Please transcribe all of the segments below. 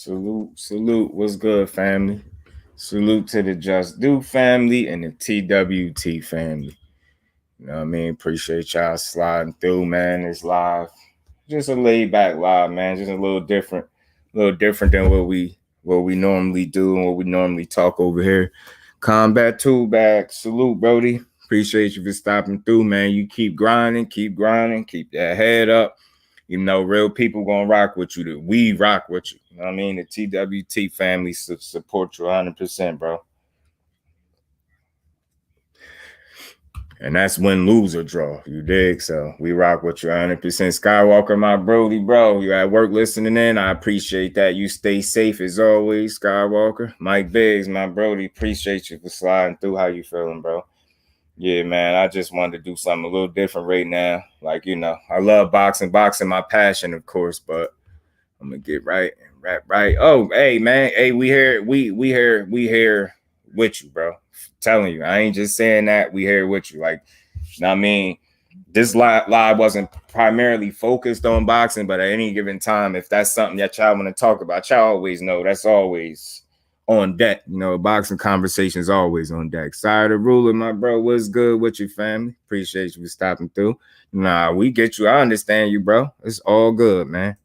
Salute. What's good, family? Salute to the Just Do family and the TWT family. You know what I mean? Appreciate y'all sliding through, man. It's live. Just a laid back live, man. Just a little different than what we normally do and what we normally talk over here. Combat tool bag. Salute, Brody. Appreciate you for stopping through, man. You keep grinding, keep that head up. You know, real people gonna rock with you. We rock with you. You know what I mean? The TWT family support you 100%, bro. And that's win, lose, or draw. You dig? So we rock with you 100%. Skywalker, my Brody, bro. You at work listening in. I appreciate that. You stay safe as always, Skywalker. Mike Biggs, my Brody. Appreciate you for sliding through. How you feeling, bro? Yeah, man. I just wanted to do something a little different right now. Like, I love boxing. Boxing my passion, of course, but I'm gonna get right and rap right. Oh, hey man, hey, we here with you, bro. Telling you, I ain't just saying that. We here with you. Like, you know what I mean? This live wasn't primarily focused on boxing, but at any given time, if that's something that y'all want to talk about, y'all always know that's always on deck. Boxing conversations always on deck. Sorry to ruler, my bro. What's good with your family? Appreciate you for stopping through. Nah, we get you. I understand you, bro. It's all good, man.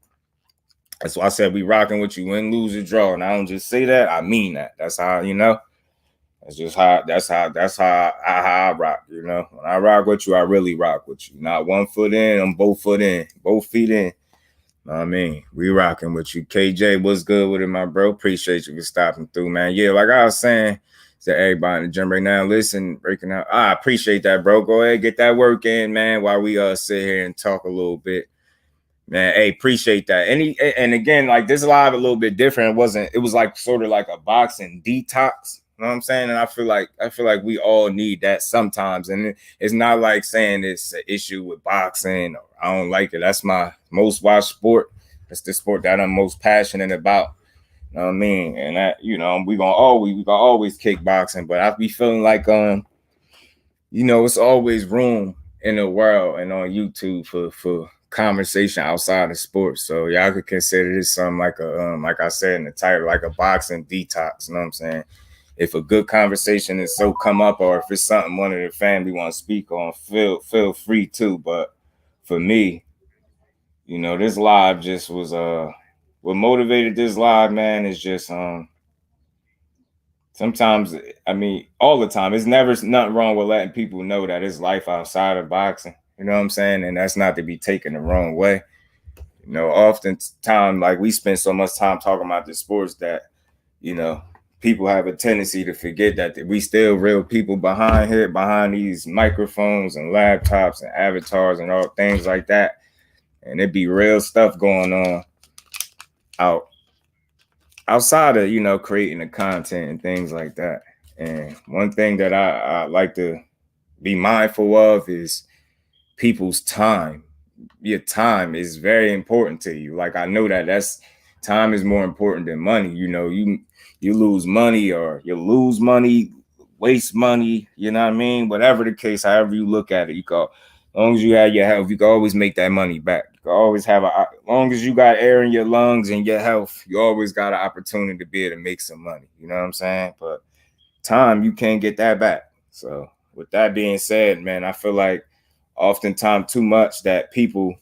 That's why I said we rocking with you, win, lose, or draw. And I don't just say that, I mean that. That's how, that's just how I rock, When I rock with you, I really rock with you. Not 1 foot in, I'm both foot in, both feet in. Know what I mean? We rocking with you. KJ, what's good with it, my bro? Appreciate you for stopping through, man. Yeah, like I was saying to everybody in the gym right now, listen, breaking out. I appreciate that, bro. Go ahead, get that work in, man, while we sit here and talk a little bit. Man, hey, appreciate that. And again, like this live a little bit different. It was like sort of like a boxing detox. You know what I'm saying? And I feel like we all need that sometimes. And it's not like saying it's an issue with boxing or I don't like it. That's my most watched sport. That's the sport that I'm most passionate about. You know what I mean? And that, we gonna always kick boxing, but I be feeling like it's always room in the world and on YouTube for conversation outside of sports. So y'all could consider this something like like I said in the title, like a boxing detox. You know what I'm saying? If a good conversation is so come up, or if it's something one of the family want to speak on, feel free to. But for me, this live just was what motivated this live, man, is just sometimes, I mean, all the time, it's never nothing wrong with letting people know that it's life outside of boxing. You know what I'm saying? And that's not to be taken the wrong way. Oftentimes, like we spend so much time talking about the sports that, people have a tendency to forget that we still real people behind these microphones and laptops and avatars and all things like that. And it be real stuff going on outside of, creating the content and things like that. And one thing that I like to be mindful of is people's time. Your time is very important to you. Like I know that's time is more important than money. You lose money or you lose money, waste money, you know what I mean? Whatever the case, however you look at it, as long as you have your health, you can always make that money back. You can always as long as you got air in your lungs and your health, you always got an opportunity to be able to make some money. You know what I'm saying? But time, you can't get that back. So with that being said, man, I feel like oftentimes too much that people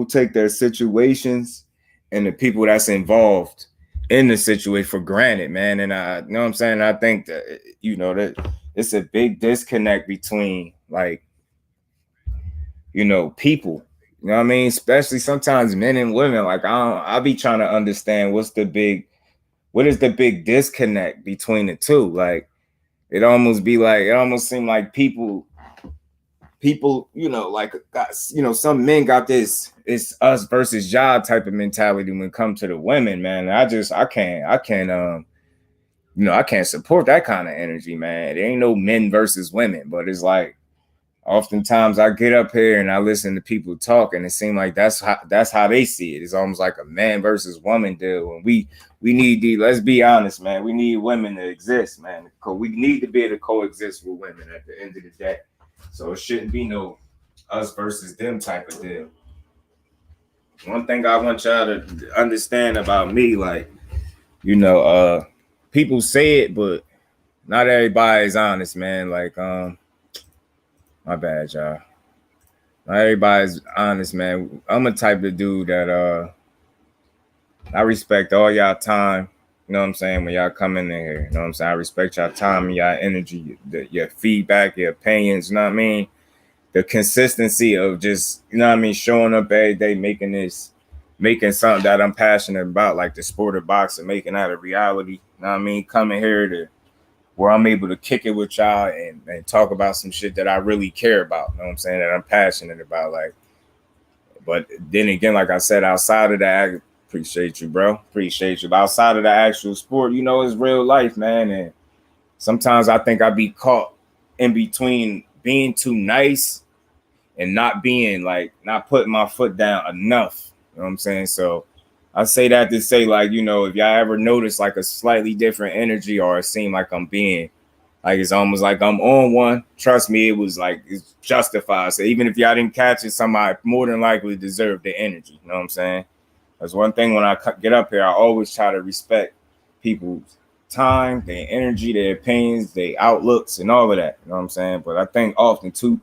take their situations and the people that's involved in the situation for granted, man. And I you know what I'm saying? I think that that it's a big disconnect between like people. You know what I mean? Especially sometimes men and women. Like I'll be trying to understand what is the big disconnect between the two. Like it almost seemed like people, like got, some men got this it's us versus job type of mentality when it comes to the women, man. I can't support that kind of energy, man. There ain't no men versus women, but it's like oftentimes I get up here and I listen to people talk, and it seems like that's how they see it. It's almost like a man versus woman deal. And we need let's be honest, man. We need women to exist, man. We need to be able to coexist with women at the end of the day. So it shouldn't be no us versus them type of deal. one thing I want y'all to understand about me, like, people say it, but not everybody's honest, man. Like, my bad, y'all. Not everybody's honest, man. I'm a type of dude that I respect all y'all time. You know what I'm saying? When y'all come in here, you know what I'm saying? I respect y'all time and y'all energy, your feedback, your opinions, you know what I mean? The consistency of just, you know what I mean, showing up every day, making something that I'm passionate about, like the sport of boxing, making that a reality. You know what I mean? Coming here to where I'm able to kick it with y'all and talk about some shit that I really care about. You know what I'm saying? That I'm passionate about. Like, but then again, like I said, outside of that, appreciate you, bro. Appreciate you. But outside of the actual sport, it's real life, man. And sometimes I think I be caught in between being too nice and not being like, not putting my foot down enough. You know what I'm saying? So I say that to say, like, if y'all ever notice like a slightly different energy or it seem like I'm being like, it's almost like I'm on one. Trust me, it was like, it's justified. So even if y'all didn't catch it, somebody more than likely deserved the energy. You know what I'm saying? That's one thing when I get up here, I always try to respect people's time, their energy, their opinions, their outlooks, and all of that. You know what I'm saying? But I think often too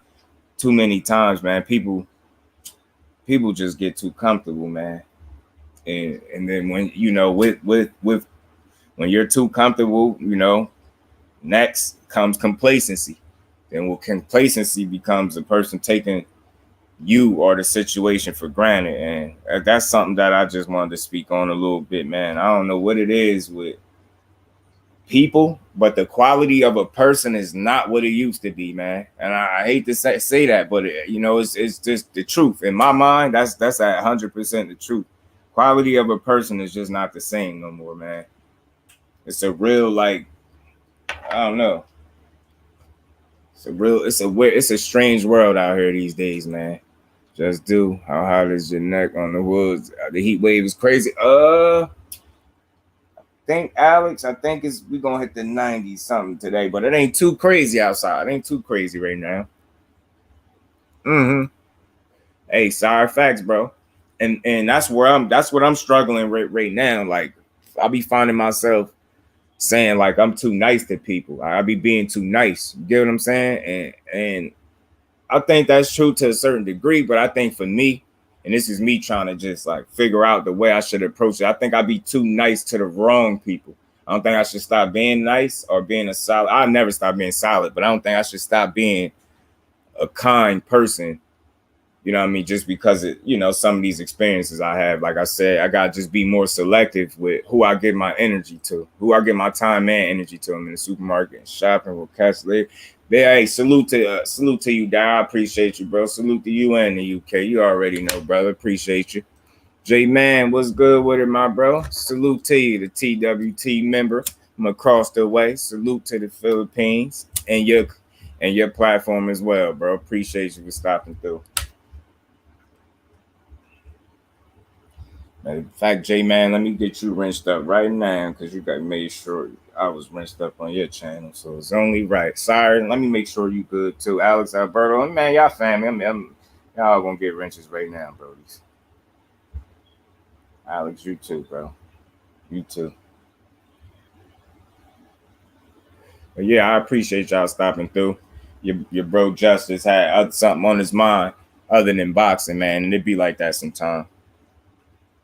many times, man, people just get too comfortable, man. And then when with when you're too comfortable, next comes complacency. Then when complacency becomes a person taking you or the situation for granted. And that's something that I just wanted to speak on a little bit, man. I don't know what it is with people, but the quality of a person is not what it used to be, man. And I hate to say that, but it's just the truth. In my mind, that's at 100% the truth. Quality of a person is just not the same no more, man. It's a real, like, I don't know. It's a strange world out here these days, man. Just do. How hot is your neck on the woods? The heat wave is crazy. Think Alex, I think we gonna hit the 90s something today, but it ain't too crazy outside. It ain't too crazy right now. Hey, sorry facts, bro. And that's what I'm struggling right now. Like, I be finding myself saying like I'm too nice to people. I be being too nice. You get what I'm saying? And I think that's true to a certain degree, but I think for me, and this is me trying to just like figure out the way I should approach it, I think I'd be too nice to the wrong people. I don't think I should stop being nice or being a solid. I'll never stop being solid, but I don't think I should stop being a kind person. You know what I mean? Just because some of these experiences I have, like I said, I gotta just be more selective with who I give my energy to, who I give my time and energy to. I'm in the supermarket and shopping with cats later. Hey, salute to you, Dad. I appreciate you, bro. Salute to you and the UK. You already know, brother. Appreciate you. J Man, what's good with it, my bro? Salute to you, the TWT member from across the way. Salute to the Philippines and your platform as well, bro. Appreciate you for stopping through. In fact, J Man, let me get you rinsed up right now because you got made sure I was rinsed up on your channel, so it's only right. Sorry, let me make sure you good too, Alex Alberto. Man, y'all family. Y'all gonna get wrenches right now, bro. Alex, you too, bro. You too. But yeah, I appreciate y'all stopping through. Your bro Justice had something on his mind other than boxing, man, and it'd be like that sometimes.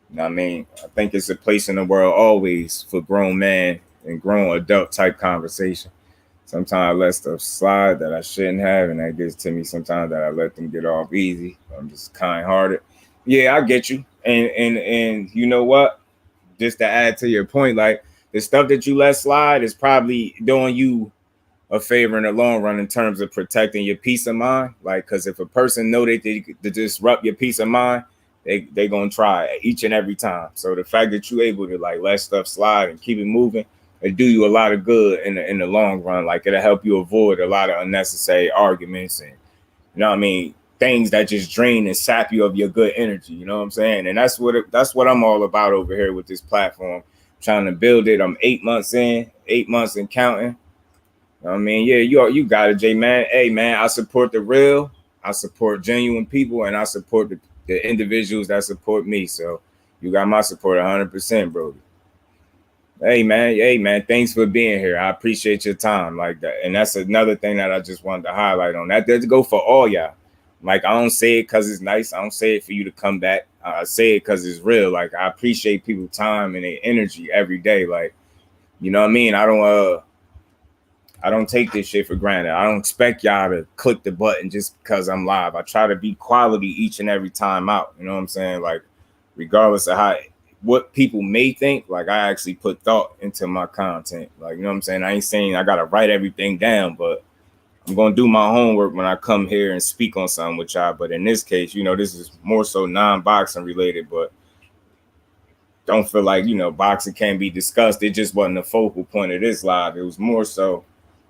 You know what I mean? I think it's a place in the world always for grown man and grown adult type conversation. Sometimes I let stuff slide that I shouldn't have, and that gets to me sometimes that I let them get off easy. I'm just kind hearted. Yeah, I get you. And you know what? Just to add to your point, like the stuff that you let slide is probably doing you a favor in the long run in terms of protecting your peace of mind. Like, because if a person know that they disrupt your peace of mind, they gonna try each and every time. So the fact that you're able to like let stuff slide and keep it moving, it do you a lot of good in the long run. Like, it'll help you avoid a lot of unnecessary arguments and things that just drain and sap you of your good energy. You know what I'm saying? And that's what I'm all about over here with this platform. I'm trying to build it. I'm 8 months in, 8 months and counting. Yeah, you got it, J Man. Hey man, I support the real, I support genuine people, and I support the individuals that support me. So you got my support 100%, bro. Hey man, thanks for being here. I appreciate your time like that. And that's another thing that I just wanted to highlight on that. Does go for all y'all. Like, I don't say it because it's nice. I don't say it for you to come back. I say it because it's real. Like, I appreciate people's time and their energy every day. Like, you know what I mean? I don't take this shit for granted. I don't expect y'all to click the button just because I'm live. I try to be quality each and every time out. You know what I'm saying? Like, regardless of what people may think, like, I actually put thought into my content. Like, you know what I'm saying? I ain't saying I gotta write everything down, but I'm gonna do my homework when I come here and speak on something with y'all. But in this case, you know, this is more so non-boxing related, but don't feel like, you know, boxing can't be discussed. It just wasn't the focal point of this live. It was more so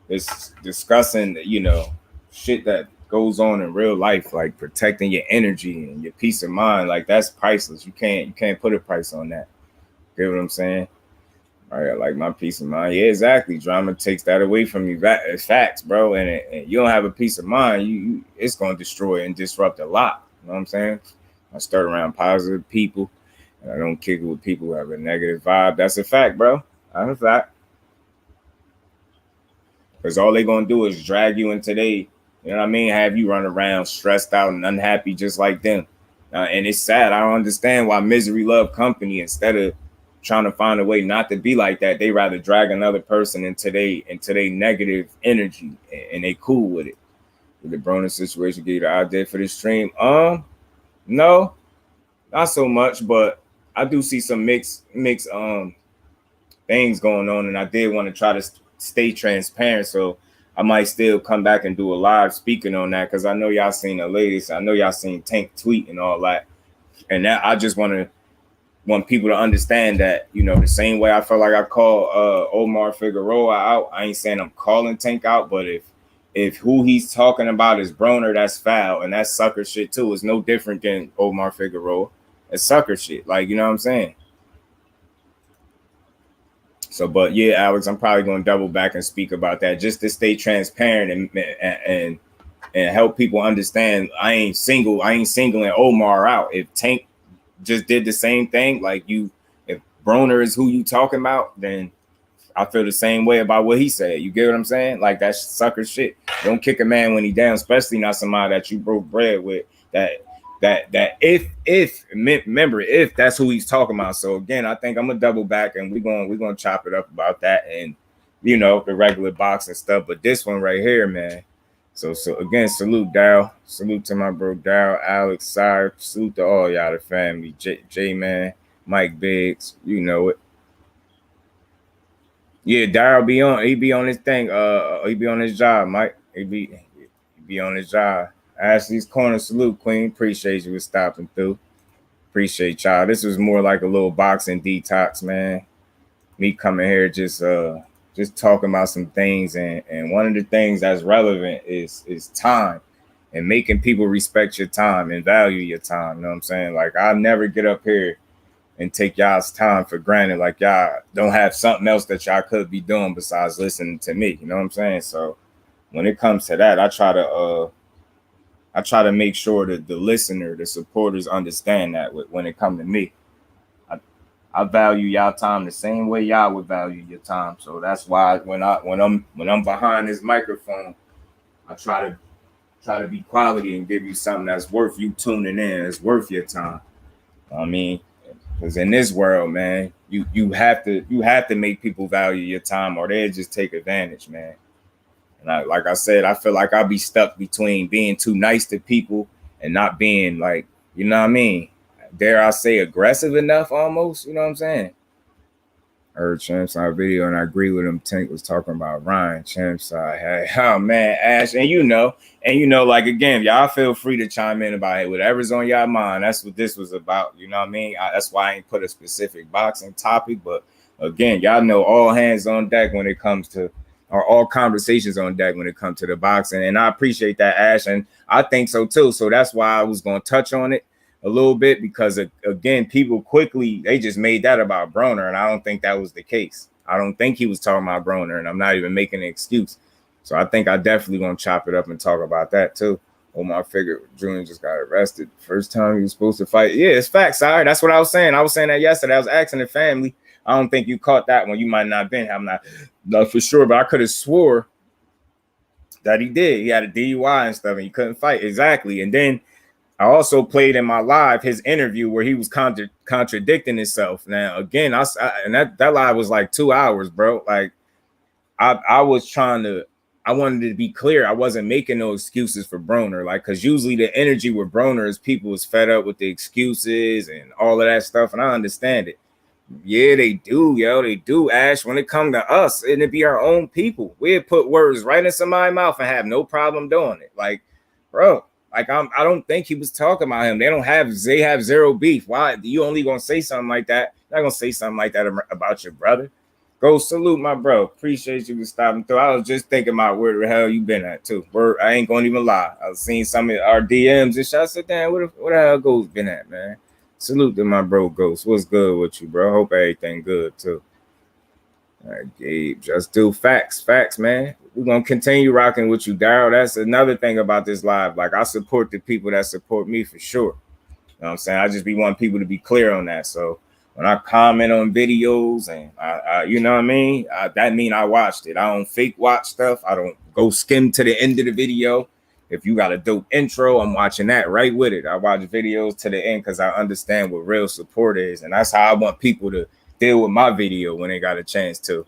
it's discussing, you know, shit that goes on in real life, like protecting your energy and your peace of mind. Like, that's priceless. You can't put a price on that. Get what I'm saying? All right, like my peace of mind. Yeah, exactly. Drama takes that away from you. It's facts, bro. And you don't have a peace of mind, it's gonna destroy and disrupt a lot. You know what I'm saying? I start around positive people, and I don't kick it with people who have a negative vibe. That's a fact, bro. That's a fact. Because all they gonna do is drag you into you know what I mean? Have you run around stressed out and unhappy just like them. And it's sad. I don't understand why misery love company. Instead of trying to find a way not to be like that, they rather drag another person into they negative energy, and they cool with it. Did the Broner situation get you the idea for this stream? No, not so much, but I do see some mixed things going on, and I did want to try to stay transparent, so I might still come back and do a live speaking on that, because I know y'all seen the latest. I know y'all seen Tank tweet and all that, and that I just want people to understand that, you know, the same way I felt like I called Omar Figueroa out, I ain't saying I'm calling Tank out, but if who he's talking about is Broner, that's foul, and that's sucker shit too. It's no different than Omar Figueroa. It's sucker shit, like, you know what I'm saying? So, but yeah, Alex, I'm probably going to double back and speak about that just to stay transparent and help people understand. I ain't singling Omar out. If Tank just did the same thing, like if Broner is who you talking about, then I feel the same way about what he said. You get what I'm saying? Like, that's sucker shit. Don't kick a man when he down, especially not somebody that you broke bread with. That if that's who he's talking about. So again, I think I'm gonna double back and we're gonna chop it up about that, and, you know, the regular boxing stuff. But this one right here, man. So again, salute Dow. Salute to my bro Dow, Alex, Sire. Salute to all y'all, the family. J man, Mike Biggs, you know it. Yeah, Daryl be on. He be on his thing. He be on his job, Mike. He be on his job. Ashley's Corner, salute, Queen. Appreciate you for stopping through. Appreciate y'all. This was more like a little boxing detox, man. Me coming here just talking about some things, and one of the things that's relevant is time, and making people respect your time and value your time. You know what I'm saying? Like, I'll never get up here and take y'all's time for granted. Like, y'all don't have something else that y'all could be doing besides listening to me. You know what I'm saying? So when it comes to that, I try to make sure that the listener, the supporters, understand that when it comes to me. I value y'all time the same way y'all would value your time. So that's why when I'm behind this microphone, I try to be quality and give you something that's worth you tuning in. It's worth your time. I mean, because in this world, man, you have to make people value your time, or they'll just take advantage, man. And like I said, I feel like I'll be stuck between being too nice to people and not being, like, you know what I mean? Dare I say aggressive enough almost, you know what I'm saying? I heard Champside video and I agree with him. Tank was talking about Ryan Champside. Hey, oh man, Ash, and you know, like, again, y'all feel free to chime in about it. Whatever's on y'all mind. That's what this was about. You know what I mean? That's why I ain't put a specific boxing topic, but again, y'all know all hands on deck when it comes to, or all conversations on deck when it comes to the boxing. And I appreciate that, Ash, and I think so too. So that's why I was going to touch on it a little bit, because again, people quickly, they just made that about Broner, and I don't think that was the case. I don't think he was talking about Broner, and I'm not even making an excuse. So I think I definitely gonna chop it up and talk about that too. Omar Figueroa Jr. just got arrested. First time he was supposed to fight. Yeah, it's facts. Sorry, that's what I was saying. I was saying that yesterday. I was asking the family. I don't think you caught that one. You might not have been. I'm not for sure, but I could have swore that he did. He had a DUI and stuff, and he couldn't fight. Exactly. And then I also played in my live his interview where he was contradicting himself. Now, again, and that live was like 2 hours, bro. Like I was I wanted to be clear. I wasn't making no excuses for Broner, like, because usually the energy with Broner is people was fed up with the excuses and all of that stuff, and I understand it. Yeah, they do, yo. They do, Ash. When it come to us, it'd be our own people. We'd put words right in somebody's mouth and have no problem doing it. Like, bro, like I don't think he was talking about him. They have zero beef. Why? You only gonna say something like that? You're not gonna say something like that about your brother. Go salute my bro. Appreciate you for stopping through. I was just thinking about where the hell you been at too. I ain't gonna even lie. I was seeing some of our DMs and shit. I said, damn, where the hell Ghost been at, man? Salute to my bro Ghost. What's good with you, bro? Hope everything good too. All right, Gabe, just do facts, man. We're gonna continue rocking with you, Daryl. That's another thing about this live. Like, I support the people that support me for sure. You know what I'm saying? I just want people to be clear on that. So when I comment on videos and I you know what I mean, that mean I watched it. I don't fake watch stuff. I don't go skim to the end of the video. If you got a dope intro, I'm watching that right with it. I watch videos to the end because I understand what real support is, and that's how I want people to deal with my video when they got a chance to.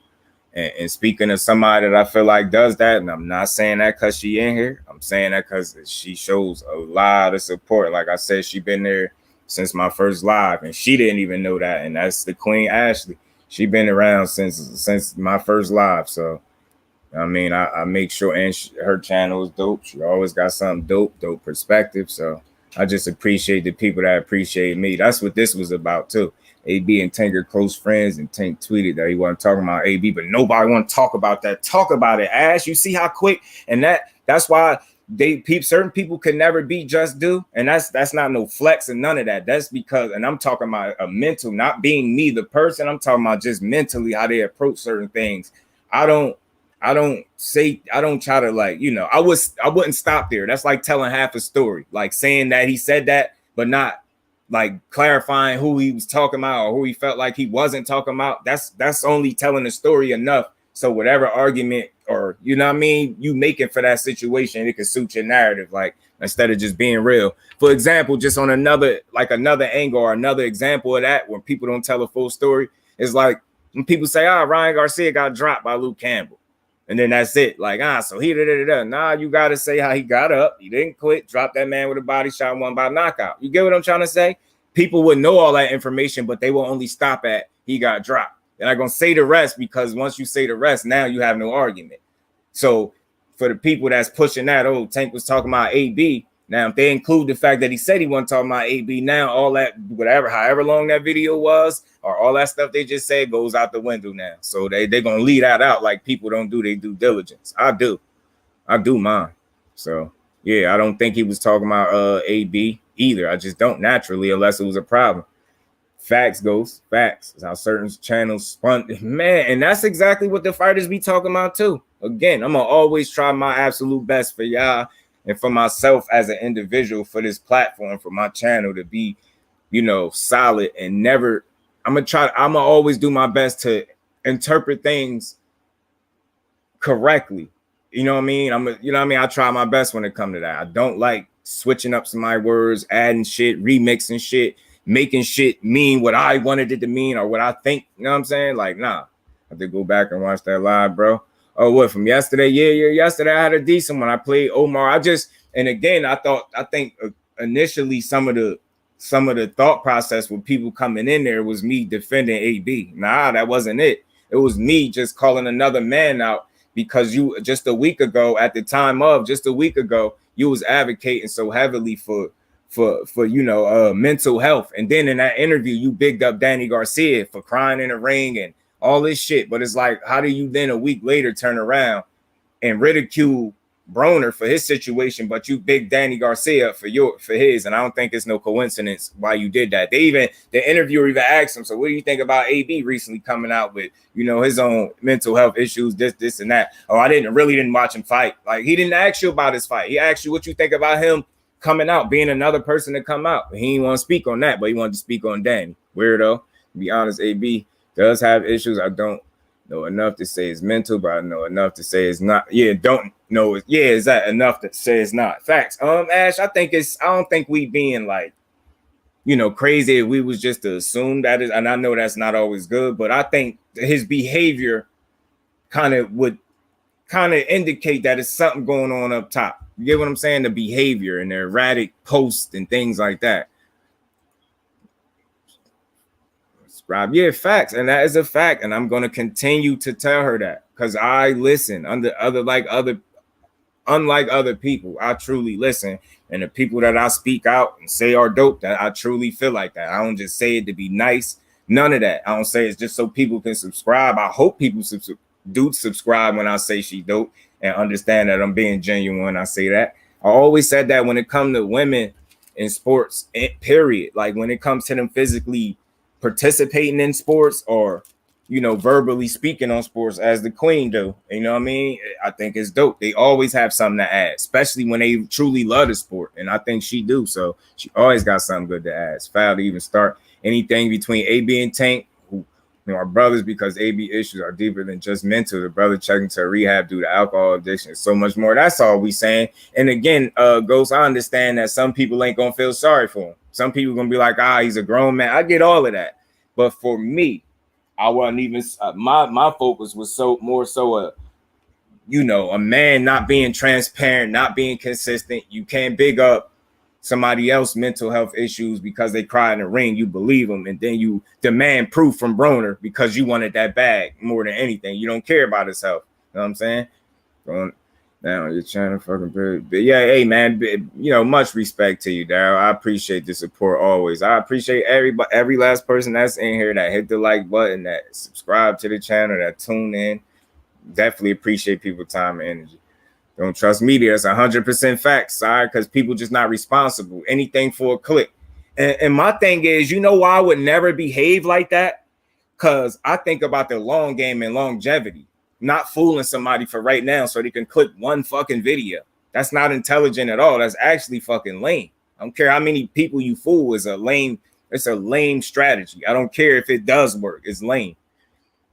And speaking of somebody that I feel like does that, and I'm not saying that because she in here, I'm saying that because she shows a lot of support. Like I said, she been there since my first live, and she didn't even know that. And that's the Queen Ashley. She been around since my first live. So I mean, I make sure, and her channel is dope. She always got something dope perspective. So I just appreciate the people that appreciate me. That's what this was about too. AB and Tank are close friends, and Tank tweeted that he wasn't talking about AB, but nobody want to talk about that. Talk about it, Ash. You see how quick, and that's why certain people can never be Just Do, and that's not no flex and none of that. That's because, and I'm talking about a mental, not being me the person. I'm talking about just mentally how they approach certain things. I don't try to, like, you know, I wouldn't stop there. That's like telling half a story, like saying that he said that, but not like clarifying who he was talking about or who he felt like he wasn't talking about. That's only telling the story enough. So whatever argument, or, you know what I mean, you making for that situation, it can suit your narrative, like, instead of just being real. For example, just on another angle or another example of that, when people don't tell a full story, is like when people say, Ryan Garcia got dropped by Luke Campbell. And then that's it. Like, so he Nah, you got to say how he got up. He didn't quit. Dropped that man with a body shot, won by knockout. You get what I'm trying to say? People would know all that information, but they will only stop at he got dropped. They're not going to say the rest, because once you say the rest, now you have no argument. So for the people that's pushing that, Tank was talking about AB. Now, if they include the fact that he said he wasn't talking about AB, now all that, however long that video was, or all that stuff they just said, goes out the window now. So they're going to leave that out like people don't do their due diligence. I do mine. So, yeah, I don't think he was talking about AB either. I just don't, naturally, unless it was a problem. Facts, Ghost. Facts. It's how certain channels spun. Man, and that's exactly what the fighters be talking about too. Again, I'm going to always try my absolute best for y'all and for myself as an individual, for this platform, for my channel to be, you know, solid, and never, I'm going to always do my best to interpret things correctly. You know what I mean? I try my best when it comes to that. I don't like switching up some of my words, adding shit, remixing shit, making shit mean what I wanted it to mean or what I think. You know what I'm saying? Like, nah. I have to go back and watch that live, bro. Oh, what, from yesterday? Yeah. Yesterday I had a decent one. I played Omar. And again, I think initially some of the thought process with people coming in there was me defending AB. Nah, that wasn't it. It was me just calling another man out, because you just a week ago, you was advocating so heavily for mental health. And then in that interview, you bigged up Danny Garcia for crying in the ring and all this shit. But it's like, how do you then a week later turn around and ridicule Broner for his situation, but you big Danny Garcia for his. And I don't think it's no coincidence why you did that. The interviewer even asked him, so what do you think about AB recently coming out with, his own mental health issues, this and that? Oh, I didn't watch him fight. Like, he didn't ask you about his fight. He asked you what you think about him coming out, being another person to come out. He didn't want to speak on that, but he wanted to speak on Danny. Weirdo. To be honest, AB does have issues. I don't know enough to say it's mental, but I know enough to say it's not. Yeah, don't know. Yeah, is that enough to say it's not? Facts. Ash, I don't think we being like, crazy if we was just to assume that is, and I know that's not always good, but I think his behavior would indicate that it's something going on up top. You get what I'm saying? The behavior and the erratic posts and things like that. Yeah, facts. And that is a fact. And I'm going to continue to tell her that because I listen unlike other people. I truly listen. And the people that I speak out and say are dope, that I truly feel like that. I don't just say it to be nice. None of that. I don't say it's just so people can subscribe. I hope people do subscribe when I say she dope and understand that I'm being genuine when I say that. I always said that when it comes to women in sports, period. Like when it comes to them physically participating in sports or verbally speaking on sports as the queen do, you know what I mean? I think it's dope. They always have something to add, especially when they truly love the sport, and I think she do. So she always got something good to add. It's foul to even start anything between AB and Tank, who are brothers, because AB issues are deeper than just mental. The brother checking to rehab due to alcohol addiction, so much more. That's all we saying. And again, Ghost, I understand that some people ain't gonna feel sorry for him. Some people gonna be like, he's a grown man. I get all of that. But for me, I wasn't even my focus was a man not being transparent, not being consistent. You can't big up somebody else's mental health issues because they cry in the ring. You believe them, and then you demand proof from Broner because you wanted that bag more than anything. You don't care about his health. You know what I'm saying? Going down your channel, fucking period. But yeah, hey man, much respect to you, Daryl. I appreciate the support always. I appreciate every last person that's in here that hit the like button, that subscribe to the channel, that tune in. Definitely appreciate people's time and energy. Don't trust media. That's 100% facts. Sorry, because people just not responsible. Anything for a click. And my thing is, why I would never behave like that? Because I think about the long game and longevity. Not fooling somebody for right now so they can click one fucking video. That's not intelligent at all. That's actually fucking lame. I don't care how many people you fool. It's a lame strategy. I don't care if it does work. It's lame.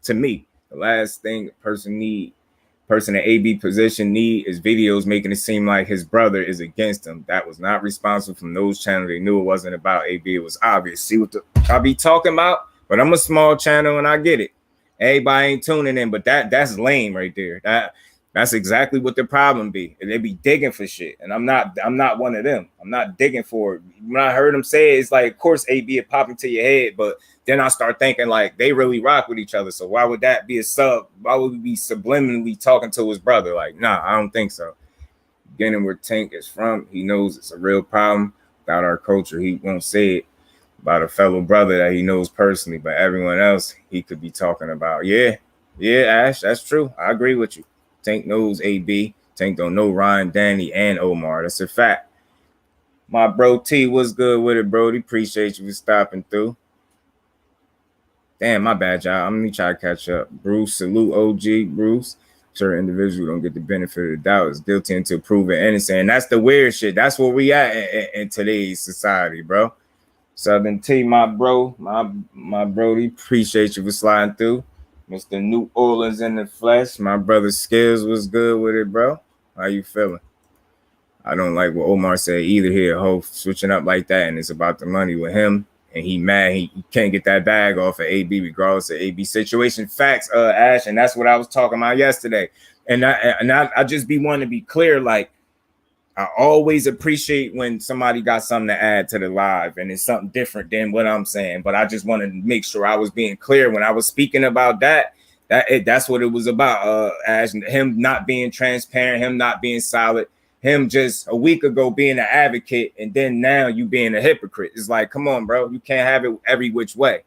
To me, the last thing a person in AB position need is videos making it seem like his brother is against him. That was not responsible from those channels. They knew it wasn't about AB. It was obvious. See what I be talking about? But I'm a small channel and I get it. Everybody ain't tuning in, but that's lame right there. That's exactly what the problem be. They be digging for shit, and I'm not one of them. I'm not digging for it. When I heard him say it, it's like, of course, AB it popping to your head, but then I start thinking like they really rock with each other. So why would that be a sub? Why would we be subliminally talking to his brother? Like, nah, I don't think so. Getting where Tank is from, he knows it's a real problem about our culture. He won't say it about a fellow brother that he knows personally, but everyone else he could be talking about. Yeah, Ash, that's true. I agree with you. Tank knows AB. Tank don't know Ryan, Danny, and Omar. That's a fact. My bro T, what's good with it, Brody? Appreciate you for stopping through. Damn, my bad, y'all. I'm gonna try to catch up. Bruce, salute OG Bruce. Certain individuals don't get the benefit of the doubt. Is guilty until proven innocent. And that's the weird shit. That's where we at in today's society, bro. Southern T, my bro, my Brody, appreciate you for sliding through. Mr. New Orleans in the flesh. My brother Skills was good with it, bro. How you feeling? I don't like what Omar said either here. Hope switching up like that, and it's about the money with him. And he mad he can't get that bag off of AB regardless of AB situation. Facts, Ash, and that's what I was talking about yesterday. And I just be wanting to be clear, like, I always appreciate when somebody got something to add to the live and it's something different than what I'm saying. But I just wanted to make sure I was being clear when I was speaking about that's what it was about. As him not being transparent, him not being solid, him just a week ago being an advocate, and then now you being a hypocrite. It's like, come on, bro, you can't have it every which way.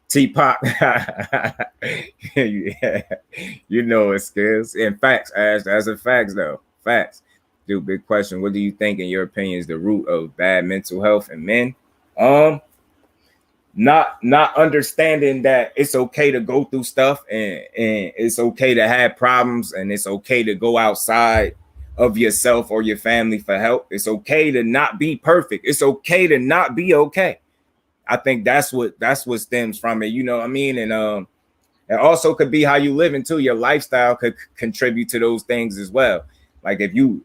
T-Pop, yeah, you know it, Skills. In facts, Ash, that's a facts though. Facts. Dude, big question. What do you think, in your opinion, is the root of bad mental health in men? Not understanding that it's okay to go through stuff, and it's okay to have problems, and it's okay to go outside of yourself or your family for help. It's okay to not be perfect. It's okay to not be okay. I think that's what stems from it. You know what I mean? And it also could be how you live too. Your lifestyle could contribute to those things as well. Like if you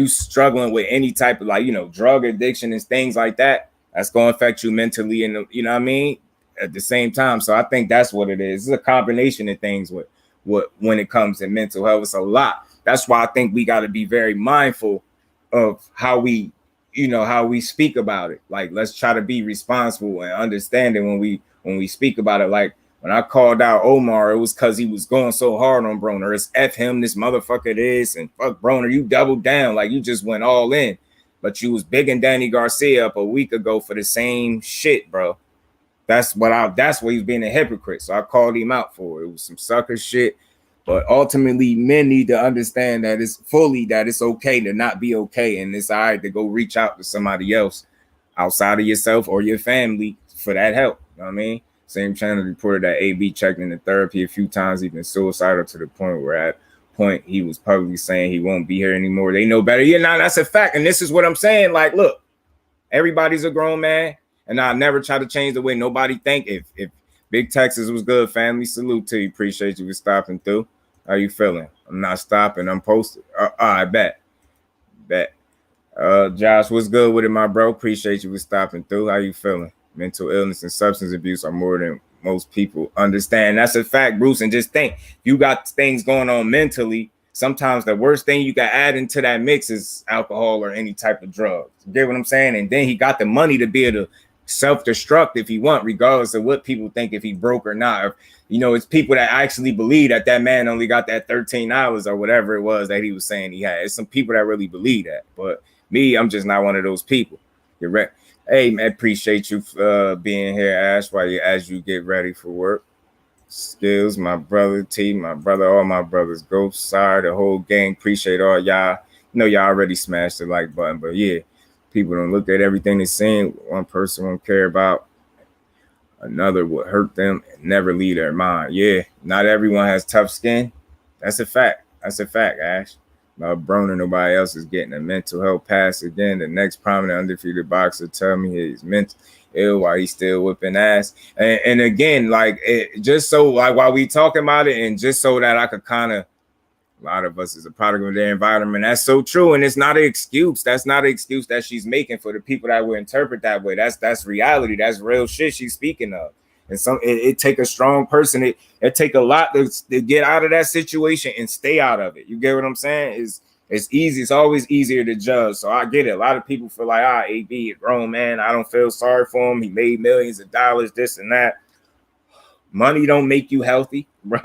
struggling with any type of, like, you know, drug addiction and things like that, that's going to affect you mentally, and you know what I mean, at the same time. So I think that's what it is. It's a combination of things with what when it comes to mental health. It's a lot. That's why I think we got to be very mindful of how we, you know, how we speak about it. Like, let's try to be responsible and understanding when we speak about it. Like, when I called out Omar, it was because he was going so hard on Broner. It's F him, this motherfucker this, and fuck Broner. You doubled down. Like, you just went all in. But you was bigging Danny Garcia up a week ago for the same shit, bro. That's what he was being a hypocrite. So I called him out for it. It was some sucker shit. But ultimately, men need to understand that it's okay to not be okay. And it's all right to go reach out to somebody else outside of yourself or your family for that help. You know what I mean? Same channel reported that AB checked into therapy a few times, even suicidal, to the point where at point he was publicly saying he won't be here anymore. They know better. Yeah, nah, that's a fact. And this is what I'm saying. Like, look, everybody's a grown man, and I never try to change the way nobody think. If Big Texas was good, family, salute to you. Appreciate you for stopping through. How you feeling? I'm not stopping. I'm posted. I bet. Josh, what's good with it, my bro? Appreciate you for stopping through. How you feeling? Mental illness and substance abuse are more than most people understand. That's a fact, Bruce. And just think, you got things going on mentally. Sometimes the worst thing you can add into that mix is alcohol or any type of drug. You get what I'm saying? And then he got the money to be able to self-destruct if he want, regardless of what people think, if he broke or not. Or, you know, it's people that actually believe that man only got that 13 hours or whatever it was that he was saying he had. It's some people that really believe that. But me, I'm just not one of those people. You're right. Hey, man, appreciate you being here, Ash, as you get ready for work. Skills, my brother, T, my brother, all my brothers, Ghost, Sire, the whole gang. Appreciate all y'all. You know, y'all already smashed the like button, but yeah, people don't look at everything they're saying. One person won't care about, another would hurt them and never leave their mind. Yeah, not everyone has tough skin. That's a fact. That's a fact, Ash. Broner, nobody else is getting a mental health pass again. The next prominent undefeated boxer tell me he's mental ill while he's still whipping ass. And again, like, just so, like, while we talking about it, and just so that I could kind of, a lot of us is a product of their environment. That's so true. And it's not an excuse. That's not an excuse that she's making for the people that will interpret that way. That's reality. That's real shit she's speaking of. And it take a strong person. It take a lot to get out of that situation and stay out of it. You get what I'm saying? It's easy. It's always easier to judge. So I get it. A lot of people feel like, AB, a grown man, I don't feel sorry for him. He made millions of dollars, this and that. Money don't make you healthy, bro.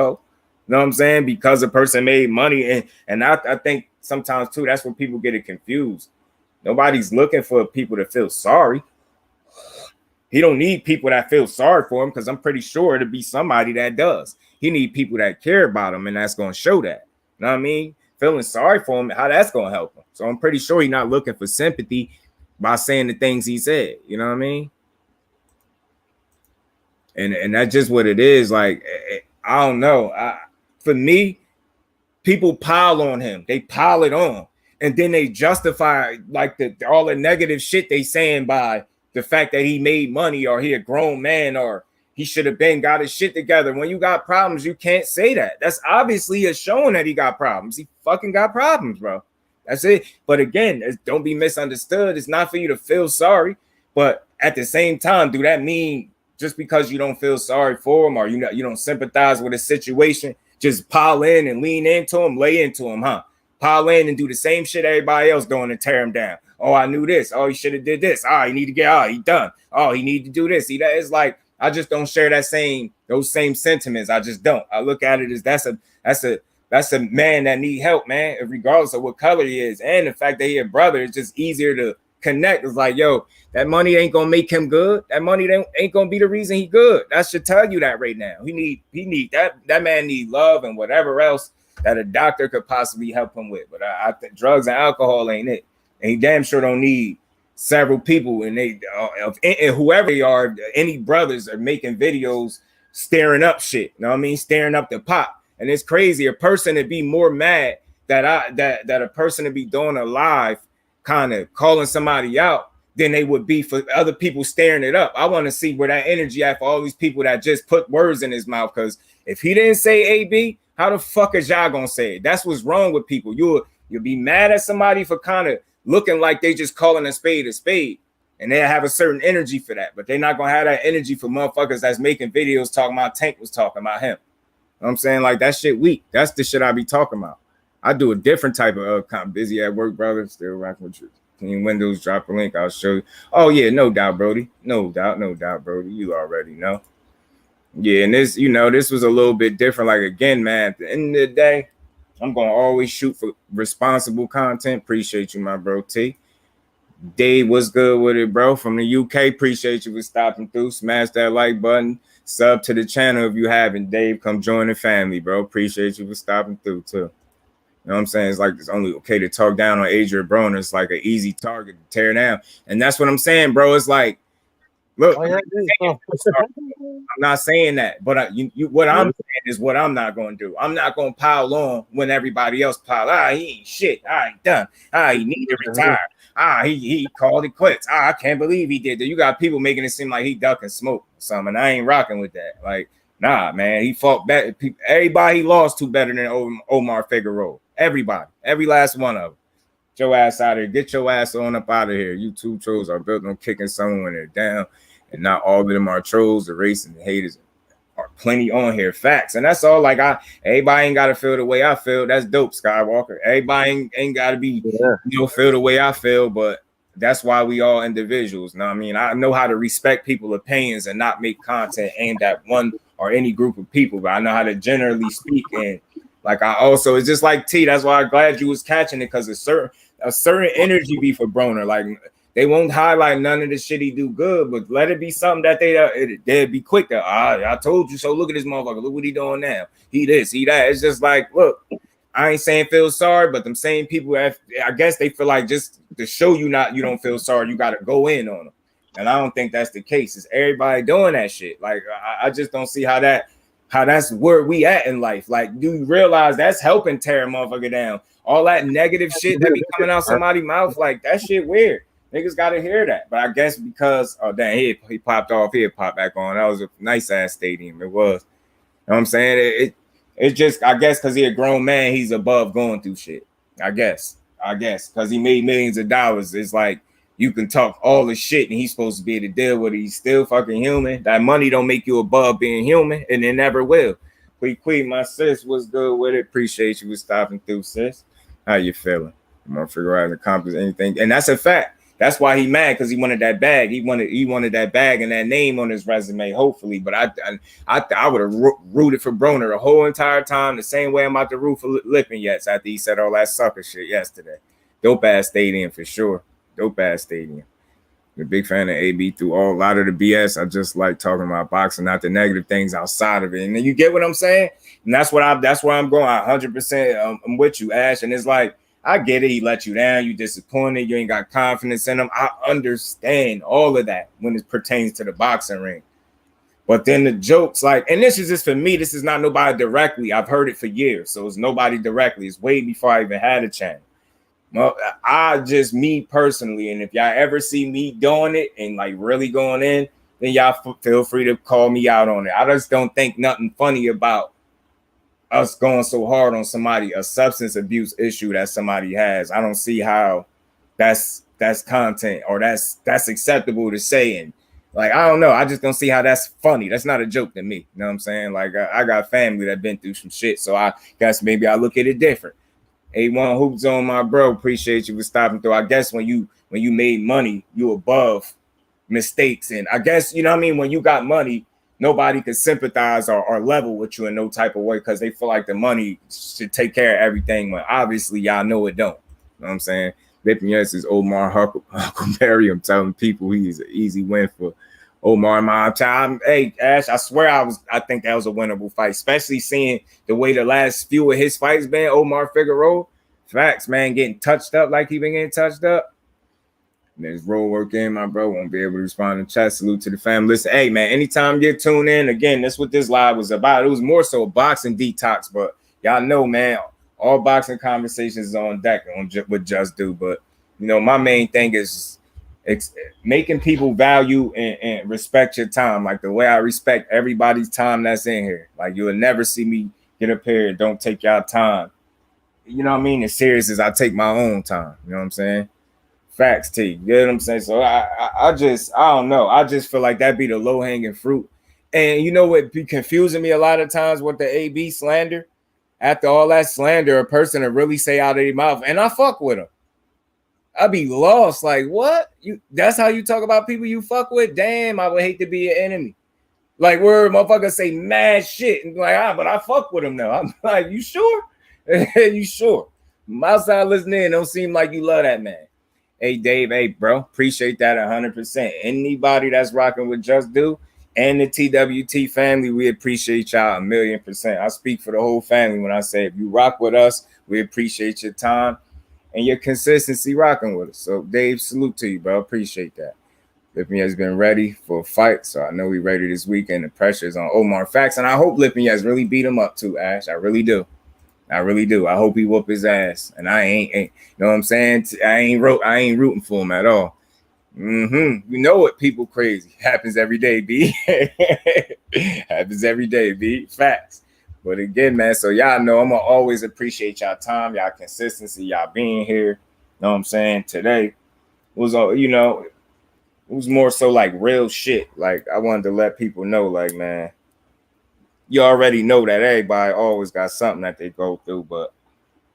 You know what I'm saying? Because a person made money. And I think sometimes too, that's when people get it confused. Nobody's looking for people to feel sorry. He don't need people that feel sorry for him, because I'm pretty sure it'll be somebody that does. He need people that care about him, and that's going to show that. You know what I mean? Feeling sorry for him, how that's going to help him. So I'm pretty sure he's not looking for sympathy by saying the things he said. You know what I mean? And that's just what it is. Like, I don't know. For me, people pile on him. They pile it on. And then they justify, like, all the negative shit they saying by the fact that he made money, or he a grown man, or he should have been got his shit together. When you got problems, you can't say that. That's obviously a showing that he got problems. He fucking got problems, bro. That's it. But again, don't be misunderstood. It's not for you to feel sorry. But at the same time, do that mean just because you don't feel sorry for him, or you don't sympathize with a situation, just pile in and lean into him, lay into him, huh? Pile in and do the same shit everybody else doing and tear him down. Oh, I knew this. Oh, he should have did this. Oh, he need to get, he done. Oh, he need to do this. See, that is like, I just don't share those same sentiments. I just don't. I look at it as that's a man that need help, man, regardless of what color he is. And the fact that he a brother, it's just easier to connect. It's like, yo, that money ain't gonna make him good. That money ain't gonna be the reason he good. That should tell you that right now. He need that man need love and whatever else that a doctor could possibly help him with. But I think drugs and alcohol ain't it. And he damn sure don't need several people, and they whoever they are, any brothers are making videos staring up shit. You know what I mean? Staring up the pot. And it's crazy. A person to be more mad that a person to be doing a live kind of calling somebody out than they would be for other people staring it up. I want to see where that energy at for all these people that just put words in his mouth. Because if he didn't say AB, how the fuck is y'all gonna say it? That's what's wrong with people. You'll be mad at somebody for kind of looking like they just calling a spade, and they have a certain energy for that. But they're not gonna have that energy for motherfuckers that's making videos talking about Tank was talking about him. You know what I'm saying? Like, that shit weak. That's the shit I be talking about. I do a different type of kind of busy at work, brother. Still rocking with you. Clean windows, drop a link, I'll show you. Oh yeah, no doubt, Brody. No doubt, Brody. You already know. Yeah, and this, this was a little bit different. Like, again, man, at the end of the day, I'm gonna always shoot for responsible content. Appreciate you, my bro T. Dave, what's good with it, bro? From the UK, appreciate you for stopping through. Smash that like button. Sub to the channel if you haven't. Dave, come join the family, bro. Appreciate you for stopping through too. You know what I'm saying? It's like, it's only okay to talk down on Adrian Broner. It's like an easy target to tear down. And that's what I'm saying, bro. It's like, look, I'm not saying that, but what I'm saying is what I'm not going to do. I'm not going to pile on when everybody else pile. He ain't shit. I ain't done. He need to retire. He called it quits. I can't believe he did that. You got people making it seem like he ducking smoke or something. And I ain't rocking with that. Like, nah, man. He fought better. Everybody he lost to better than Omar Figueroa. Everybody, every last one of them. Get your ass out of here. Get your ass on up out of here. You two trolls are built on kicking someone when they're down, and not all of them are trolls. The racist haters are plenty on here. Facts, and that's all. Like, everybody ain't got to feel the way I feel. That's dope, Skywalker. Everybody ain't got to be feel the way I feel, but that's why we all individuals. Now, I mean, I know how to respect people's opinions and not make content aimed at one or any group of people, but I know how to generally speak. And like, I also, it's just like T. That's why I'm glad you was catching it, because a certain energy be for Broner. Like, they won't highlight none of the shit he do good, but let it be something that they'd be quick to. I told you so. Look at this motherfucker. Look what he doing now. He this, he that. It's just like, look, I ain't saying feel sorry, but them same people, I guess they feel like just to show you don't feel sorry, you got to go in on them. And I don't think that's the case. It's everybody doing that shit. Like, I just don't see how that's where we at in life. Like, do you realize that's helping tear a motherfucker down? All that negative shit that be coming out somebody's mouth, like, that shit weird. Niggas got to hear that. But I guess because, he popped off, he'd pop back on. That was a nice ass stadium. It was. You know what I'm saying? It's just, I guess, because he a grown man, he's above going through shit. I guess, because he made millions of dollars. It's like, you can talk all the shit and he's supposed to be able to deal with it. He's still fucking human. That money don't make you above being human, and it never will. Queen, my sis, was good with it. Appreciate you for stopping through, sis. How you feeling? I'm gonna figure out how to accomplish anything. And that's a fact. That's why he mad, because he wanted that bag. He wanted that bag and that name on his resume, hopefully. But I would have rooted for Broner the whole entire time, the same way I'm about to root for Lippincott after he said all that sucker shit yesterday. Dope ass stadium for sure. Dope ass stadium. I'm a big fan of AB through a lot of the BS. I just like talking about boxing, not the negative things outside of it. And then you get what I'm saying? And that's where I'm going. 100% I'm with you, Ash. And it's like, I get it. He let you down. You disappointed. You ain't got confidence in him. I understand all of that when it pertains to the boxing ring. But then the jokes, like, and this is just for me. This is not nobody directly. I've heard it for years. So it's nobody directly. It's way before I even had a channel. Well, me personally, and if y'all ever see me doing it and like really going in, then y'all feel free to call me out on it. I just don't think nothing funny about us going so hard on somebody, a substance abuse issue that somebody has. I don't see how that's content or that's acceptable to say. And like, I don't know. I just don't see how that's funny. That's not a joke to me. You know what I'm saying? Like, I got family that been through some shit, so I guess maybe I look at it different. A1 Hoops on, my bro. Appreciate you for stopping through. I guess when you made money, you above mistakes. And I guess, you know what I mean? When you got money, nobody can sympathize or level with you in no type of way because they feel like the money should take care of everything. When obviously y'all know it don't. You know what I'm saying? Yes is Omar Huckleberry. I'm telling people he's an easy win for Omar my time. Hey, Ash, I swear I think that was a winnable fight, especially seeing the way the last few of his fights been. Omar Figueroa, facts, man, getting touched up like he been getting touched up. There's road work in, my bro. Won't be able to respond in chat. Salute to the family. Listen, hey, man, anytime you tune in, again, that's what this live was about. It was more so a boxing detox, but y'all know, man, all boxing conversations is on deck with Just Do. But, you know, my main thing is making people value and respect your time, like the way I respect everybody's time that's in here. Like, you'll never see me get up here and don't take y'all time. You know what I mean? As serious as I take my own time. You know what I'm saying? Facts, T. You know what I'm saying? So I don't know. I just feel like that be the low hanging fruit. And you know what be confusing me a lot of times with the AB slander? After all that slander, a person to really say out of their mouth, and I fuck with them. I'd be lost. Like, what? That's how you talk about people you fuck with? Damn, I would hate to be your enemy. Like, where motherfuckers say mad shit and like, but I fuck with them now. I'm like, you sure? You sure? Outside listening, don't seem like you love that man. Hey, Dave, hey, bro, appreciate that 100%. Anybody that's rocking with Just Do and the TWT family, we appreciate y'all 1,000,000%. I speak for the whole family when I say if you rock with us, we appreciate your time and your consistency rocking with us. So, Dave, salute to you, bro. Appreciate that. Lipin has been ready for a fight, so I know he's ready this weekend. The pressure is on Omar. Facts, and I hope Lipin has really beat him up too, Ash. I really do. I really do. I hope he whoop his ass. And I ain't you know what I'm saying? I ain't rooting for him at all. You know what? People crazy. Happens every day, B. Happens every day, B. Facts. But again, man, so y'all know I'm going to always appreciate y'all time, y'all consistency, y'all being here. You know what I'm saying? Today was, you know, it was more so like real shit. Like, I wanted to let people know, like, man, you already know that everybody always got something that they go through, but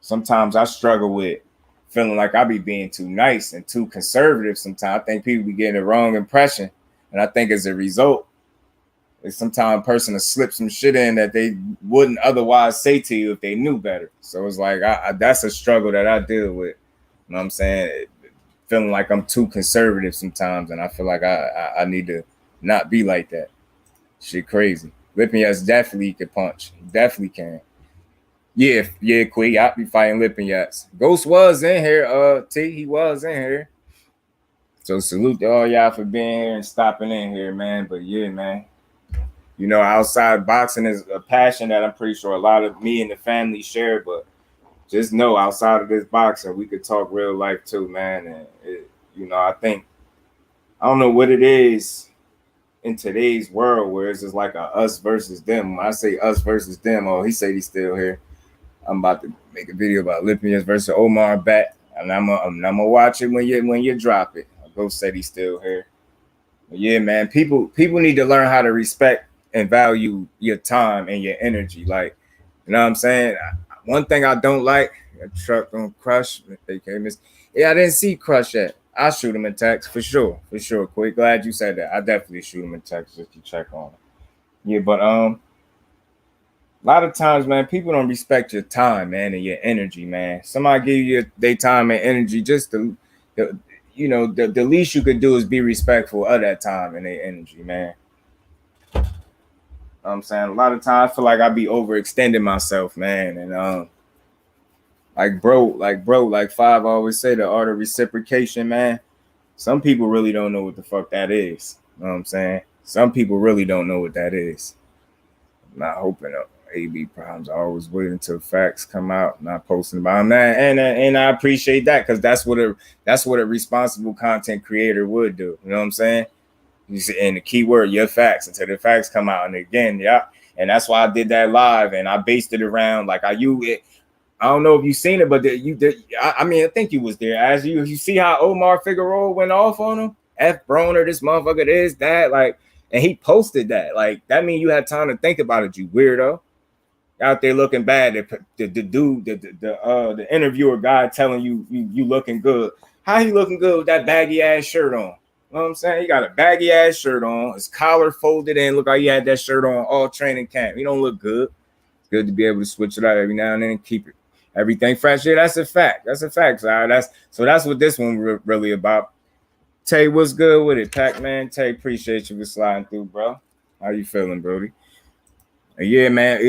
sometimes I struggle with feeling like I be being too nice and too conservative sometimes. I think people be getting the wrong impression, and I think as a result, sometimes a person will slip some shit in that they wouldn't otherwise say to you if they knew better. So it's like that's a struggle that I deal with. You know what I'm saying? Feeling like I'm too conservative sometimes, and I feel like I need to not be like that. Shit crazy. Lipin definitely can punch. He definitely can. Yeah, Quay. I'll be fighting Lipin. Ghost was in here. T, he was in here. So salute to all y'all for being here and stopping in here, man. But yeah, man. You know, outside boxing is a passion that I'm pretty sure a lot of me and the family share. But just know, outside of this boxing, we could talk real life too, man. And you know, I don't know what it is in today's world where it's just like a us versus them. When I say us versus them, he said he's still here. I'm about to make a video about Lipin versus Omar back, and I'm gonna watch it when you drop it. Go said he's still here. But yeah, man, people need to learn how to respect and value your time and your energy. Like, you know what I'm saying? One thing I don't like, a truck on Crush. Yeah, I didn't see Crush yet. I'll shoot him a text for sure. Quick, glad you said that. I definitely shoot him a text just to check on him. Yeah, but a lot of times, man, people don't respect your time, man, and your energy, man. Somebody give you their time and energy. Just the least you could do is be respectful of that time and their energy, man. You know what I'm saying? A lot of times I feel like I be overextending myself, man, and like Five always say, the art of reciprocation, man. Some people really don't know what the fuck that is. You know what I'm saying? Some people really don't know what that is. I'm not hoping AB problems. I always wait until facts come out, not posting about them. And I appreciate that, because that's what a responsible content creator would do. You know what I'm saying? And the key word, your facts, until the facts come out. And again, yeah. And that's why I did that live, and I based it around like I don't know if you've seen it, but I think you was there. As you see how Omar Figueroa went off on him, F Broner, this motherfucker, this, that, like, and he posted that. Like, that means you had time to think about it, you weirdo. Out there looking bad. The dude, the interviewer guy telling you looking good. How he looking good with that baggy ass shirt on? You know what I'm saying? He got a baggy ass shirt on, his collar folded in. Look like he had that shirt on all training camp. He don't look good. It's good to be able to switch it out every now and then and keep everything fresh. Yeah, that's a fact. That's a fact. So that's what this one really about. Tay, what's good with it, Pac-Man? Tay, appreciate you for sliding through, bro. How you feeling, Brody? Yeah, man.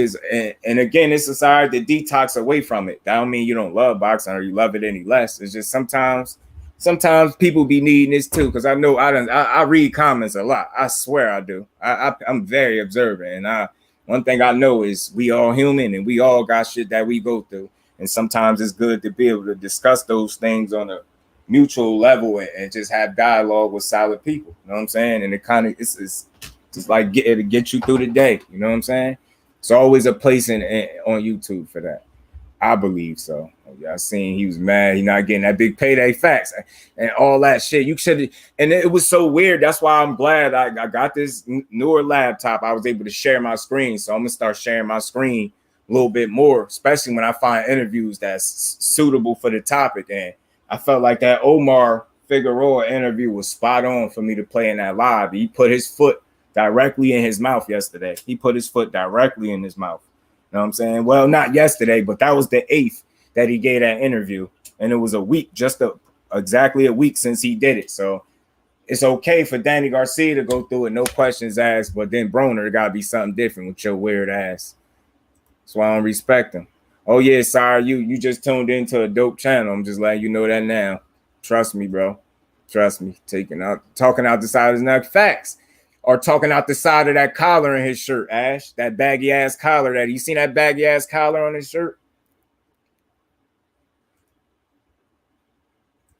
And again, it's hard to detox away from it. That don't mean you don't love boxing or you love it any less. It's just sometimes people be needing this too. Because I know I read comments a lot. I swear I do. I'm very observant, and one thing I know is we all human and we all got shit that we go through. And sometimes it's good to be able to discuss those things on a mutual level and just have dialogue with solid people. You know what I'm saying? And it kind of it's just like get you through the day. You know what I'm saying? It's always a place on YouTube for that. I believe so. Yeah, I seen he was mad. He not getting that big payday, facts and all that shit. You should, and it was so weird. That's why I'm glad I got this newer laptop. I was able to share my screen, so I'm gonna start sharing my screen a little bit more, especially when I find interviews that's suitable for the topic. And I felt like that Omar Figueroa interview was spot on for me to play in that live. He put his foot directly in his mouth yesterday. He put his foot directly in his mouth. You know what I'm saying? Well, not yesterday, but that was the 8th that he gave that interview. And it was a week, exactly a week since he did it. So it's okay for Danny Garcia to go through it, no questions asked. But then Broner, got to be something different with your weird ass. That's why I don't respect him. Oh, yeah, sorry, you just tuned into a dope channel. I'm just letting you know that now. Trust me, bro. Trust me. Talking out the side of his neck. Facts. Or talking out the side of that collar in his shirt, Ash. That baggy ass collar. You seen that baggy ass collar on his shirt?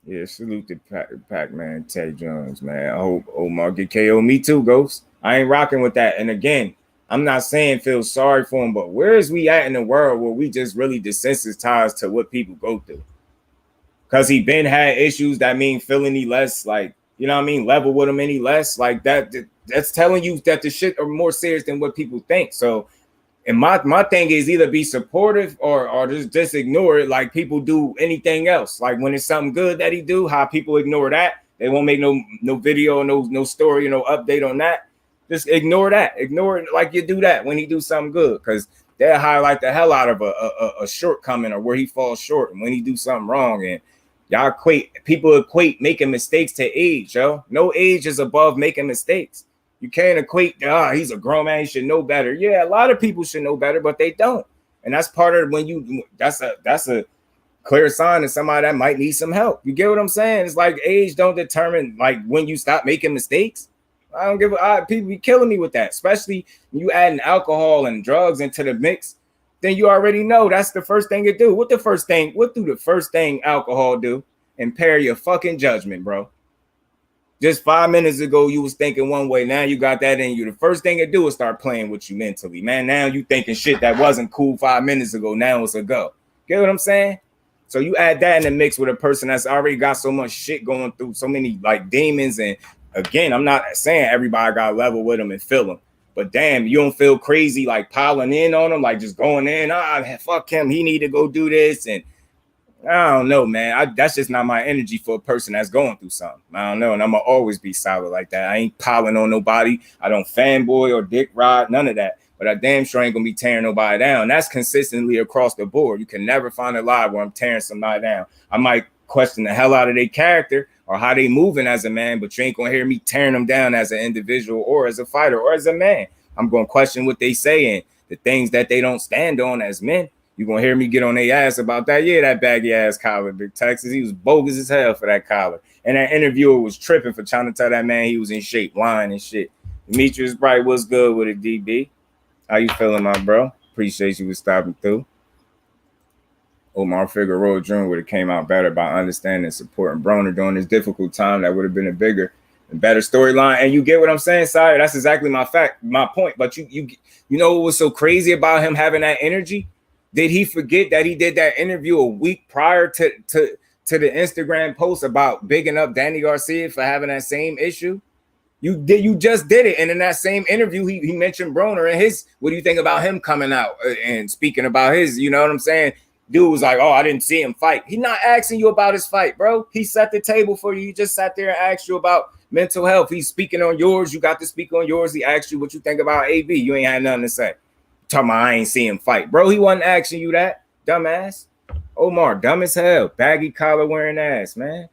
Yeah, salute to Pac-Man, Tay Jones, man. I hope Omar get KO. Me too, Ghost. I ain't rocking with that. And again, I'm not saying feel sorry for him, but where is we at in the world where we just really desensitized to what people go through? Because he been had issues that mean feel any less, like, you know what I mean, level with him any less, like that. That's telling you that the shit are more serious than what people think. So, and my thing is either be supportive or just ignore it, like people do anything else. Like when it's something good that he do, how people ignore that, they won't make no video, no story, no update on that. Just ignore that. Ignore it like you do that when he do something good, because they'll highlight the hell out of a shortcoming or where he falls short and when he do something wrong. And people equate making mistakes to age, yo. No age is above making mistakes. You can't equate, he's a grown man, he should know better. Yeah, a lot of people should know better, but they don't. And that's part of that's a clear sign of somebody that might need some help. You get what I'm saying? It's like age don't determine like when you stop making mistakes. I don't give people be killing me with that, especially when you adding alcohol and drugs into the mix. Then you already know that's the first thing it do. What do the first thing alcohol do? Impair your fucking judgment, bro. Just 5 minutes ago, you was thinking one way. Now you got that in you. The first thing it do is start playing with you mentally, man. Now you thinking shit that wasn't cool 5 minutes ago. Now it's a go. Get what I'm saying? So you add that in the mix with a person that's already got so much shit going through, so many like demons. And again, I'm not saying everybody got level with them and feel them, but damn, you don't feel crazy like piling in on them, like just going in. Fuck him. He need to go do this. And I don't know, man. That's just not my energy for a person that's going through something. I don't know. And I'm going to always be solid like that. I ain't piling on nobody. I don't fanboy or dick ride, none of that. But I damn sure ain't going to be tearing nobody down. That's consistently across the board. You can never find a live where I'm tearing somebody down. I might question the hell out of their character or how they moving as a man, but you ain't going to hear me tearing them down as an individual or as a fighter or as a man. I'm going to question what they say and the things that they don't stand on as men. You're going to hear me get on their ass about that. Yeah, that baggy ass collar, Big Texas. He was bogus as hell for that collar. And that interviewer was tripping for trying to tell that man he was in shape, lying and shit. Demetrius Bright, what's good with it, DB? How you feeling, my bro? Appreciate you for stopping through. Omar Figueroa Jr. would have came out better by understanding and supporting Broner during this difficult time. That would have been a bigger and better storyline. And you get what I'm saying, Sire? That's exactly my point. But you know what was so crazy about him having that energy? Did he forget that he did that interview a week prior to the Instagram post about bigging up Danny Garcia for having that same issue? You just did it. And in that same interview, he mentioned Broner and his, what do you think about him coming out and speaking about his, you know what I'm saying? Dude was like, oh, I didn't see him fight. He's not asking you about his fight, bro. He set the table for you. He just sat there and asked you about mental health. He's speaking on yours. You got to speak on yours. He asked you what you think about AB. You ain't had nothing to say. Talking about I ain't see him fight. Bro, he wasn't asking you that, dumbass. Omar, dumb as hell. Baggy collar wearing ass, man.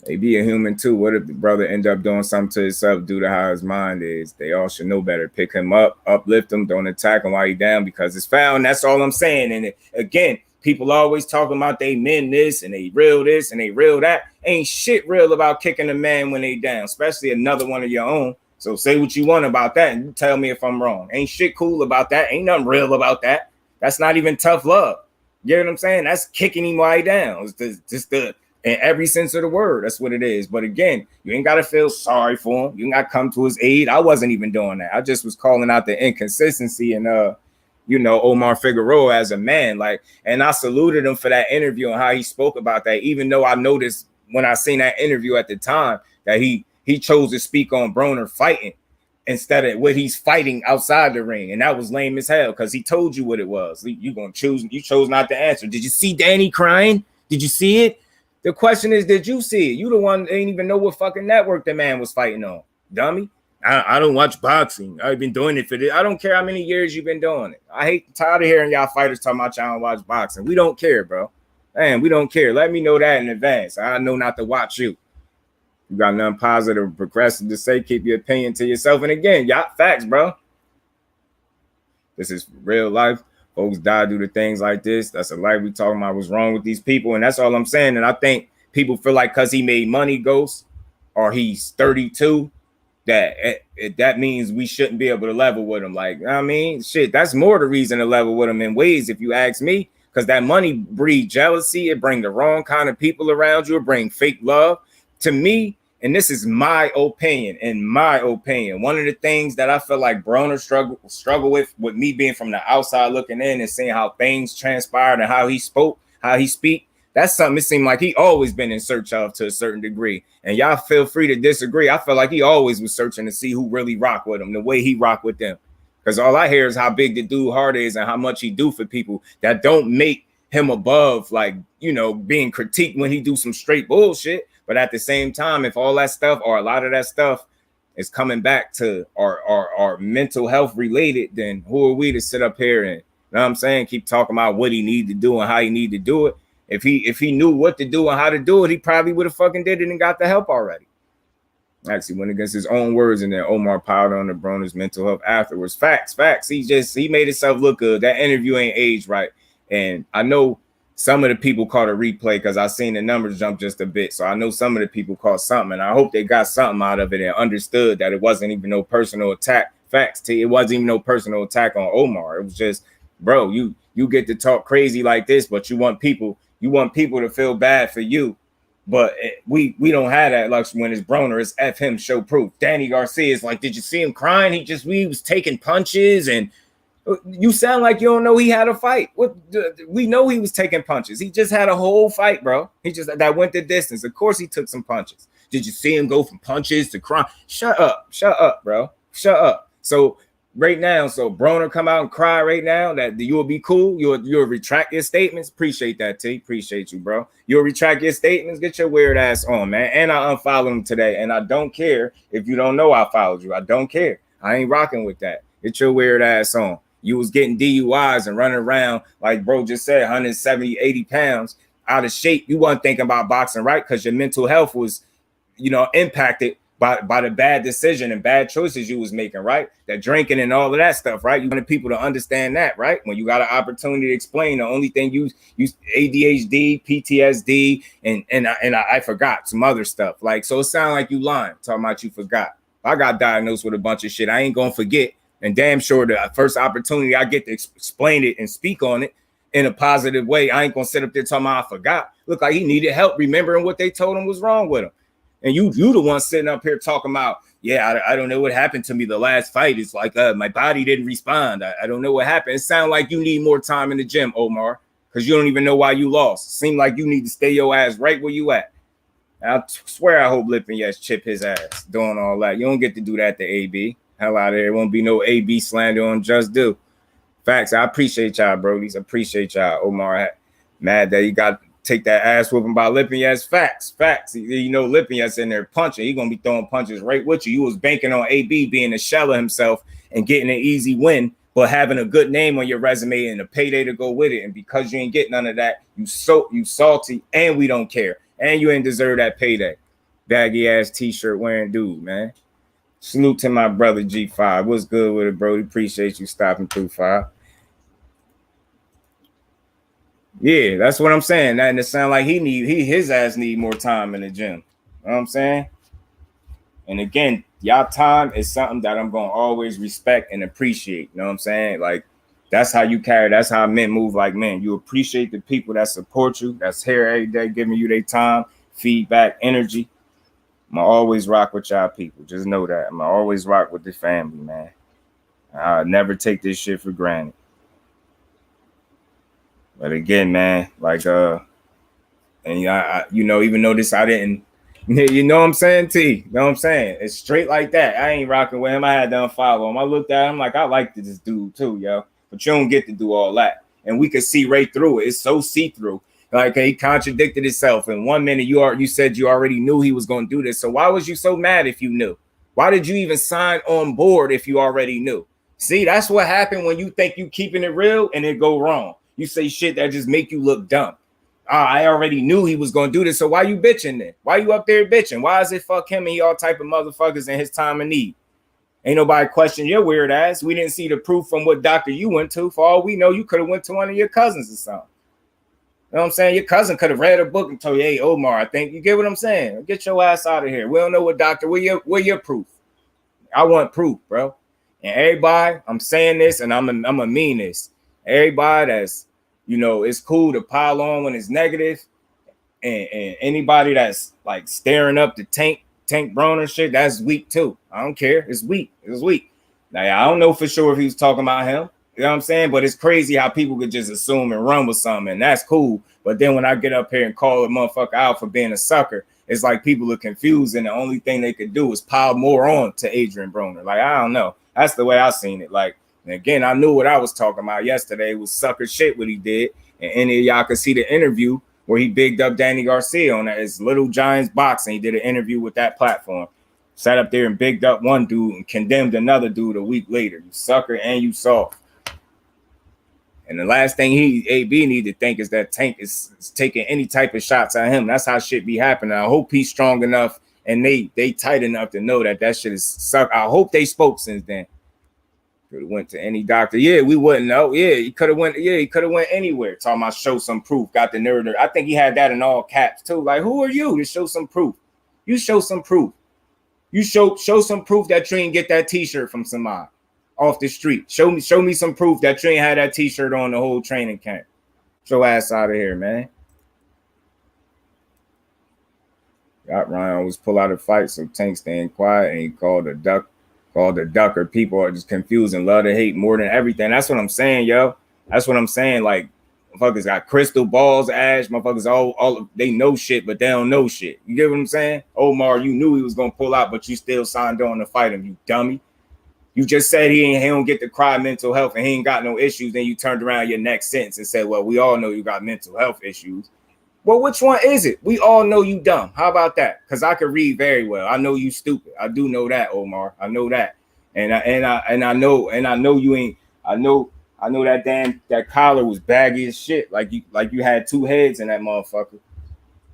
They be a human too. What if the brother end up doing something to himself due to how his mind is? They all should know better. Pick him up, uplift him, don't attack him while he's down because it's foul. That's all I'm saying. And again, people always talking about they men this and they real this and they real that. Ain't shit real about kicking a man when they down, especially another one of your own. So say what you want about that and you tell me if I'm wrong. Ain't shit cool about that. Ain't nothing real about that. That's not even tough love. You know what I'm saying? That's kicking him while he down. It's just the in every sense of the word. That's what it is. But again, you ain't got to feel sorry for him. You ain't got to come to his aid. I wasn't even doing that. I just was calling out the inconsistency and Omar Figueroa as a man. Like, and I saluted him for that interview and how he spoke about that, even though I noticed when I seen that interview at the time that he chose to speak on Broner fighting instead of what he's fighting outside the ring. And that was lame as hell because he told you what it was. You chose not to answer. Did you see Danny crying? Did you see it? The question is, did you see it? You the one that ain't even know what fucking network the man was fighting on, dummy. I don't watch boxing. I've been doing it for this. I don't care how many years you've been doing it. Tired of hearing y'all fighters talking about y'all don't watch boxing. We don't care, bro. Man, we don't care. Let me know that in advance. I know not to watch you. You got nothing positive or progressive to say. Keep your opinion to yourself. And again, y'all facts, bro. This is real life. Folks die due to things like this. That's a life we talking about. What's wrong with these people? And that's all I'm saying. And I think people feel like because he made money, Ghost, or he's 32, that means we shouldn't be able to level with him. Like, I mean, shit, that's more the reason to level with him in ways, if you ask me, because that money breeds jealousy. It bring the wrong kind of people around you. It bring fake love. To me, and this is my opinion, one of the things that I feel like Broner struggle with me being from the outside looking in and seeing how things transpired and how he speak, that's something it seemed like he always been in search of to a certain degree. And y'all feel free to disagree. I feel like he always was searching to see who really rock with him, the way he rock with them. Because all I hear is how big the dude heart is and how much he do for people that don't make him above, like, being critiqued when he do some straight bullshit. But at the same time, if all that stuff or a lot of that stuff is coming back to our mental health related, then who are we to sit up here and, you know what I'm saying, keep talking about what he need to do and how he need to do it? If he knew what to do and how to do it, he probably would have fucking did it and got the help already. Actually went against his own words, and then Omar piled on the Broner's mental health afterwards. Facts. He made himself look good. That interview ain't aged right. And I know some of the people caught a replay because I seen the numbers jump just a bit. So I know some of the people caught something, and I hope they got something out of it and understood that it wasn't even no personal attack. Facts, it wasn't even no personal attack on Omar. It was just, bro, you get to talk crazy like this, but you want people to feel bad for you. But we don't have that luxury when it's Broner. It's F him, show proof. Danny Garcia is like, did you see him crying? He was taking punches, and you sound like you don't know he had a fight. We know he was taking punches. He just had a whole fight, bro. That went the distance. Of course he took some punches. Did you see him go from punches to crying? Shut up, bro. Shut up. So right now, Broner come out and cry right now that you'll be cool. You'll retract your statements. Appreciate that, T. Appreciate you, bro. You'll retract your statements. Get your weird ass on, man. And I unfollowed him today. And I don't care if you don't know I followed you. I don't care. I ain't rocking with that. Get your weird ass on. You was getting DUIs and running around, like bro just said, 170, 80 pounds out of shape. You wasn't thinking about boxing, right? Because your mental health was, impacted by the bad decision and bad choices you was making, right? That drinking and all of that stuff, right? You wanted people to understand that, right? When you got an opportunity to explain, the only thing you ADHD, PTSD, and I forgot some other stuff. Like, so it sounded like you lying, talking about you forgot. I got diagnosed with a bunch of shit. I ain't gonna forget. And damn sure the first opportunity I get to explain it and speak on it in a positive way, I ain't gonna sit up there talking about I forgot. Look like he needed help remembering what they told him was wrong with him. And you the one sitting up here talking about, yeah, I don't know what happened to me the last fight. It's like my body didn't respond. I don't know what happened. It sounds like you need more time in the gym, Omar, because you don't even know why you lost. It seems like you need to stay your ass right where you at. I swear I hope Lippin Yes chip his ass doing all that. You don't get to do that to AB. Hell out of there. It won't be no AB slander on Just Do. Facts. I appreciate y'all, brodies. Appreciate y'all. Omar mad that he got to take that ass whooping by Lippin Yes. Facts. Lippin Yes in there punching. He gonna be throwing punches right with you. You was banking on AB being a shell of himself and getting an easy win, but having a good name on your resume and a payday to go with it. And because you ain't get none of that, you salty, and we don't care. And you ain't deserve that payday. baggy ass t-shirt wearing dude, man. Salute to my brother G5. What's good with it, bro? Appreciate you stopping through, 5. Yeah, that's what I'm saying. That and it sound like his ass need more time in the gym. You know what I'm saying? And again, y'all time is something that I'm gonna always respect and appreciate. You know what I'm saying? Like that's how you carry, that's how men move like men. You appreciate the people that support you, that's here every day, giving you their time, feedback, energy. I'm gonna always rock with y'all people. Just know that. I'm gonna always rock with the family, man. I never take this shit for granted. But again, man, like and you know, even though this I didn't, you know what I'm saying, T? You know what I'm saying? It's straight like that. I ain't rocking with him. I had to unfollow him. I looked at him like I like this dude too, yo. But you don't get to do all that. And we could see right through it. It's so see-through. Like he contradicted himself. In 1 minute, you said you already knew he was going to do this. So why was you so mad if you knew? Why did you even sign on board if you already knew? See, that's what happened when you think you keeping it real and it go wrong. You say shit that just make you look dumb. I already knew he was going to do this. So why you bitching then? Why you up there bitching? Why is it fuck him and he all type of motherfuckers in his time of need? Ain't nobody question your weird ass. We didn't see the proof from what doctor you went to. For all we know, you could have went to one of your cousins or something. You know what I'm saying? Your cousin could have read a book and told you, hey, Omar, I think you get what I'm saying. Get your ass out of here. We don't know what doctor. Where your proof? I want proof, bro. And everybody, I'm saying this and I'm a mean this. Everybody that's, you know, it's cool to pile on when it's negative. And anybody that's like staring up the tank Broner shit, that's weak too. I don't care. It's weak. It's weak. Now, I don't know for sure if he was talking about him. You know what I'm saying? But it's crazy how people could just assume and run with something, and that's cool. But then when I get up here and call a motherfucker out for being a sucker, it's like people are confused, and the only thing they could do is pile more on to Adrian Broner. Like, I don't know. That's the way I seen it. Like, and again, I knew what I was talking about yesterday was sucker shit what he did. And any of y'all could see the interview where he bigged up Danny Garcia on that. It's Little Giants Boxing. He did an interview with that platform. Sat up there and bigged up one dude and condemned another dude a week later. You sucker and you soft. And the last thing AB need to think is that Tank is taking any type of shots at him. That's how shit be happening. I hope he's strong enough and they tight enough to know that shit is suck. I hope they spoke since then. Could have went to any doctor. Yeah, we wouldn't know. Yeah, he could have went. Yeah, he could have went anywhere. Talking about show some proof. Got the nerd. I think he had that in all caps too. Like, who are you to show some proof? You show some proof. You show some proof that you ain't get that T-shirt from somebody off the street. Show me some proof that you ain't had that T-shirt on the whole training camp. Get your ass out of here, man. Got Ryan always pull out a fight, so Tank staying quiet, and he called the ducker. People are just confused and love to hate more than everything. That's what I'm saying, yo. That's what I'm saying. Like, motherfuckers got crystal balls, Ash. Motherfuckers all they know shit, but they don't know shit. You get what I'm saying? Omar, you knew he was gonna pull out, but you still signed on to fight him, you dummy. You just said he don't get to cry mental health and he ain't got no issues. Then you turned around your next sentence and said, well, we all know you got mental health issues. Well, which one is it? We all know you dumb. How about that? Because I could read very well. I know you stupid. I do know that, Omar. I know that. And I know you ain't. I know that collar was baggy as shit. Like you had two heads in that motherfucker.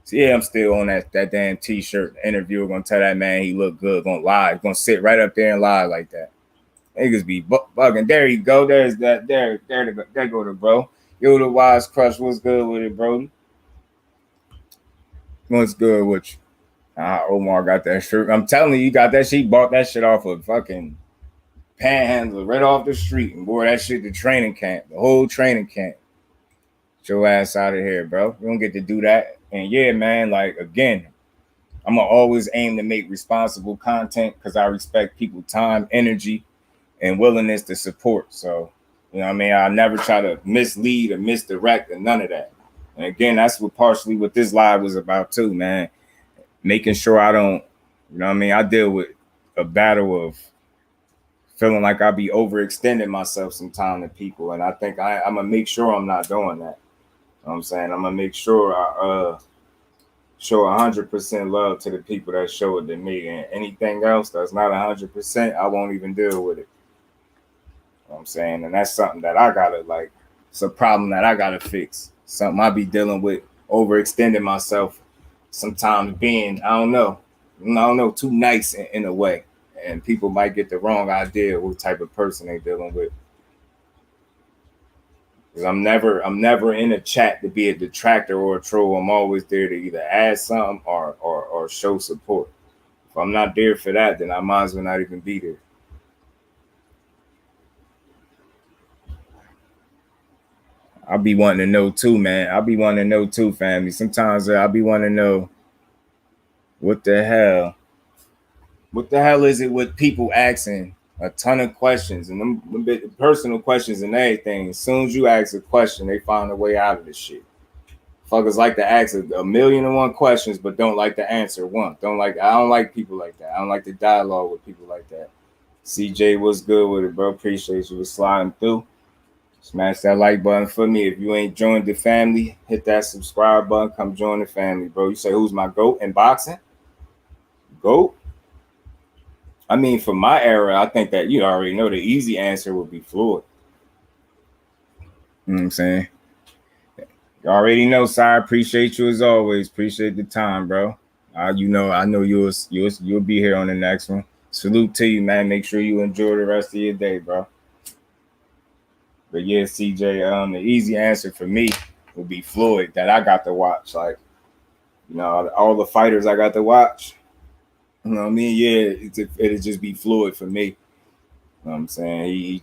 So yeah, I'm still on that damn T-shirt. The interviewer gonna tell that man he look good. Gonna lie. He's gonna sit right up there and lie like that. Niggas be bugging. There you go. There's that. There go to bro. Yo, the Wise Crush. What's good with it, Brody? What's good with you? Omar got that shirt. I'm telling you, got that shit. He bought that shit off of fucking Panhandler right off the street and wore that shit to training camp. The whole training camp. Get your ass out of here, bro. You don't get to do that. And yeah, man, like, again, I'm going to always aim to make responsible content because I respect people's time, energy, and willingness to support. So, you know what I mean? I never try to mislead or misdirect or none of that. And again, that's partially what this live was about too, man. Making sure I don't, you know what I mean? I deal with a battle of feeling like I be overextending myself sometime to people. And I think I'm going to make sure I'm not doing that. You know what I'm saying? I'm going to make sure I show 100% love to the people that show it to me. And anything else that's not 100%, I won't even deal with it. You know what I'm saying? And that's something that I got to, like, it's a problem that I got to fix. Something I be dealing with, overextending myself sometimes being, I don't know. I don't know, too nice in a way, and people might get the wrong idea of what type of person they dealing with. Because I'm never in a chat to be a detractor or a troll. I'm always there to either add something or show support. If I'm not there for that, then I might as well not even be there. I'll be wanting to know too, man. I'll be wanting to know too, family. Sometimes I'll be wanting to know what the hell. What the hell is it with people asking a ton of questions and them personal questions and everything? As soon as you ask a question, they find a way out of this shit. Fuckers like to ask a million and one questions, but don't like to answer one. I don't like people like that. I don't like the dialogue with people like that. CJ, what's good with it, bro? Appreciate you for sliding through. Smash that like button for me. If you ain't joined the family, hit that subscribe button. Come join the family, bro. You say, who's my GOAT in boxing? GOAT? I mean, for my era, I think that you already know the easy answer would be Floyd. You know what I'm saying? You already know, sire. Appreciate you as always. Appreciate the time, bro. I know you'll be here on the next one. Salute to you, man. Make sure you enjoy the rest of your day, bro. But yeah, CJ, the easy answer for me would be Floyd that I got to watch. Like, all the fighters I got to watch. You know what I mean? Yeah, it'd just be Floyd for me. You know what I'm saying?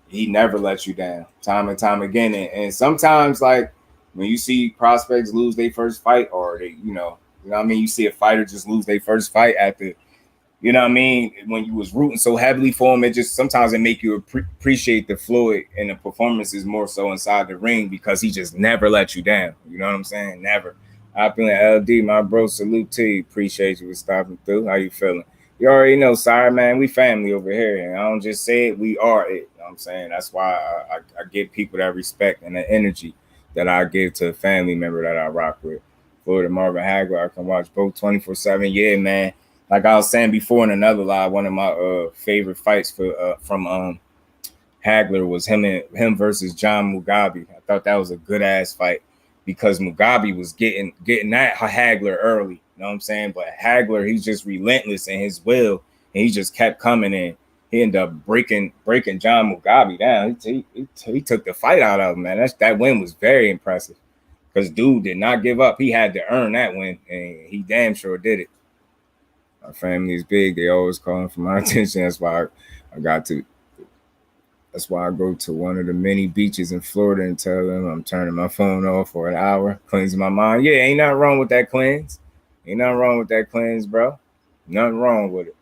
He never lets you down, time and time again. And sometimes, like, when you see prospects lose their first fight, or they, you know what I mean? You see a fighter just lose their first fight after, you know what I mean? When you was rooting so heavily for him, it just sometimes it make you appreciate the Floyd and the performances more so inside the ring because he just never let you down. You know what I'm saying? Never. I feel LD, my bro. Salute to you. Appreciate you for stopping through. How you feeling? You already know, sire, man. We family over here, and I don't just say it. We are it. You know what I'm saying? That's why I give people that respect and the energy that I give to a family member that I rock with. Floyd and Marvin Hagler, I can watch both 24/7. Yeah, man. Like I was saying before in another live, one of my favorite fights from Hagler was him versus John Mugabe. I thought that was a good ass fight because Mugabe was getting at Hagler early. You know what I'm saying? But Hagler, he's just relentless in his will, and he just kept coming in. He ended up breaking John Mugabe down. He took the fight out of him, man. That win was very impressive because dude did not give up. He had to earn that win, and he damn sure did it. Our family is big. They always calling for my attention. That's why That's why I go to one of the many beaches in Florida and tell them I'm turning my phone off for an hour, cleansing my mind. Yeah, ain't nothing wrong with that cleanse. Ain't nothing wrong with that cleanse, bro. Nothing wrong with it.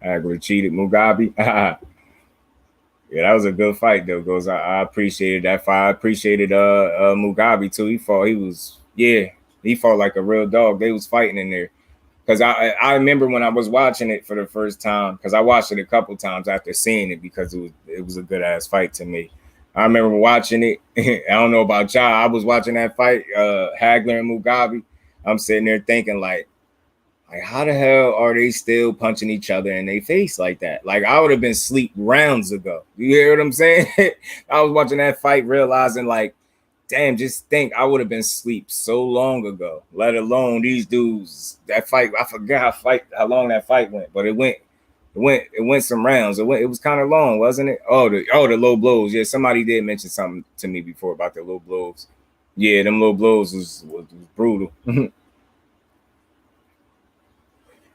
Hagler cheated Mugabe. Yeah, that was a good fight though. Goes, I appreciated that fight. I appreciated Mugabe too. He fought like a real dog. They was fighting in there. Because I remember when I was watching it for the first time, because I watched it a couple times after seeing it because it was a good ass fight to me. I remember watching it. I don't know about y'all. I was watching that fight, Hagler and Mugabe. I'm sitting there thinking like how the hell are they still punching each other in their face like that? Like I would have been asleep rounds ago. You hear what I'm saying? I was watching that fight, realizing like, damn, just think I would have been asleep so long ago, let alone these dudes. That fight, I forgot how long that fight went, but it went some rounds. It was kind of long, wasn't it? Oh, the low blows. Yeah, somebody did mention something to me before about the low blows. Yeah, them low blows was brutal.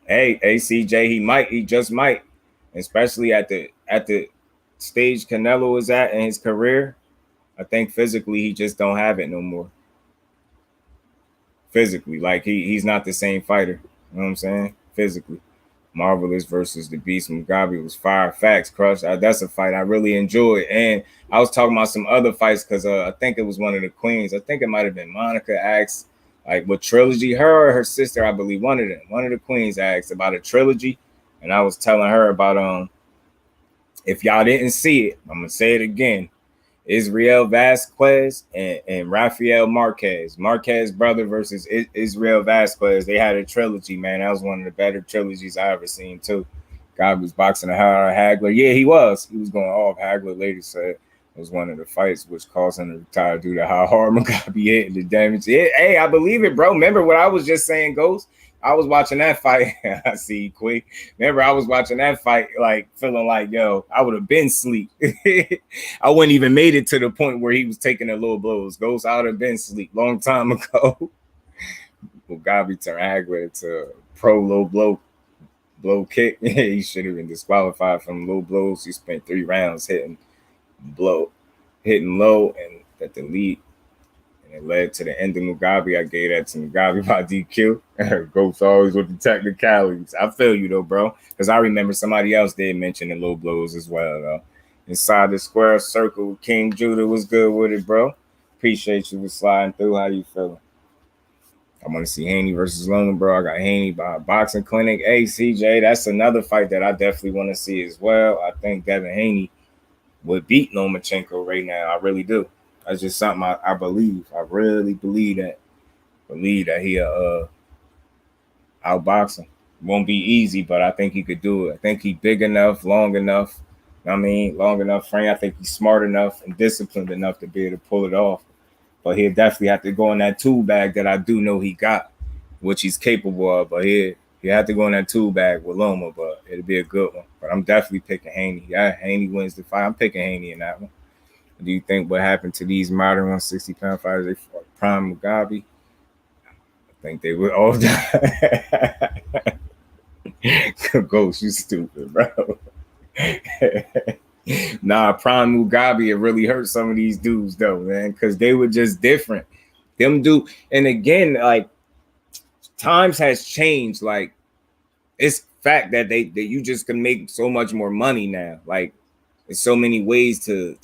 Hey, CJ, he just might, especially at the stage Canelo is at in his career. I think physically he just don't have it no more. Physically, like he's not the same fighter. You know what I'm saying? Physically. Marvelous versus the Beast Mugabe was fire. Facts, Crush. That's a fight I really enjoyed. And I was talking about some other fights because I think it was one of the queens. I think it might have been Monica asked, like, what trilogy? Her or her sister, I believe, one of the queens asked about a trilogy. And I was telling her about, if y'all didn't see it, I'm going to say it again. Israel Vasquez and Rafael Marquez. Marquez brother versus Israel Vasquez. They had a trilogy, man. That was one of the better trilogies I ever seen, too. God was boxing the hell out of Hagler. Yeah, he was. He was going off. Hagler later said was one of the fights which caused him to retire due to how hard Mugabe hit and the damage. Hey, I believe it, bro. Remember what I was just saying, Ghost? I was watching that fight. I see you quick. Remember, I was watching that fight, like feeling like, yo, I would have been asleep. I wouldn't even made it to the point where he was taking the low blows. Ghost, I would have been asleep long time ago. Mugabe turned Agway to pro low blow kick. He should have been disqualified from low blows. He spent 3 rounds hitting low and at the lead. And it led to the end of Mugabe. I gave that to Mugabe by DQ. Goes always with the technicalities. I feel you though, bro. Because I remember somebody else did mention the low blows as well, though. Inside the square circle, King Judah was good with it, bro. Appreciate you for sliding through. How you feeling? I want to see Haney versus Loma, bro. I got Haney by Boxing Clinic. Hey, CJ, that's another fight that I definitely want to see as well. I think Devin Haney would beat Lomachenko right now. I really do. That's just something I believe. I really believe that. Believe that he'll outbox him. Won't be easy, but I think he could do it. I think he's big enough, long enough. I mean, long enough frame. I think he's smart enough and disciplined enough to be able to pull it off. But he'll definitely have to go in that tool bag that I do know he got, which he's capable of. But he have to go in that tool bag with Loma, but it'll be a good one. But I'm definitely picking Haney. Yeah, Haney wins the fight. I'm picking Haney in that one. Do you think what happened to these modern 160-pound fighters? They fought prime Mugabe. I think they would all die. Ghost, you stupid, bro. Nah, prime Mugabe, it really hurt some of these dudes though, man, because they were just different. Them and again, like times has changed. Like it's fact that that you just can make so much more money now. Like there's so many ways to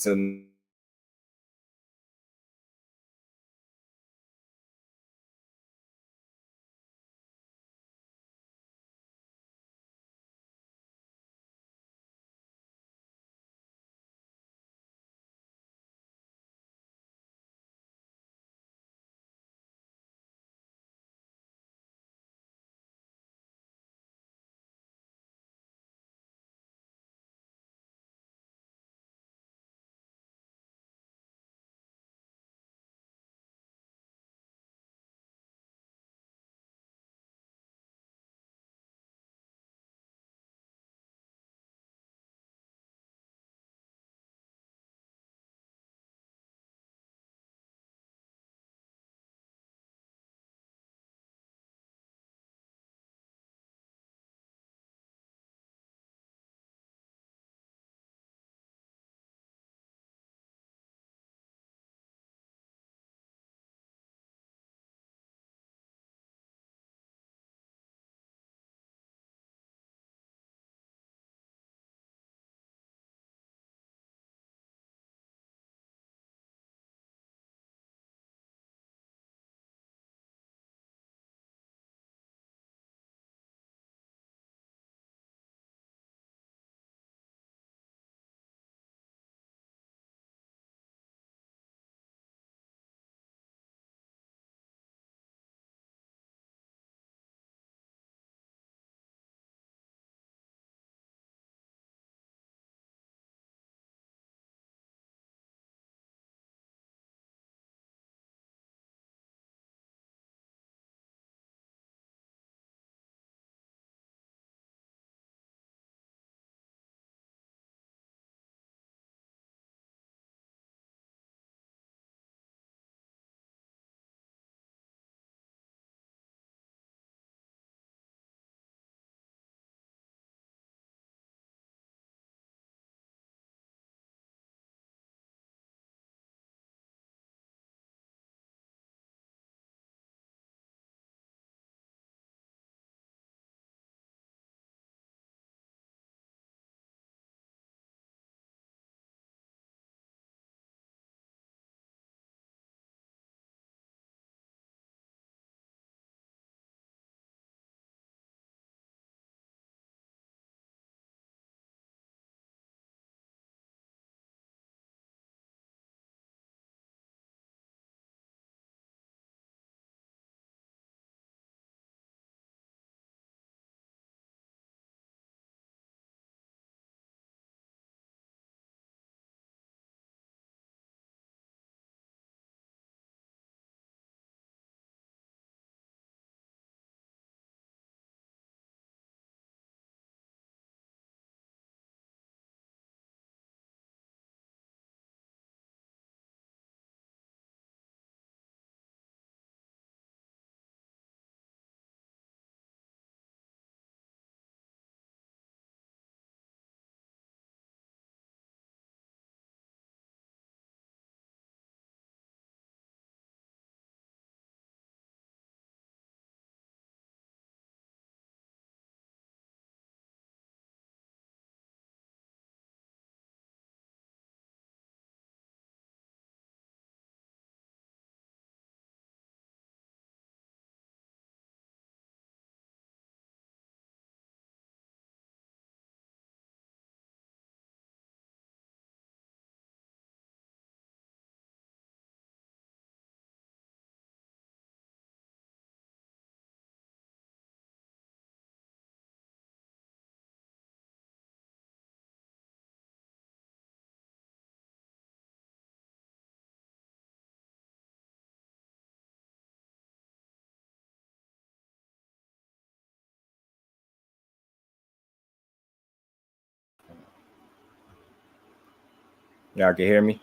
Y'all can hear me?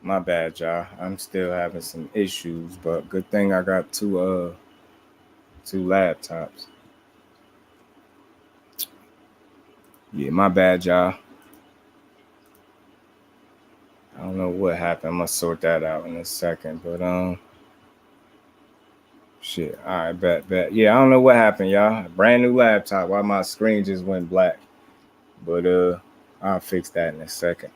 My bad, y'all. I'm still having some issues, but good thing I got two laptops. Yeah, my bad, y'all. I don't know what happened. I'm gonna sort that out in a second, but shit. All right, bet. Yeah, I don't know what happened, y'all. Brand new laptop. Why my screen just went black? But I'll fix that in a second.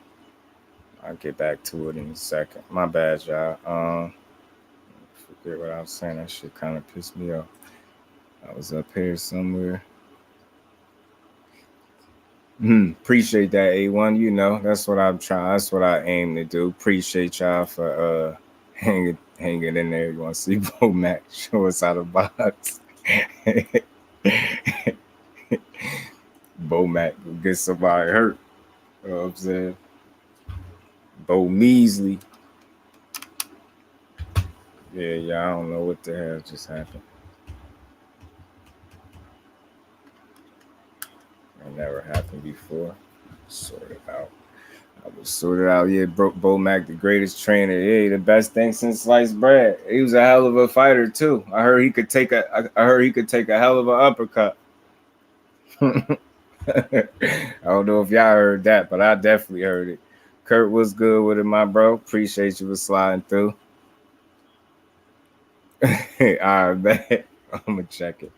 I'll get back to it in a second. My bad, y'all. Forget what I was saying. That shit kind of pissed me off. I was up here somewhere. Appreciate that, A1. You know, that's what I'm trying. That's what I aim to do. Appreciate y'all for hanging in there. You want to see Bo Mac show us how to box? Bo Mac will get somebody hurt. You know what I'm saying? Bo Measley. Yeah, I don't know what the hell just happened. That never happened before. Sort it out. I was sorted out. Yeah, Bo Mac, the greatest trainer. Yeah, the best thing since sliced bread. He was a hell of a fighter too. I heard he could take a hell of an uppercut. I don't know if y'all heard that, but I definitely heard it. Kurt was good with it, my bro. Appreciate you for sliding through. All right, man. I'm gonna check it.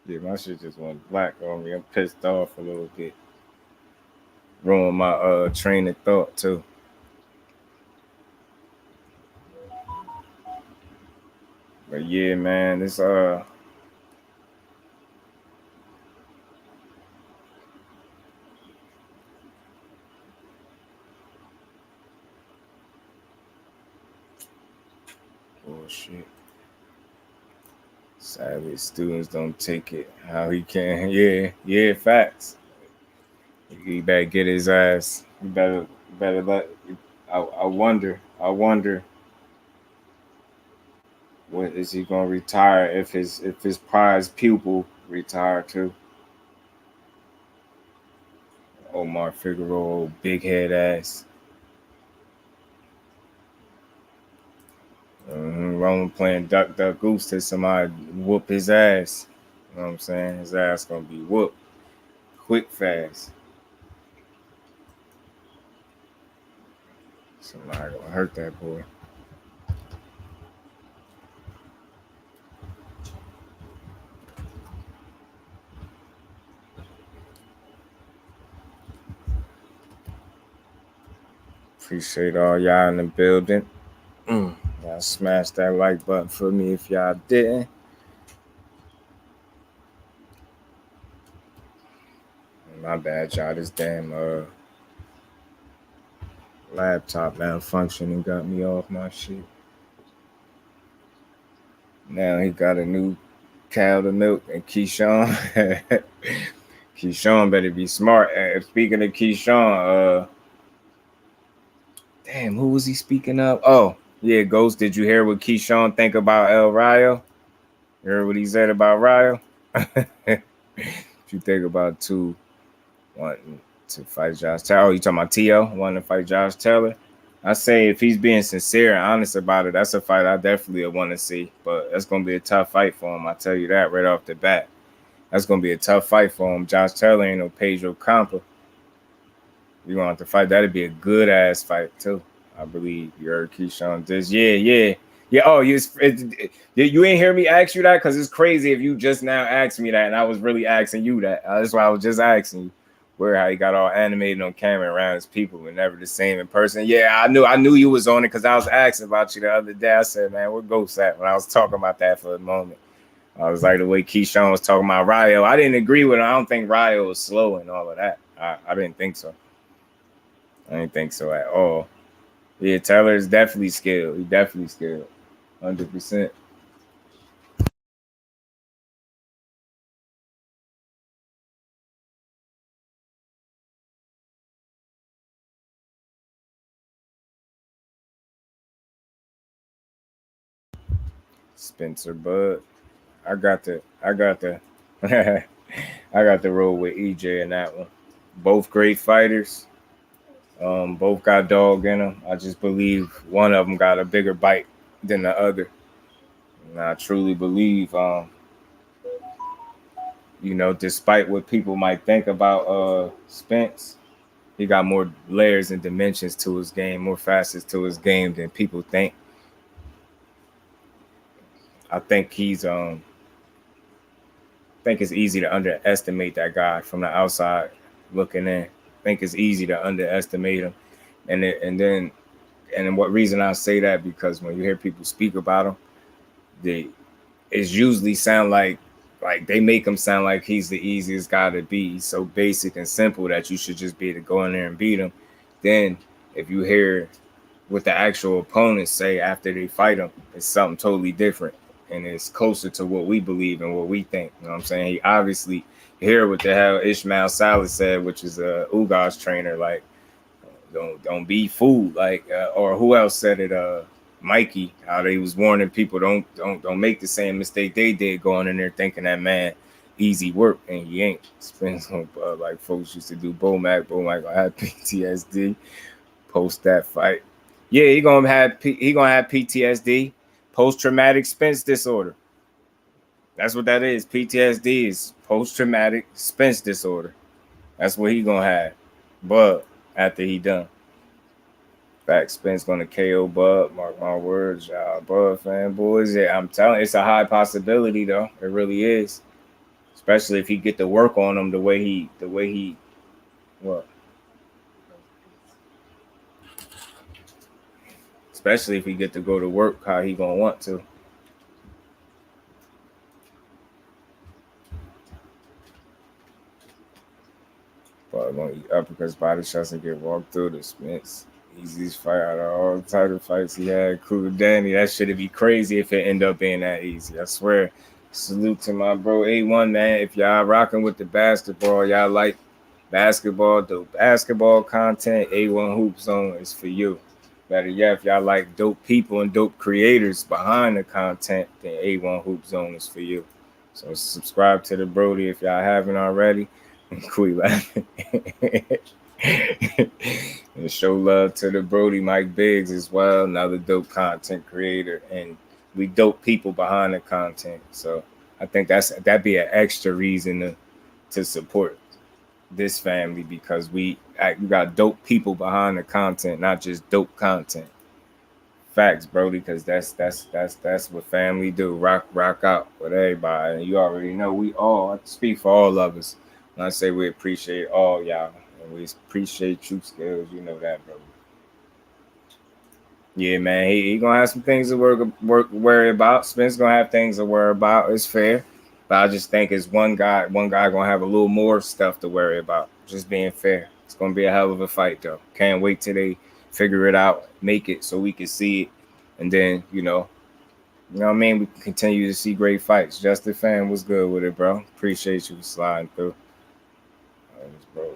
Yeah, my shit just went black on me. I'm pissed off a little bit. Ruined my train of thought too. But yeah, man, this bullshit. Sadly, students don't take it how he can. Yeah, facts. He better get his ass. He better let. I wonder when is he gonna retire if his prize pupil retire too. Omar Figueroa, big head ass. Roman playing duck goose till somebody whoop his ass. You know what I'm saying? His ass gonna be whooped quick, fast. Somebody gonna hurt that boy. Appreciate all y'all in the building. Y'all smash that like button for me if y'all didn't. My bad, y'all. This damn laptop malfunctioning got me off my shit. Now he got a new cow to milk and Keyshawn. Keyshawn better be smart. Speaking of Keyshawn, damn, who was he speaking of? Oh, yeah, Ghost. Did you hear what Keyshawn think about El Rayo? You heard what he said about Rayo? What you think about two wanting to fight Josh Taylor? Oh, you talking about T.O. wanting to fight Josh Taylor? I say if he's being sincere and honest about it, that's a fight I definitely want to see. But that's going to be a tough fight for him. I tell you that right off the bat. That's going to be a tough fight for him. Josh Taylor ain't no Pedro Campa. You going to have to fight. That'd be a good ass fight too. I believe you heard Keyshawn this. Yeah. Oh, you ain't hear me ask you that because it's crazy if you just now asked me that and I was really asking you that. That's why I was just asking you where how he got all animated on camera around his people and never the same in person. Yeah, I knew you was on it because I was asking about you the other day. I said, man, where Ghost at? When I was talking about that for a moment. I was like the way Keyshawn was talking about Rayo. I didn't agree with him. I don't think Rayo was slow and all of that. I didn't think so. I didn't think so at all. Yeah, Taylor is definitely skilled. He definitely skilled. 100%. Spencer Bud. I got the I got the role with EJ in that one. Both great fighters. Both got dog in them. I just believe one of them got a bigger bite than the other. And I truly believe, despite what people might think about Spence, he got more layers and dimensions to his game, more facets to his game than people think. I think think it's easy to underestimate that guy from the outside looking in. I think it's easy to underestimate him, and then what reason I say that, because when you hear people speak about him, they it's usually sound like they make him sound like he's the easiest guy to beat. He's so basic and simple that you should just be able to go in there and beat him. Then if you hear what the actual opponents say after they fight him, it's something totally different. And it's closer to what we believe and what we think. You know what I'm saying? He obviously hear what the hell Ishmael Saleh said, which is a Ugas trainer, like don't be fooled, like or who else said it? Mikey, how they was warning people don't make the same mistake they did, going in there thinking that man easy work, and he ain't. Spends on like folks used to do. Bomac gonna have PTSD post that fight. Yeah, he gonna have PTSD, post traumatic Spence disorder. That's what that is. PTSD is post traumatic Spence disorder. That's what he gonna have. But after he done. Fact, Spence gonna KO Bud. Mark my words, y'all. Bud fanboys. Yeah, I'm telling you, it's a high possibility though. It really is. Especially if he get to work on him the way he what? Especially if he get to go to work how he gonna want to. But gonna eat uppercuts, body shots, and get walked through the Spence. Easiest fight out of all the title fights he had. Cool Danny. That should be crazy if it end up being that easy. I swear. Salute to my bro A1, man. If y'all rocking with the basketball, y'all like basketball, dope basketball content, A1 Hoop Zone is for you. Better yet, if y'all like dope people and dope creators behind the content, then A1 Hoop Zone is for you. So subscribe to the Brody if y'all haven't already. Quit laughing. And show love to the Brody Mike Biggs as well, another dope content creator, and we dope people behind the content. So I think that'd be an extra reason to support this family, because we got dope people behind the content, not just dope content. Facts, Brody, because that's what family do. Rock out with everybody. And you already know we all, I speak for all of us when I say we appreciate all y'all. And we appreciate Troop Skills. You know that, bro. Yeah, man. He gonna have some things to worry about. Spence gonna have things to worry about. It's fair. But I just think it's one guy gonna have a little more stuff to worry about. Just being fair. It's gonna be a hell of a fight though. Can't wait till they figure it out, make it so we can see it. And then, what I mean? We can continue to see great fights. Just the fan was good with it, bro. Appreciate you sliding through. Bro.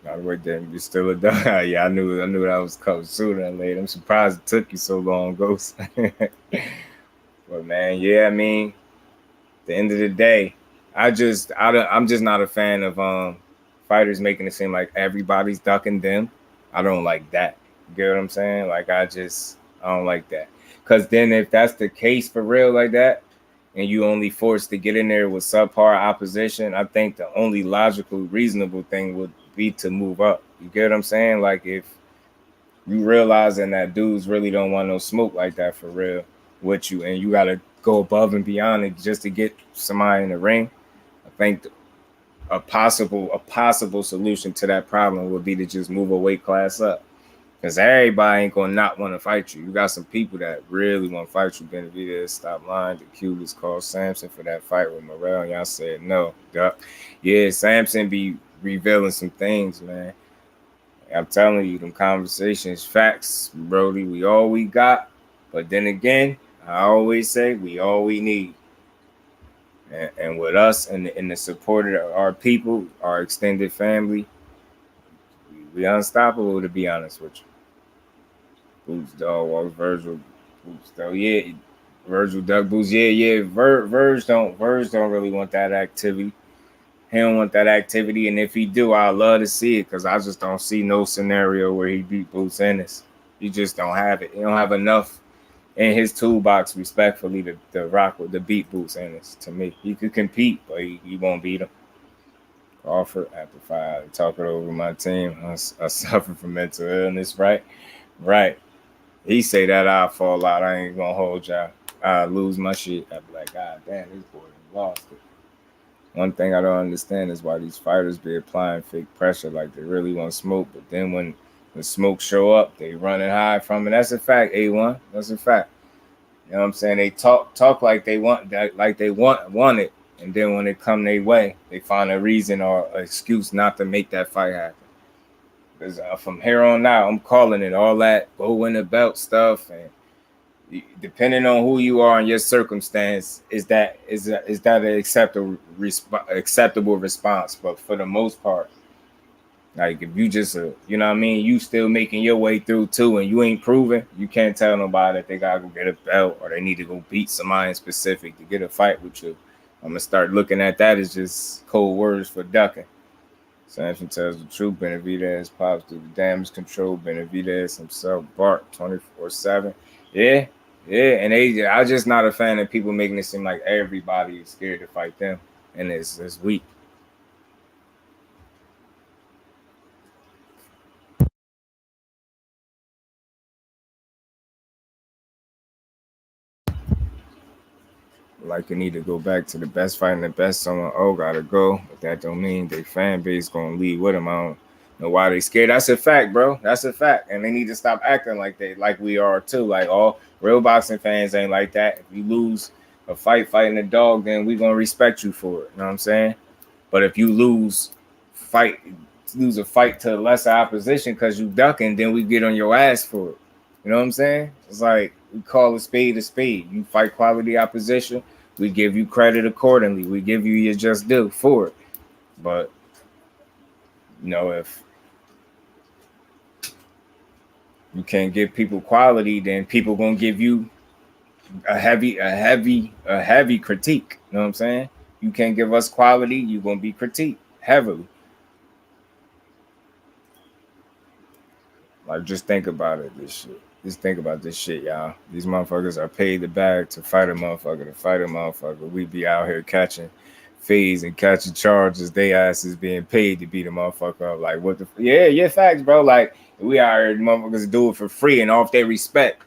Not right there. You're still a dog. Yeah, I knew that was coming sooner than later. I'm surprised it took you so long, Ghost. But man, yeah, I mean, at the end of the day, I'm just not a fan of fighters making it seem like everybody's ducking them. I don't like that. You get what I'm saying? Like I don't like that. Cause then if that's the case for real like that, and you only forced to get in there with subpar opposition, I think the only logical, reasonable thing would be to move up. You get what I'm saying? Like if you realizing that dudes really don't want no smoke like that for real with you, and you got to go above and beyond it just to get somebody in the ring, I think a possible solution to that problem would be to just move a weight class up. Because everybody ain't gonna not want to fight you. You got some people that really want to fight you. Benavidez, stop lying. The Cubans called Samson for that fight with Morrell, and y'all said no. Duck. Yeah, Samson be revealing some things, man. I'm telling you, them conversations, facts, Brody. We all we got. But then again, I always say we all we need. And with us and the support of our people, our extended family, we unstoppable, to be honest with you. Boots, dog, walks Virgil. Boots, though, yeah. Virgil, Doug, Boots, yeah. Verge don't really want that activity. He don't want that activity, and if he do, I'd love to see it because I just don't see no scenario where he beat Boots Ennis. He just don't have it. He don't have enough in his toolbox, respectfully, to rock with the beat Boots Ennis. To me, he could compete, but he won't beat him. Crawford, after 5, talk it over my team. I suffer from mental illness, right? Right. He say that I'll fall out. I ain't gonna hold y'all. I lose my shit. I be like, God damn, this boy lost it. One thing I don't understand is why these fighters be applying fake pressure like they really want smoke, but then when the smoke show up, they running high from it. That's a fact, A1. That's a fact. You know what I'm saying? They talk like they want that, like they want it, and then when it come their way, they find a reason or an excuse not to make that fight happen. Because from here on out, I'm calling it all that go win the belt stuff, and depending on who you are and your circumstance, is that an acceptable response? But for the most part, like if you just you know what I mean, you still making your way through too, and you ain't proven, you can't tell nobody that they gotta go get a belt or they need to go beat somebody in specific to get a fight with you. I'm gonna start looking at that as just cold words for ducking. Samson tells the truth. Benavidez pops through the damage control. Benavidez himself, Bart, 24/7. Yeah, yeah. And I'm just not a fan of people making it seem like everybody is scared to fight them, and it's weak. Like you need to go back to the best fighting the best. Someone gotta go, but that don't mean their fan base gonna leave with them. I don't know why they scared. That's a fact, bro. That's a fact, and they need to stop acting like we are too. Like all real boxing fans ain't like that. If you lose a fight fighting a dog, then we gonna respect you for it. You know what I'm saying? But if you fight lose a fight to lesser opposition because you ducking, then we get on your ass for it. You know what I'm saying? It's like we call a spade a spade. You fight quality opposition, we give you credit accordingly. We give you your just due for it. But if you can't give people quality, then people gonna give you a heavy critique. You know what I'm saying? You can't give us quality, you gonna be critiqued heavily. Like, just think about it. This shit. Just think about this shit, y'all. These motherfuckers are paid the bag to fight a motherfucker. To fight a motherfucker, we be out here catching fees and catching charges. They asses being paid to beat a motherfucker up. Like, what the? Yeah, facts, bro. Like, we out here, motherfuckers do it for free and off their respect.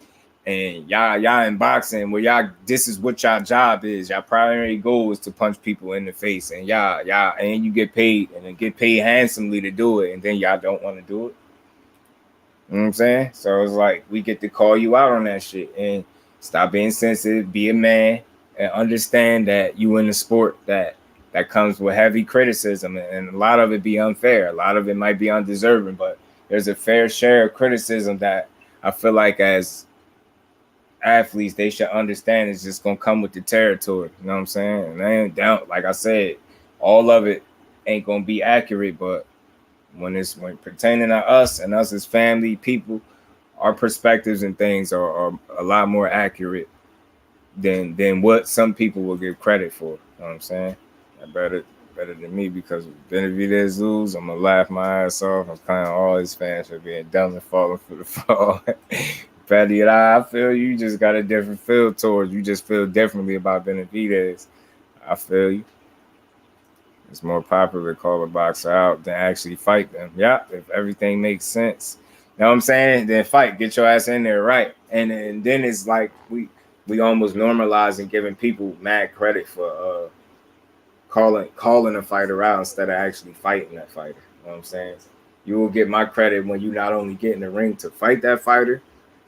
And y'all in boxing, where y'all, this is what y'all job is. Y'all primary goal is to punch people in the face, and y'all, and you get paid, and then get paid handsomely to do it, and then y'all don't want to do it. You know what I'm saying? So it's like we get to call you out on that shit and stop being sensitive, be a man, and understand that you in the sport that comes with heavy criticism, and a lot of it be unfair. A lot of it might be undeserving, but there's a fair share of criticism that I feel like as athletes they should understand is just gonna come with the territory. You know what I'm saying? And they ain't down, like I said, all of it ain't gonna be accurate, but when pertaining to us and us as family people, our perspectives and things are a lot more accurate than what some people will give credit for. You know what I'm saying? Better than me, because if Benavidez lose, I'm gonna laugh my ass off. I'm kind of all his fans for being dumb and falling for the fall. Patty and I feel you just got a different feel towards. You just feel differently about Benavidez. I feel you. It's more popular to call a boxer out than actually fight them. Yeah, if everything makes sense. You know what I'm saying? Then fight. Get your ass in there, right? And then it's like we almost normalizing giving people mad credit for calling a fighter out instead of actually fighting that fighter. You know what I'm saying? You will get my credit when you not only get in the ring to fight that fighter,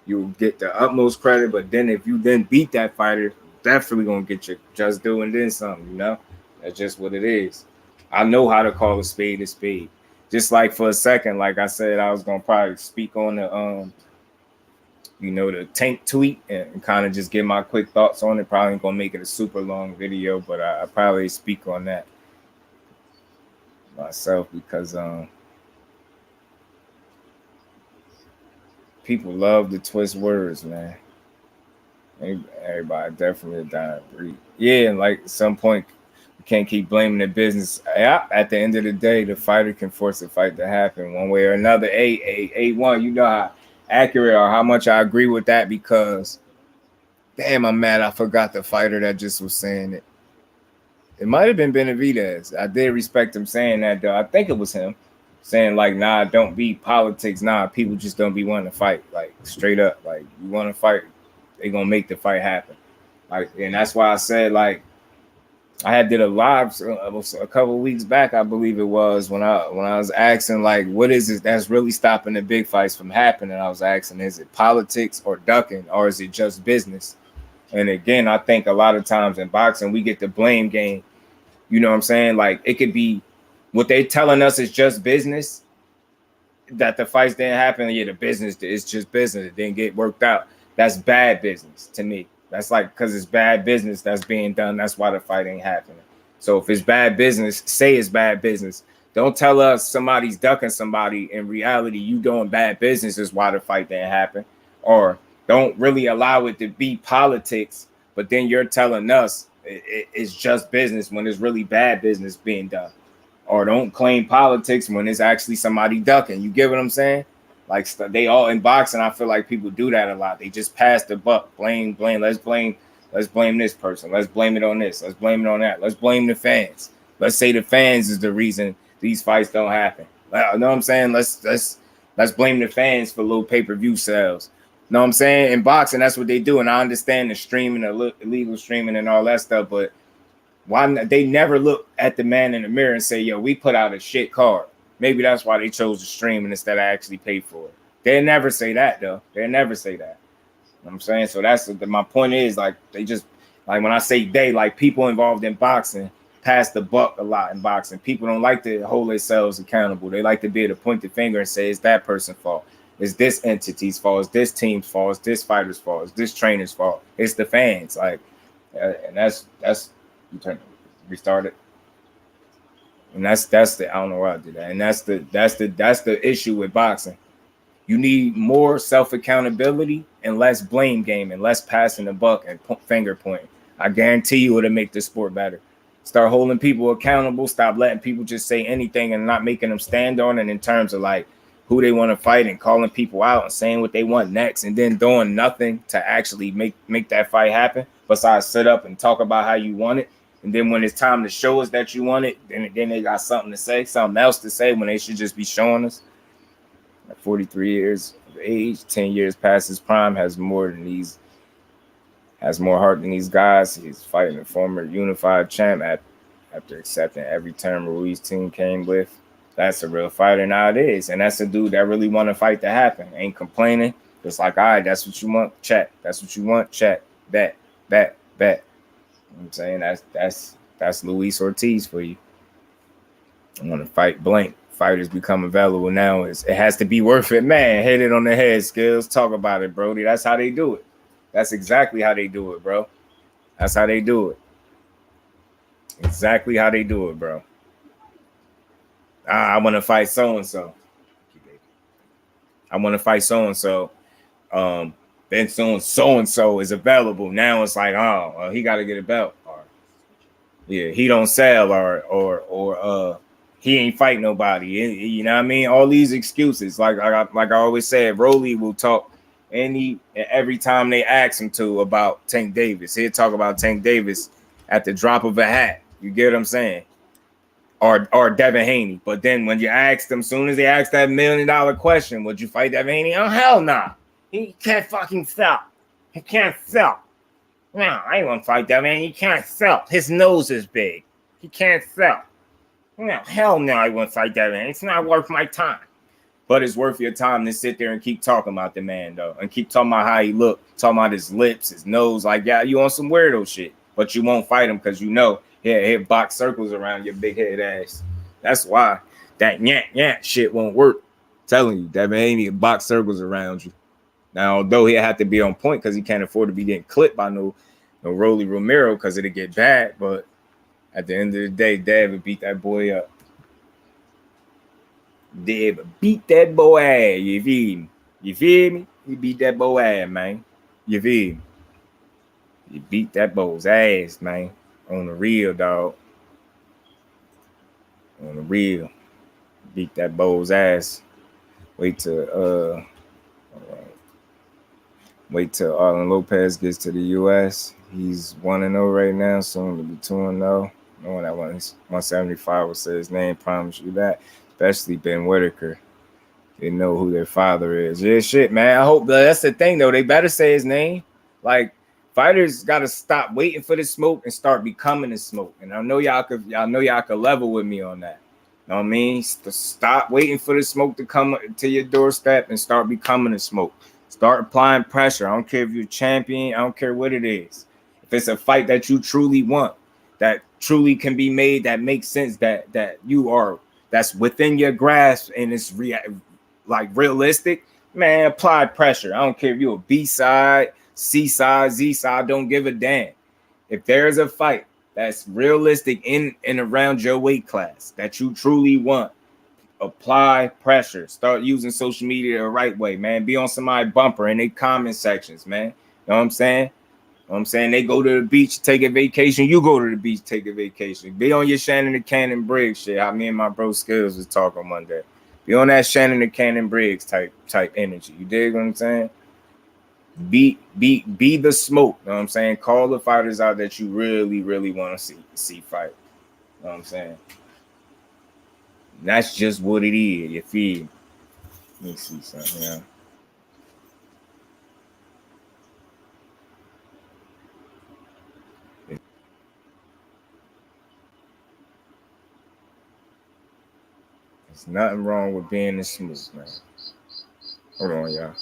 you will get the utmost credit, but then if you then beat that fighter, definitely gonna get your just due and then something, you know? That's just what it is. I know how to call a spade a spade. Just like for a second, like I said, I was gonna probably speak on the tank tweet and kind of just give my quick thoughts on it. Probably ain't gonna make it a super long video, but I probably speak on that myself because people love to twist words, man. Everybody definitely a dying breed. Yeah, and like at some point You can't keep blaming the business. Yeah, at the end of the day, the fighter can force a fight to happen one way or another. A1, you know how accurate or how much I agree with that, because damn, I'm mad I forgot the fighter that just was saying it. It might have been Benavidez. I did respect him saying that, though. I think it was him saying, like, nah, don't be politics. Nah, people just don't be wanting to fight. Like, straight up. Like, you want to fight, they going to make the fight happen. Like, and that's why I said, like, I had did a live a couple of weeks back, I believe it was, when I was asking, like, what is it that's really stopping the big fights from happening? I was asking, is it politics or ducking, or is it just business? And again, I think a lot of times in boxing, we get the blame game. You know what I'm saying? Like, it could be what they telling us is just business, that the fights didn't happen. Yeah, the business is just business. It didn't get worked out. That's bad business to me. That's like, because it's bad business that's being done. That's why the fight ain't happening. So if it's bad business, say it's bad business. Don't tell us somebody's ducking somebody. In reality, you doing bad business is why the fight didn't happen. Or don't really allow it to be politics, but then you're telling us it's just business when it's really bad business being done. Or don't claim politics when it's actually somebody ducking. You get what I'm saying? Like, they all in boxing, I feel like people do that a lot. They just pass the buck. Blame. Let's blame this person. Let's blame it on this. Let's blame it on that. Let's blame the fans. Let's say the fans is the reason these fights don't happen. You know what I'm saying? Let's blame the fans for low pay-per-view sales. You know what I'm saying? In boxing, that's what they do. And I understand the streaming, the illegal streaming and all that stuff, but why they never look at the man in the mirror and say, yo, we put out a shit card. Maybe that's why they chose to stream instead of actually pay for it. They never say that, though. They never say that. You know what I'm saying? So that's my point is, like, they just, like, when I say they, like, people involved in boxing pass the buck a lot in boxing. People don't like to hold themselves accountable. They like to be able to point the finger and say, it's that person's fault. It's this entity's fault. It's this team's fault. It's this fighter's fault. It's this trainer's fault. It's the fans. Like, and that's you turn restart it. And that's the I don't know why I did that. And that's the issue with boxing. You need more self accountability and less blame game and less passing the buck and finger pointing. I guarantee you it'll make the sport better. Start holding people accountable. Stop letting people just say anything and not making them stand on it in terms of like who they want to fight and calling people out and saying what they want next and then doing nothing to actually make that fight happen besides sit up and talk about how you want it. And then when it's time to show us that you want it, then they got something to say, something else to say when they should just be showing us. At 43 years of age, 10 years past his prime, has more heart than these guys. He's fighting a former unified champ after accepting every term Ruiz team came with. That's a real fighter nowadays. And that's a dude that really want to fight to happen. Ain't complaining. Just like, all right, that's what you want, check. That's what you want, check. Bet. You know what I'm saying? That's Luis Ortiz for you. I want to fight blank. Fighters become available now. It has to be worth it, man. Hit it on the head, Skills. Talk about it, Brody. That's how they do it. That's exactly how they do it, bro. That's how they do it. Exactly how they do it, bro. I want to fight so-and-so. I want to fight so-and-so. Then soon so-and-so is available. Now it's like, oh, well, he got to get a belt. Or, yeah, he don't sell or he ain't fight nobody. You know what I mean? All these excuses. Like I always said, Rolly will talk every time they ask him to about Tank Davis. He'll talk about Tank Davis at the drop of a hat. You get what I'm saying? Or Devin Haney. But then when you ask them, soon as they ask that $1 million question, would you fight Devin Haney? Oh, hell nah. He can't fucking sell. He can't sell. No, I ain't gonna fight Devin Haney. He can't sell. His nose is big. He can't sell. No, hell no, I won't fight Devin Haney. It's not worth my time. But it's worth your time to sit there and keep talking about the man, though. And keep talking about how he looked. Talking about his lips, his nose. Like, yeah, you on some weirdo shit. But you won't fight him because you know he'll box circles around your big head ass. That's why that nyah shit won't work. I'm telling you, Devin Haney will box circles around you. Now, although he'll have to be on point because he can't afford to be getting clipped by no Rolly Romero because it'll get bad. But at the end of the day, Dev would beat that boy up. Dev would beat that boy ass. You feel me? You feel me? He beat that boy ass, man. You feel me? He beat that boy's ass, man. On the real, dog. on the real. Beat that Bo's ass. Wait till Arlen Lopez gets to the U.S. He's 1-0 right now, soon to be 2-0. No one that 175 will say his name, promise you that. Especially Ben Whitaker. They know who their father is. Yeah, shit, man. I hope that's the thing, though. They better say his name. Like, fighters got to stop waiting for the smoke and start becoming the smoke. And I know y'all could level with me on that. You know what I mean? Stop waiting for the smoke to come to your doorstep and start becoming the smoke. Start applying pressure. I don't care if you're a champion. I don't care what it is. If it's a fight that you truly want, that truly can be made, that makes sense, that's within your grasp and it's realistic, man, apply pressure. I don't care if you're a B side, C side, Z side, don't give a damn. If there's a fight that's realistic in and around your weight class that you truly want, apply pressure. Start using social media the right way, man. Be on somebody's bumper in their comment sections, man. You know what I'm saying? They go to the beach, take a vacation. You go to the beach, take a vacation. Be on your Shannon and Cannon Briggs shit. How me and my bro Skills was talking Monday. Be on that Shannon and Cannon Briggs type energy. You dig what I'm saying? Be the smoke. You know what I'm saying? Call the fighters out that you really, really want to see fight. You know what I'm saying? And that's just what it is. You feel? Let me see something. Yeah. There's nothing wrong with being the smooth, man. Hold on, y'all.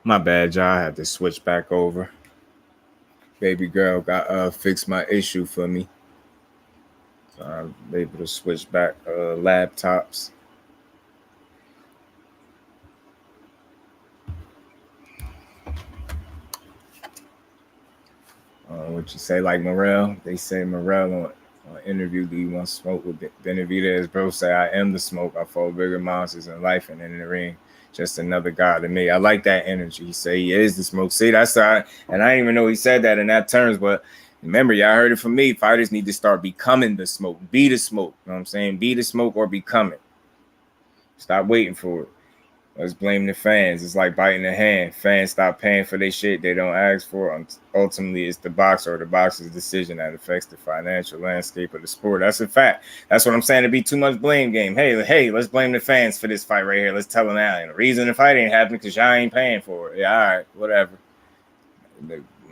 My bad, y'all. I had to switch back over. Baby girl got fixed my issue for me. So I'm able to switch back laptops. What you say, like Morel? They say Morel on interview, do you want to smoke with Benavidez? Bro say, I am the smoke. I fought bigger monsters in life and in the ring. Just another guy to me. I like that energy. He say he is the smoke. See, that's and I didn't even know he said that in that terms, but remember, y'all heard it from me. Fighters need to start becoming the smoke. Be the smoke. You know what I'm saying? Be the smoke or become it. Stop waiting for it. Let's blame the fans. It's like biting the hand. Fans stop paying for their shit they don't ask for. Ultimately, it's the boxer or the boxer's decision that affects the financial landscape of the sport. That's a fact. That's what I'm saying. To be too much blame game. Hey, let's blame the fans for this fight right here. Let's tell them that. And the reason the fight ain't happening because y'all ain't paying for it. Yeah, all right, whatever.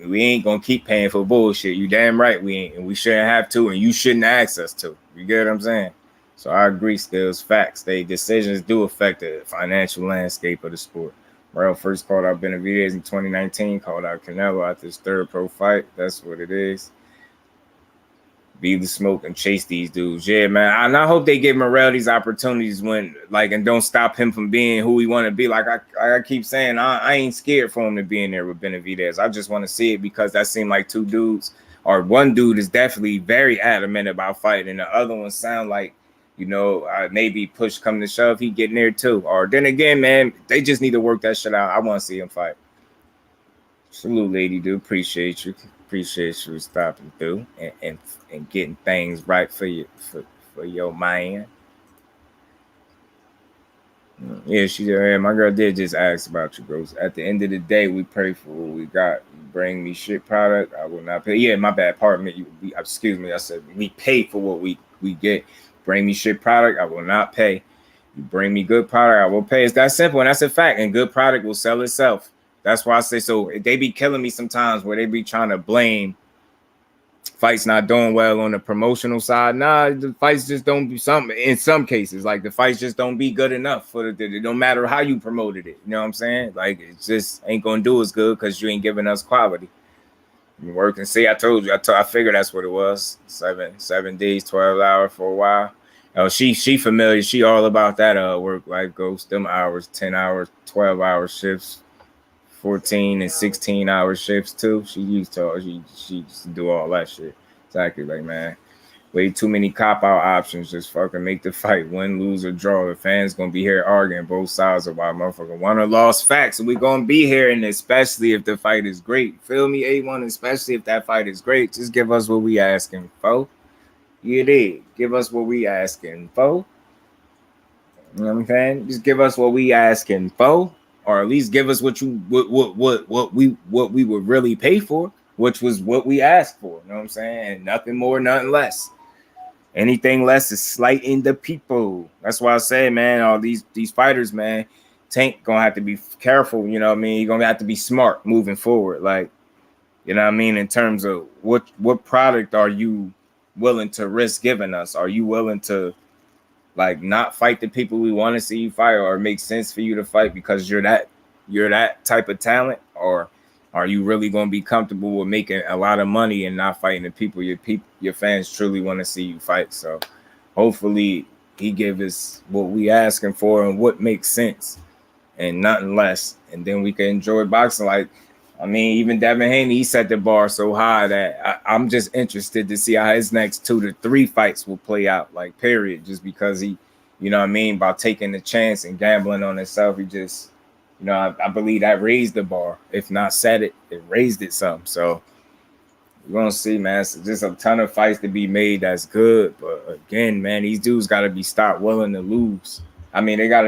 We ain't gonna keep paying for bullshit. You damn right we ain't, and we shouldn't have to, and you shouldn't ask us to. You get what I'm saying? So I agree, Skills. Facts. They decisions do affect the financial landscape of the sport. Morel first called out Benavidez in 2019, called out Canelo after his third pro fight. That's what it is. Be the smoke and chase these dudes. Yeah, man. And I hope they give Morel these opportunities and don't stop him from being who he want to be. Like I keep saying, I ain't scared for him to be in there with Benavidez. I just want to see it because that seemed like two dudes, or one dude is definitely very adamant about fighting, and the other one sound like, maybe push come to shove, he getting there too. Or then again, man, they just need to work that shit out. I want to see him fight. Salute, lady, dude. Appreciate you stopping through and getting things right for you for your man. Yeah, my girl did just ask about you, bros. At the end of the day, we pray for what we got. You bring me shit product, I will not pay. Yeah, my bad. Pardon me. Excuse me. I said we pay for what we get. Bring me shit product, I will not pay. You bring me good product, I will pay. It's that simple, and that's a fact. And good product will sell itself. That's why I say so. They be killing me sometimes where they be trying to blame Fight's not doing well on the promotional side. Nah, the fights just don't be something. In some cases, like the fights just don't be good enough for it. Don't matter how you promoted it. You know what I'm saying? Like it just ain't gonna do as good because you ain't giving us quality. You work and see. I told you. I figured that's what it was. 7 days, 12 hours for a while. Oh, she familiar. She all about that work life goes. Them hours, 10 hours, 12 hour shifts, 14 and 16 hour shifts too. She used to she used to do all that shit. Exactly, like man, way too many cop out options. Just fucking make the fight, win, lose, or draw. The fans gonna be here arguing both sides of why motherfucker won or lost facts. And we gonna be here, and especially if the fight is great. Feel me, A1, especially if that fight is great. Just give us what we asking for. You did. Give us what we asking for. You know what I'm saying? Just give us what we asking for. Or at least give us what we would really pay for, which was what we asked for. You know what I'm saying? And nothing more, nothing less. Anything less is slighting the people. That's why I say, man, all these fighters, man, Tank gonna have to be careful. You know what I mean? You're gonna have to be smart moving forward. Like, you know what I mean? In terms of what product are you willing to risk giving us? Are you willing to like not fight the people we want to see you fight, or it makes sense for you to fight because you're that type of talent? Or are you really going to be comfortable with making a lot of money and not fighting the people your fans truly want to see you fight? So hopefully he give us what we asking for and what makes sense and nothing less, and then we can enjoy boxing. Like, I mean, even Devin Haney, he set the bar so high that I'm just interested to see how his next 2 to 3 fights will play out, like, period. Just because he, you know what I mean, by taking the chance and gambling on himself, he just, you know, I believe that raised the bar. If not set it, it raised it some. So we're going to see, man. It's just a ton of fights to be made that's good. But again, man, these dudes got to be stopped willing to lose. I mean, they got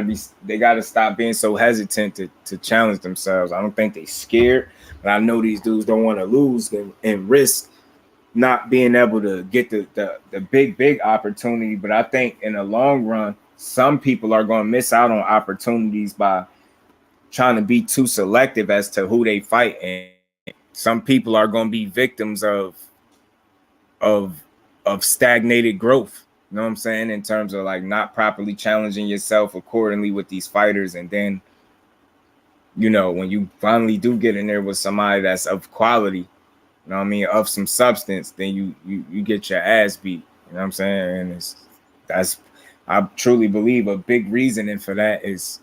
to stop being so hesitant to challenge themselves. I don't think they scared, but I know these dudes don't want to lose and risk not being able to get the big opportunity. But I think in the long run, some people are going to miss out on opportunities by trying to be too selective as to who they fight. And some people are going to be victims of stagnated growth. You know what I'm saying? In terms of like not properly challenging yourself accordingly with these fighters. And then, you know, when you finally do get in there with somebody that's of quality, you know what I mean, of some substance, then you get your ass beat. You know what I'm saying? And I truly believe a big reasoning for that is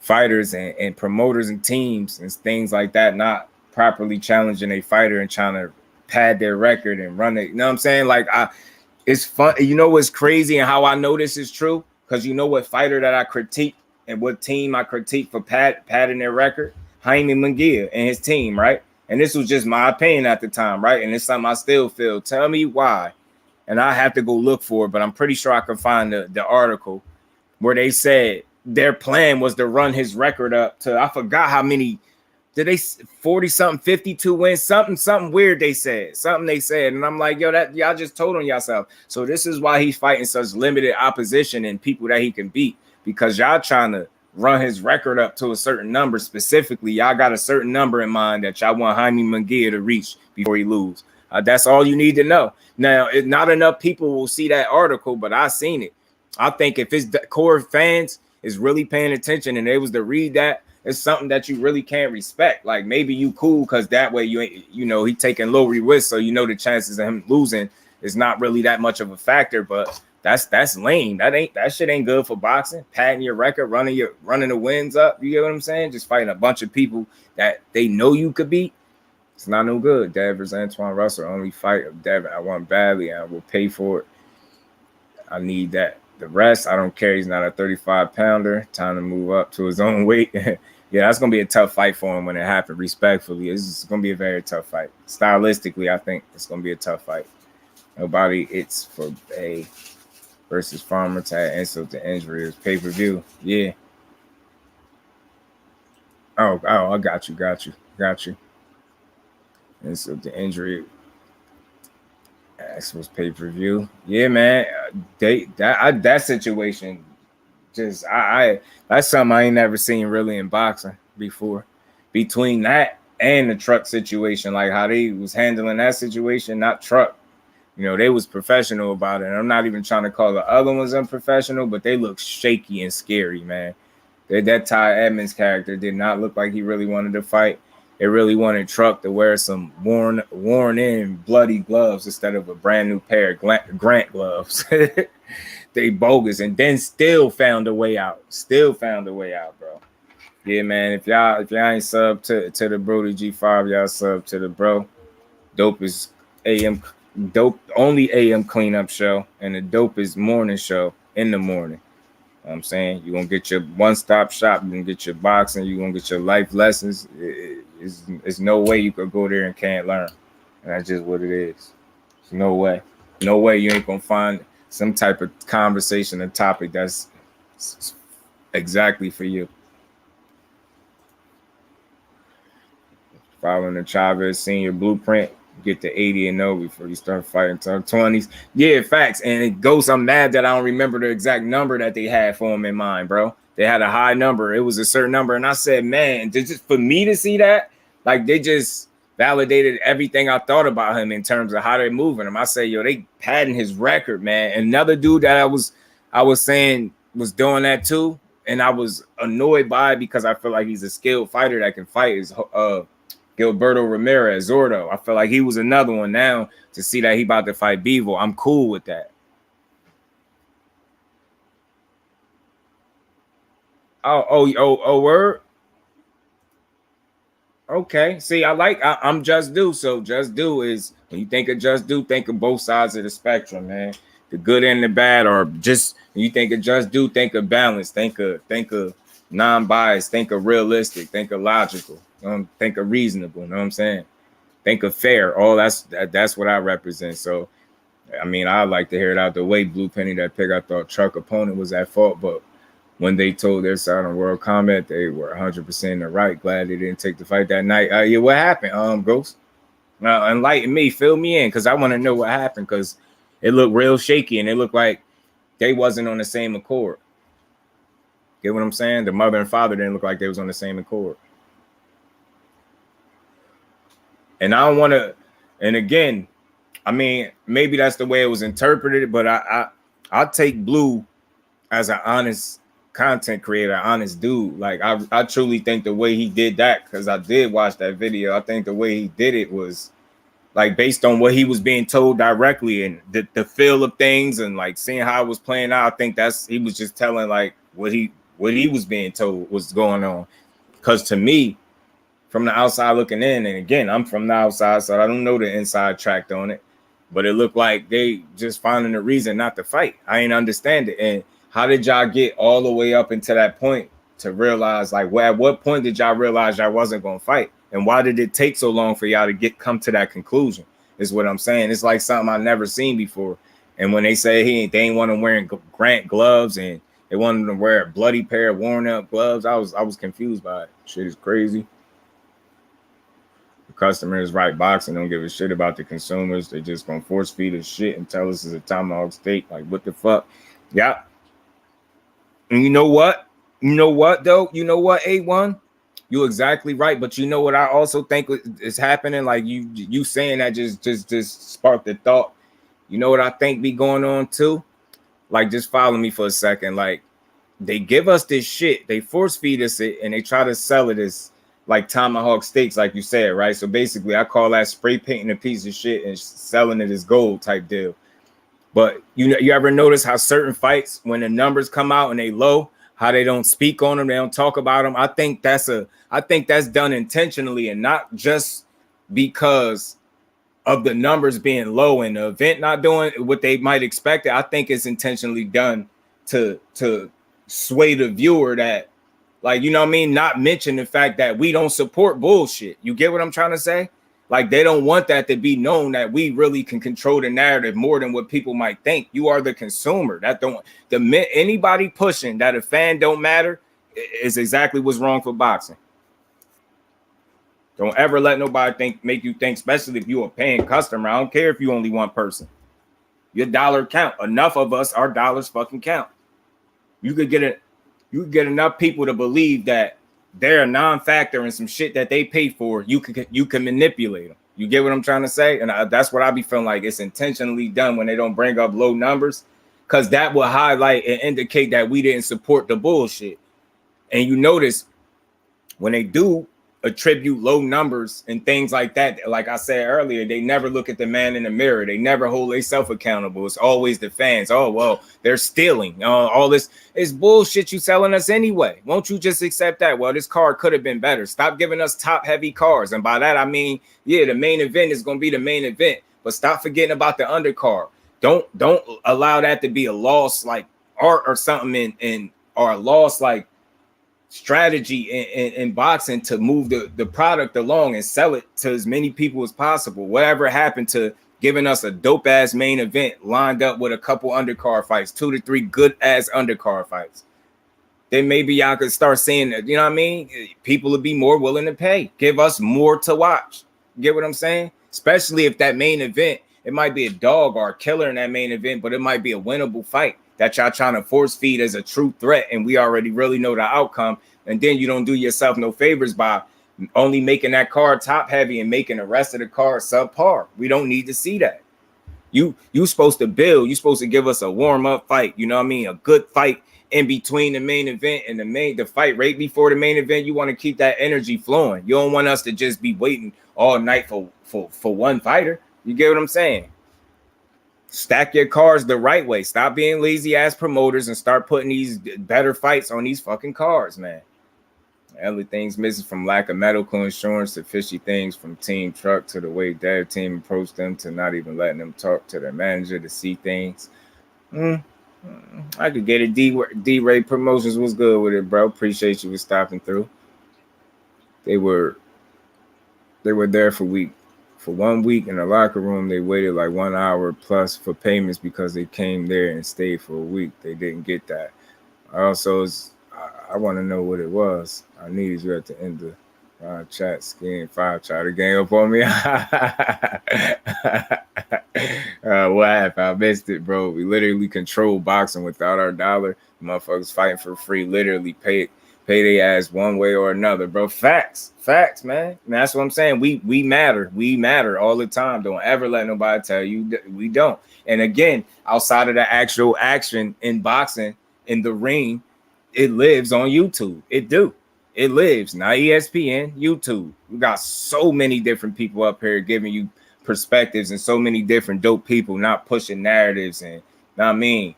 fighters and promoters and teams and things like that not properly challenging a fighter and trying to pad their record and run it. You know what I'm saying? Like, it's fun. You know what's crazy and how I know this is true? Because you know what fighter that I critique and what team I critique for padding their record? Jaime Munguia and his team, right? And this was just my opinion at the time, right? And it's something I still feel. Tell me why. And I have to go look for it, but I'm pretty sure I can find the article where they said their plan was to run his record up to, I forgot how many, did they 40 something, 52 wins, something weird they said, and I'm like, yo, that y'all just told on yourself. So this is why he's fighting such limited opposition and people that he can beat, because y'all trying to run his record up to a certain number. Specifically, y'all got a certain number in mind that y'all want Jaime Munguia to reach before he lose. That's all you need to know. Now, not enough people will see that article, but I seen it. I think if his core fans is really paying attention and they was to read that, it's something that you really can't respect. Like, maybe you cool because that way you know he taking low risk, so you know the chances of him losing is not really that much of a factor. But that's lame. That shit ain't good for boxing. Padding your record, running the wins up. You get what I'm saying? Just fighting a bunch of people that they know you could beat. It's not no good. Dev versus Antoine Russell, only fight of Devin. I want badly. I will pay for it. I need that. The rest, I don't care. He's not a 35-pounder. Time to move up to his own weight. Yeah, that's going to be a tough fight for him when it happened, respectfully. It's going to be a very tough fight. Stylistically, I think it's going to be a tough fight. Nobody, it's for a versus Farmer to add insult to injury. It's pay-per-view. Yeah. Oh, I got you. Insult to injury. This was pay-per-view. Yeah, man. That situation, that's something I ain't never seen really in boxing before. Between that and the Truck situation, like how they was handling that situation, not Truck. You know, they was professional about it. And I'm not even trying to call the other ones unprofessional, but they look shaky and scary, man. That Ty Edmonds character did not look like he really wanted to fight. It really wanted Truck to wear some worn in bloody gloves instead of a brand new pair of Grant gloves. They bogus, and then still found a way out. Still found a way out, bro. Yeah, man. If y'all ain't sub to the Brody G5, y'all sub to the bro. Dope is AM dope, only AM cleanup show, and the dope is morning show in the morning. You know what I'm saying, you're gonna get your one-stop shop, you're gonna get your boxing, you're gonna get your life lessons. It's no way you could go there and can't learn. And that's just what it is. There's no way. No way you ain't gonna find some type of conversation, a topic that's exactly for you. Following the Chavez senior blueprint, get to 80-0 before you start fighting to 20s. Yeah, facts. And it goes, I'm mad that I don't remember the exact number that they had for him in mind, bro. They had a high number. It was a certain number. And I said, man, just for me to see that, like, they just validated everything I thought about him in terms of how they're moving him. I say, yo, they padding his record, man. Another dude that I was saying was doing that too, and I was annoyed by it because I feel like he's a skilled fighter that can fight, is Gilberto Ramirez, Zordo. I feel like he was another one. Now to see that he about to fight Bevo, I'm cool with that. Oh, word. Okay. See, I'm Just Do. So Just Do is, when you think of Just Do, think of both sides of the spectrum, man. The good and the bad, or just when you think of Just Do, think of balance, think of non-biased, think of realistic, think of logical, think of reasonable. You know what I'm saying? Think of fair. All that's what I represent. So, I mean, I like to hear it out the way. Blue Penny, that pick, I thought Truck opponent was at fault, but when they told their side on World Combat, they were 100% in the right. Glad they didn't take the fight that night. Yeah, what happened? Ghost, enlighten me, fill me in, because I want to know what happened, because it looked real shaky and it looked like they wasn't on the same accord. Get what I'm saying? The mother and father didn't look like they was on the same accord. And I don't want to, and again, I mean, maybe that's the way it was interpreted, but I'll take Blue as an honest content creator, honest dude. Like, I truly think the way he did that, because I did watch that video, I think the way he did it was like based on what he was being told directly, and the feel of things, and like seeing how it was playing out. I think he was just telling like what he was being told was going on. Because to me, from the outside looking in, and again, I'm from the outside, so I don't know the inside track on it, but it looked like they just finding a reason not to fight. I ain't understand it. And how did y'all get all the way up into that point to realize, like, at what point did y'all realize y'all wasn't going to fight? And why did it take so long for y'all to come to that conclusion, is what I'm saying. It's like something I've never seen before. And when they say they ain't want him wearing Grant gloves and they wanted him to wear a bloody pair of worn up gloves, I was confused by it. Shit is crazy. The customers right boxing don't give a shit about the consumers. They just gonna force feed us shit and tell us it's a tomahawk steak. Like, what the fuck? Yeah. And you know what? Though? You know what, A1? You're exactly right. But you know what I also think is happening? Like, you saying that just sparked the thought. You know what I think be going on too? Like, just follow me for a second. Like, they give us this shit, they force feed us it, and they try to sell it as like tomahawk steaks, like you said, right? So basically, I call that spray painting a piece of shit and selling it as gold type deal. But you ever notice how certain fights, when the numbers come out and they low, how they don't speak on them, they don't talk about them? I think that's done intentionally, and not just because of the numbers being low and the event not doing what they might expect. I think it's intentionally done to sway the viewer that, like, you know what I mean, not mention the fact that we don't support bullshit. You get what I'm trying to say? Like, they don't want that to be known, that we really can control the narrative more than what people might think. You are the consumer. Anybody pushing that a fan don't matter is exactly what's wrong for boxing. Don't ever let nobody make you think, especially if you're a paying customer. I don't care if you only one person. Your dollar count. Enough of us, our dollars fucking count. You could get enough people to believe that they're a non-factor in some shit that they pay for. You can manipulate them. You get what I'm trying to say? And that's what I be feeling like it's intentionally done when they don't bring up low numbers, because that will highlight and indicate that we didn't support the bullshit. And you notice when they do attribute low numbers and things like that, like I said earlier, they never look at the man in the mirror. They never hold themselves accountable. It's always the fans. Oh, well, they're stealing. All this is bullshit you selling us anyway. Won't you just accept that? Well, this car could have been better. Stop giving us top heavy cars. And by that, I mean, yeah, the main event is going to be the main event, but stop forgetting about the undercard. Don't allow that to be a loss like art or something or a loss like strategy in boxing to move the product along and sell it to as many people as possible. Whatever happened to giving us a dope ass main event lined up with a couple undercard fights, 2 to 3 good ass undercard fights? Then maybe y'all could start seeing that, you know what I mean? People would be more willing to pay. Give us more to watch. Get what I'm saying? Especially if that main event, it might be a dog or a killer in that main event, but it might be a winnable fight that y'all trying to force feed as a true threat, and we already really know the outcome. And then you don't do yourself no favors by only making that card top heavy and making the rest of the card subpar. We don't need to see that. You supposed to build. You supposed to give us a warm-up fight. You know what I mean? A good fight in between the main event and the fight right before the main event. You want to keep that energy flowing. You don't want us to just be waiting all night for one fighter. You get what I'm saying? Stack your cards the right way. Stop being lazy ass promoters and start putting these better fights on these fucking cards, man. Everything's missing, from lack of medical insurance to fishy things from team truck to the way their team approached them to not even letting them talk to their manager to see things. I could get it. D-Ray Promotions was good with it, bro. Appreciate you for stopping through. They were there for 1 week in the locker room. They waited like 1 hour plus for payments because they came there and stayed for a week. They didn't get that. Also, I want to know what it was. I needed you at the end of chat. Skin 5 try to gang up on me. What happened? I missed it, bro. We literally control boxing without our dollar. Motherfuckers fighting for free. Literally pay their ass one way or another, bro. Facts, man. That's what I'm saying. We matter. We matter all the time. Don't ever let nobody tell you that we don't. And again, outside of the actual action in boxing in the ring, it lives on YouTube. It lives. Not ESPN, YouTube. We got so many different people up here giving you perspectives and so many different dope people not pushing narratives and, I mean,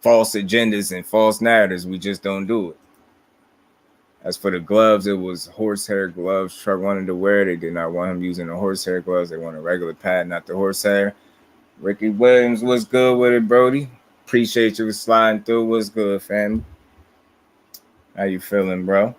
false agendas and false narratives. We just don't do it. As for the gloves, it was horsehair gloves Truck wanted to wear. They did not want him using the horsehair gloves. They want a regular pad, not the horsehair. Ricky Williams was good with it, Brody. Appreciate you for sliding through. What's good, family? How you feeling, bro?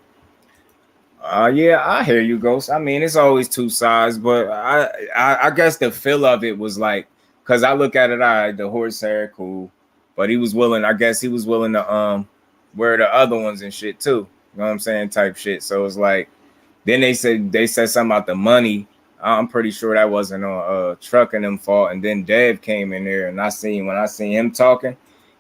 Yeah, I hear you, Ghost. I mean, it's always two sides, but I guess the feel of it was like, because I look at it, the horsehair, cool. But he was willing, I guess he was willing to wear the other ones and shit too. You know what I'm saying? Type shit. So it's like, then they said something about the money. I'm pretty sure that wasn't on Truck and them fault. And then Dev came in there, and when I seen him talking,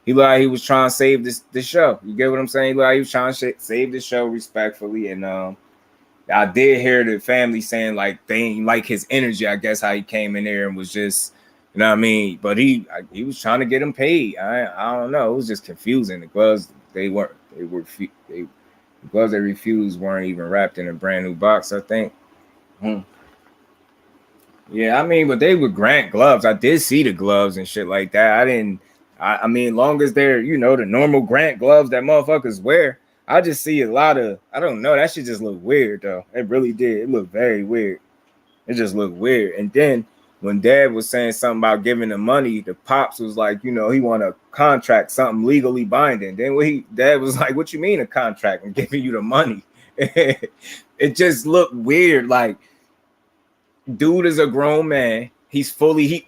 he looked like he was trying to save the show. You get what I'm saying? He looked like he was trying to save the show respectfully. And I did hear the family saying like they ain't like his energy. I guess how he came in there and was just, you know what I mean? But he was trying to get him paid. I don't know. It was just confusing. The gloves the gloves they refused weren't even wrapped in a brand new box, I think. Yeah, I mean, but they would grant gloves. I did see the gloves and shit like that. I mean, long as they're, the normal grant gloves that motherfuckers wear, I just see a lot of, I don't know, that shit just looked weird, though. It really did. It looked very weird. It just looked weird. And then when Dad was saying something about giving the money, the Pops was like, he want a contract, something legally binding. Then Dad was like, what you mean a contract? I'm giving you the money. It just looked weird. Like, dude is a grown man. He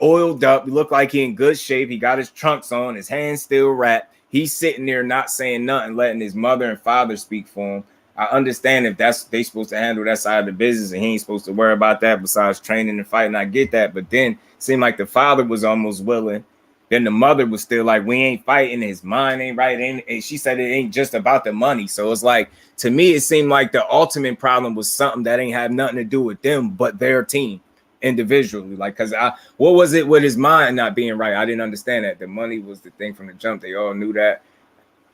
oiled up. He looked like he in good shape. He got his trunks on. His hands still wrapped. He's sitting there not saying nothing, letting his mother and father speak for him. I understand if they supposed to handle that side of the business and he ain't supposed to worry about that besides training and fighting. I get that. But then it seemed like the father was almost willing. Then the mother was still like, we ain't fighting, his mind ain't right. And she said it ain't just about the money. So it's like, to me, it seemed like the ultimate problem was something that ain't have nothing to do with them, but their team individually. Like, cause what was it with his mind not being right? I didn't understand that. The money was the thing from the jump. They all knew that.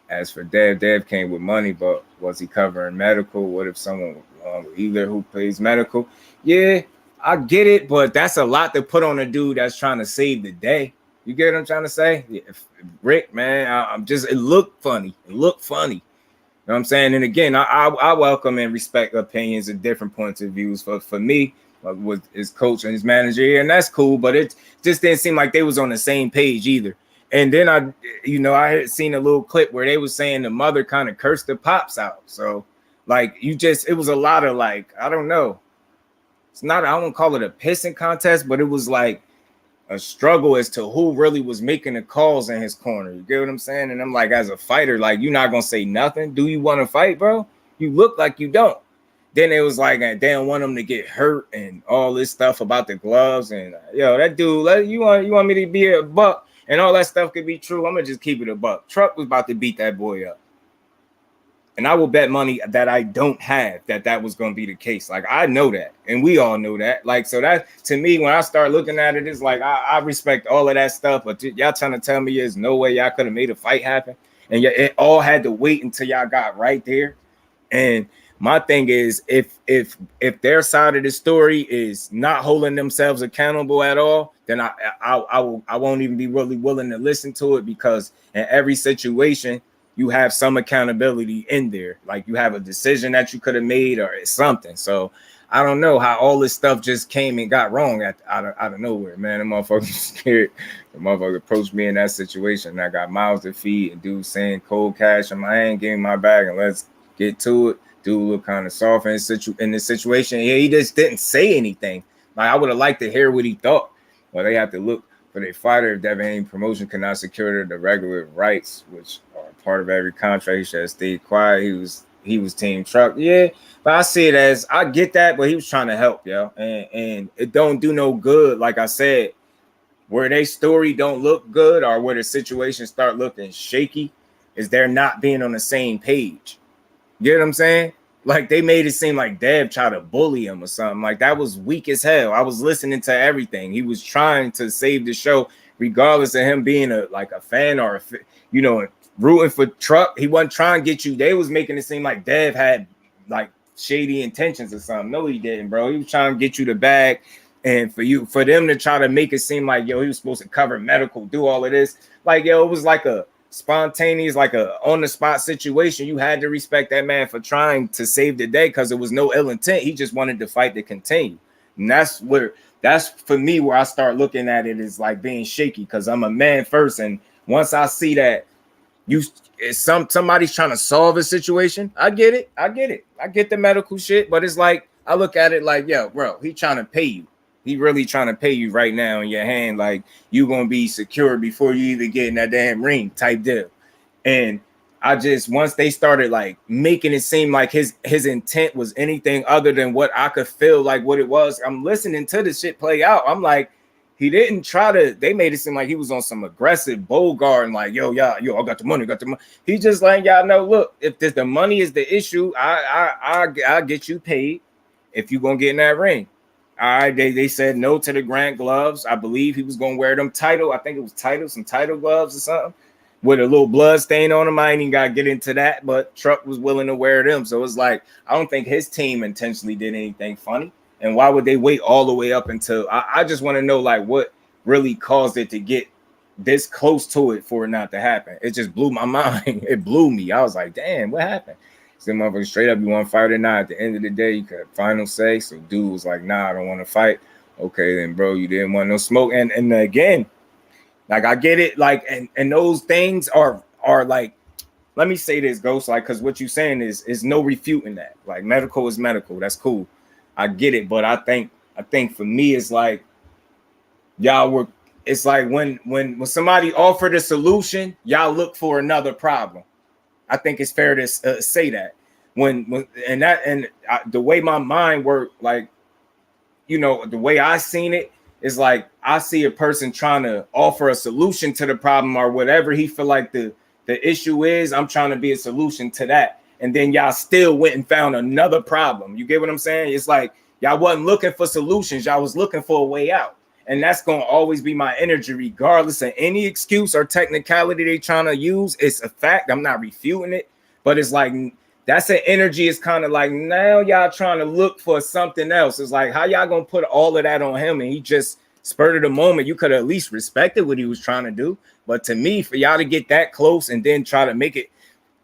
As for Dev came with money, but was he covering medical? What if someone either who plays medical? Yeah, I get it, but that's a lot to put on a dude that's trying to save the day. You get what I'm trying to say? Yeah, Rick, man, I'm just, it looked funny. It looked funny. You know what I'm saying? And again, I welcome and respect opinions and different points of views. For me, with his coach and his manager, and that's cool, but it just didn't seem like they was on the same page either. And then I had seen a little clip where they was saying the mother kind of cursed the pops out. So like it was a lot of like, I don't know. It's not, I won't call it a pissing contest, but it was like a struggle as to who really was making the calls in his corner. You get what I'm saying? And I'm like, as a fighter, like, you're not going to say nothing. Do you want to fight, bro? You look like you don't. Then it was like, they don't want him to get hurt and all this stuff about the gloves. And that dude, you want me to be a buck? And all that stuff could be true. I'm going to just keep it a buck. Truck was about to beat that boy up. And I will bet money that I don't have that was going to be the case. Like, I know that. And we all know that. Like, so that, to me, when I start looking at it, it's like, I respect all of that stuff. But y'all trying to tell me there's no way y'all could have made a fight happen? And it all had to wait until y'all got right there. And my thing is, if their side of the story is not holding themselves accountable at all, then I won't even be really willing to listen to it, because in every situation you have some accountability in there. Like, you have a decision that you could have made or something. So I don't know how all this stuff just came and got wrong out of nowhere, man. The motherfucker was scared. The motherfucker approached me in that situation, and I got mouths to feed, and dude saying cold cash in my hand, give me my bag, and let's get to it. Dude look kind of soft in this situation. Yeah, he just didn't say anything. Like, I would have liked to hear what he thought. Well, they have to look for their fighter. If Devin Haney promotion cannot secure the regular rights, which are part of every contract, he should have stayed quiet. He was Team Truck. Yeah, but I see it as, I get that, but he was trying to help, yo. And it don't do no good, like I said, where their story don't look good or where the situation start looking shaky, is they're not being on the same page. You get what I'm saying? Like, they made it seem like Dev tried to bully him or something. Like, that was weak as hell. I was listening to everything. He was trying to save the show, regardless of him being a fan or rooting for Truck. He wasn't trying to get you. They was making it seem like Dev had like shady intentions or something. No, he didn't, bro. He was trying to get you the bag, and for them to try to make it seem like, he was supposed to cover medical, do all of this. Like, it was like a spontaneous, like a on the spot situation. You had to respect that man for trying to save the day, because it was no ill intent. He just wanted the fight to continue. And that's for me where I start looking at it as like being shaky, because I'm a man first. And once I see that somebody's trying to solve a situation, I get it. I get the medical shit, but it's like, I look at it like, yo, bro, he trying to pay you. He really trying to pay you right now in your hand, like you gonna be secure before you even get in that damn ring type deal. And I just, once they started like making it seem like his intent was anything other than what I could feel like what it was, I'm listening to this shit play out. I'm like, he didn't try to, they made it seem like he was on some aggressive Bogart and like, yo, I got the money. He just like, y'all know, look, if the money is the issue, I'll get you paid if you gonna get in that ring. All right, they said no to the Grant gloves. I believe he was going to wear them some title gloves or something with a little blood stain on them. I ain't even got to get into that, but Truck was willing to wear them. So it's like, I don't think his team intentionally did anything funny. And why would they wait all the way up until, I just want to know, like, what really caused it to get this close to it for it not to happen. It just blew my mind. It blew me. I was like, damn, what happened? So motherfucker, straight up, you want to fight or not? At the end of the day, you could have final say. So dude was like, nah, I don't want to fight. Okay, then bro, you didn't want no smoke. And again, like, I get it, like, and those things are like, let me say this, Ghost, like, because what you're saying is no refuting that. Like, medical is medical. That's cool. I get it, but I think for me, it's like it's like when somebody offered a solution, y'all look for another problem. I think it's fair to say that the way my mind worked, like, the way I seen it, it's like I see a person trying to offer a solution to the problem or whatever he feel like the issue is. I'm trying to be a solution to that. And then y'all still went and found another problem. You get what I'm saying? It's like y'all wasn't looking for solutions. Y'all was looking for a way out. And that's going to always be my energy, regardless of any excuse or technicality they trying to use. It's a fact. I'm not refuting it. But it's like, that's an energy. It's kind of like, now y'all trying to look for something else. It's like, how y'all going to put all of that on him? And he just spurred of the moment. You could have at least respected what he was trying to do. But to me, for y'all to get that close and then try to make it,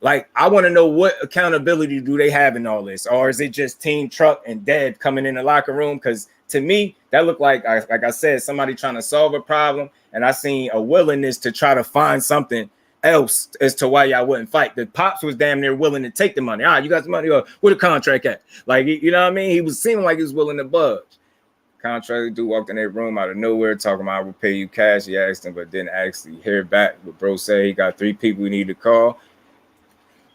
like, I want to know what accountability do they have in all this? Or is it just Team Truck and Dead coming in the locker room? Because to me, that looked like I said, somebody trying to solve a problem. And I seen a willingness to try to find something else as to why y'all wouldn't fight. The Pops was damn near willing to take the money. You got the money, or where the contract at? Like, you know what I mean? He was seeming like he was willing to budge. Contract dude walked in that room out of nowhere talking about, I will pay you cash. He asked him, but didn't actually hear back. But bro said he got 3 people he need to call.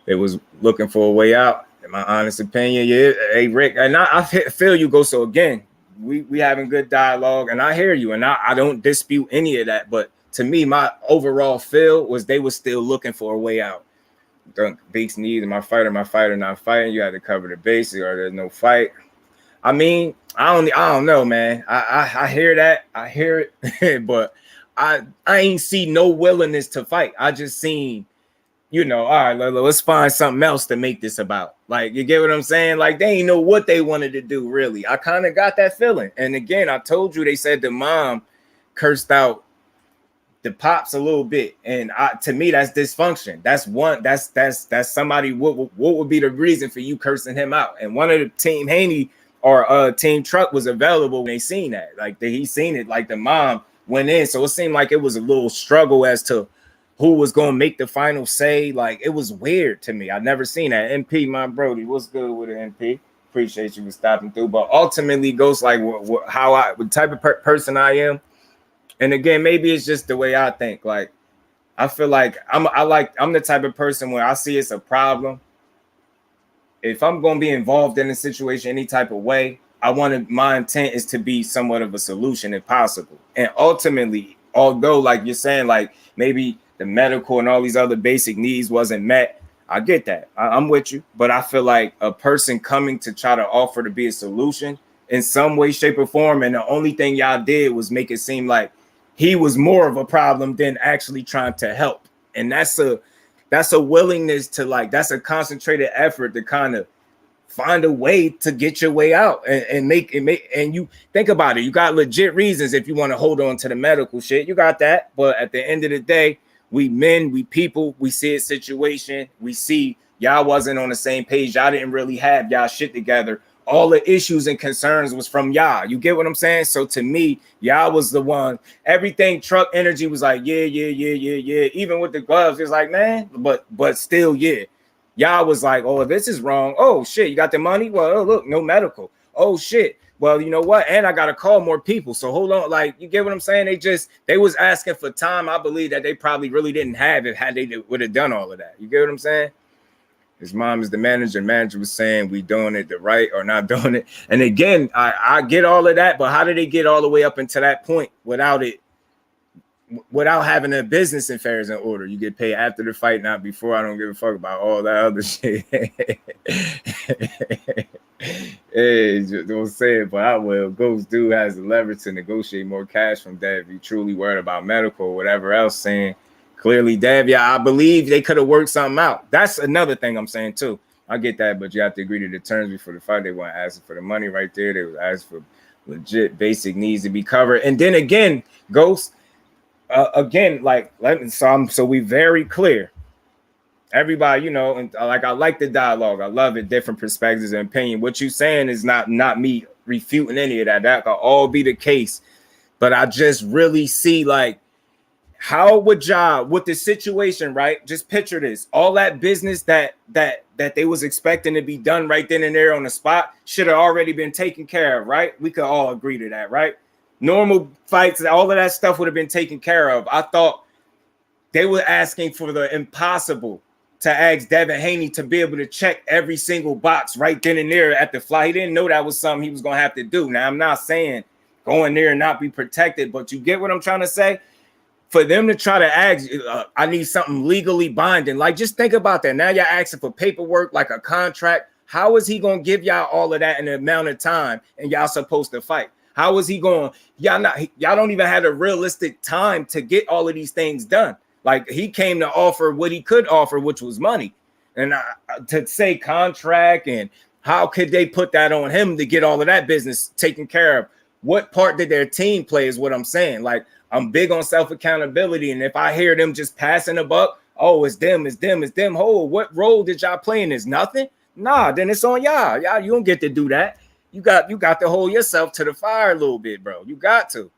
They was looking for a way out. In my honest opinion, yeah. Hey, Rick, and I feel you go. So again, we having good dialogue, and I hear you, and I don't dispute any of that. But to me, my overall feel was they were still looking for a way out. Beats needs my fighter not fighting. You had to cover the bases, or there's no fight. I mean, I don't know, man. I hear that, I hear it, but I ain't see no willingness to fight. I just seen, you know, all right, let's find something else to make this about. Like, you get what I'm saying? Like, they ain't know what they wanted to do, really. I kind of got that feeling. And again, I told you, they said the mom cursed out the Pops a little bit. And to me, that's dysfunction. That's somebody, what would be the reason for you cursing him out? And one of the Team Haney or Team Truck was available when they seen that. Like, he seen it, like the mom went in. So it seemed like it was a little struggle as to who was going to make the final say. Like, it was weird to me. I've never seen that. MP, my Brody, what's good with it, MP? Appreciate you for stopping through. But ultimately, goes like what type of person I am. And again, maybe it's just the way I think. Like, I feel like I'm the type of person where I see it's a problem. If I'm going to be involved in a situation any type of way, my intent is to be somewhat of a solution if possible. And ultimately, although like you're saying, like maybe the medical and all these other basic needs wasn't met, I get that. I'm with you. But I feel like a person coming to try to offer to be a solution in some way, shape, or form, and the only thing y'all did was make it seem like he was more of a problem than actually trying to help. And that's a willingness to, like, that's a concentrated effort to kind of find a way to get your way out and make and you think about it. You got legit reasons if you want to hold on to the medical shit. You got that. But at the end of the day, we men, we people, we see a situation. We see y'all wasn't on the same page. Y'all didn't really have y'all shit together. All the issues and concerns was from y'all. You get what I'm saying? So to me, y'all was the one. Everything Truck Energy was like, yeah. Even with the gloves, it's like, man, but still, yeah. Y'all was like, oh, this is wrong. Oh, shit, you got the money? Well, look, no medical. Oh, shit. Well, you know what? And I got to call more people. So hold on. Like, you get what I'm saying? They was asking for time. I believe that they probably really didn't have it had they would have done all of that. You get what I'm saying? His mom is the manager. Manager was saying we doing it the right or not doing it. And again, I get all of that, but how did they get all the way up into that point without having a business affairs in order? You get paid after the fight, not before. I don't give a fuck about all that other shit. Hey, don't say it, but I will. Ghost dude has the leverage to negotiate more cash from Dev. If you truly worried about medical or whatever else, saying clearly, Dev, yeah, I believe they could have worked something out. That's another thing I'm saying too. I get that, but you have to agree to the terms before the fight. They weren't asking for the money right there. They was asking for legit basic needs to be covered. And then again, Ghost, again, like, so we very clear. Everybody, you know, and like, I like the dialogue. I love it. Different perspectives and opinion. What you saying is not me refuting any of that. That could all be the case. But I just really see, like, how would y'all, with the situation, right? Just picture this. All that business that they was expecting to be done right then and there on the spot should have already been taken care of, right? We could all agree to that, right? Normal fights, all of that stuff would have been taken care of. I thought they were asking for the impossible to ask Devin Haney to be able to check every single box right then and there at the fly. He didn't know that was something he was going to have to do. Now, I'm not saying go in there and not be protected. But you get what I'm trying to say? For them to try to ask, I need something legally binding. Like, just think about that. Now you're asking for paperwork, like a contract. How is he going to give y'all all of that in the amount of time and y'all supposed to fight? How is he going? Y'all don't even have a realistic time to get all of these things done. Like, he came to offer what he could offer, which was money. And to say contract, and how could they put that on him to get all of that business taken care of? What part did their team play is what I'm saying. Like, I'm big on self-accountability. And if I hear them just passing a buck, oh, it's them. Oh, what role did y'all play in this? Nothing? Nah, then it's on y'all. Y'all, you don't get to do that. You got to hold yourself to the fire a little bit, bro. You got to.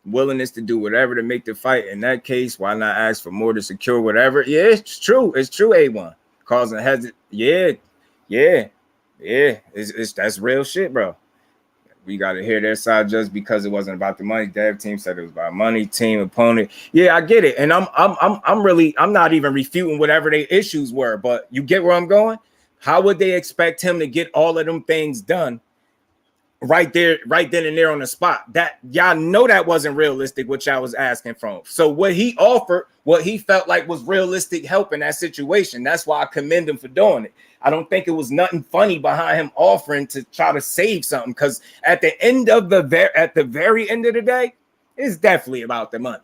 Willingness to do whatever to make the fight. In that case, why not ask for more to secure whatever? Yeah, it's true. It's true, A1. Causing hesitation. Yeah. That's real shit, bro. We got to hear their side just because it wasn't about the money. Dev team said it was about money, team, opponent. Yeah, I get it. And I'm not even refuting whatever their issues were, but you get where I'm going? How would they expect him to get all of them things done right then and there on the spot? That y'all know that wasn't realistic, what y'all was asking from. So what he offered, what he felt like was realistic help in that situation. That's why I commend him for doing it. I don't think it was nothing funny behind him offering to try to save something, because at the very end of the day, it's definitely about the money.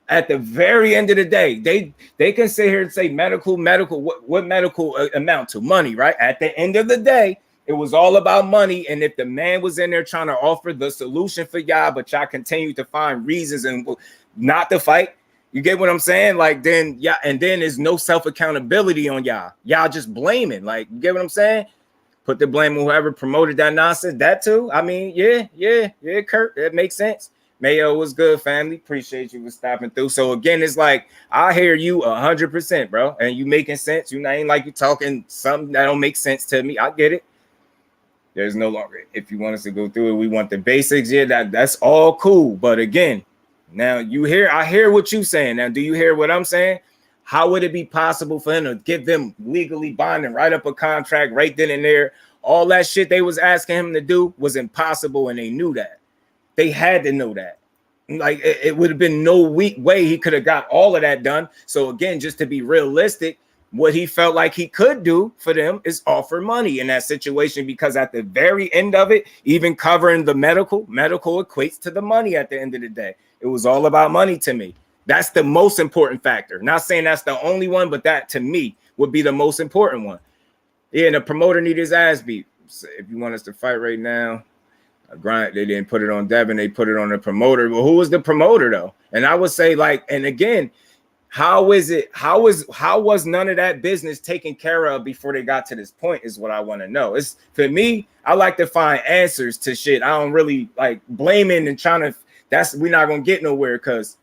At the very end of the day, they can sit here and say medical, what medical amount to? Money, right? At the end of the day, it was all about money. And if the man was in there trying to offer the solution for y'all, but y'all continue to find reasons and not to fight, you get what I'm saying? Like, then, yeah, and then there's no self-accountability on y'all. Y'all just blaming. Like, you get what I'm saying? Put the blame on whoever promoted that nonsense. That too. I mean, yeah, Kurt, that makes sense. Mayo was good, family. Appreciate you for stopping through. So again, it's like, I hear you 100%, bro. And you making sense. You ain't like you talking something that don't make sense to me. I get it. There's no longer, if you want us to go through it, we want the basics. Yeah, that's all cool. But again, now I hear what you saying. Now, do you hear what I'm saying? How would it be possible for him to give them legally binding, write up a contract right then and there? All that shit they was asking him to do was impossible, and they knew that. They had to know that. Like, it would have been no weak way he could have got all of that done. So again, just to be realistic, what he felt like he could do for them is offer money in that situation, because at the very end of it, even covering the medical equates to the money at the end of the day. It was all about money to me. That's the most important factor. Not saying that's the only one, but that to me would be the most important one. Yeah, and the promoter need his ass beat. So if you want us to fight right now, grind. They didn't put it on Devin. They put it on the promoter. Well, who was the promoter though? And I would say, like, and again, how was none of that business taken care of before they got to this point is what I want to know. It's, for me, I like to find answers to shit. I don't really like blaming and trying to, we're not going to get nowhere, because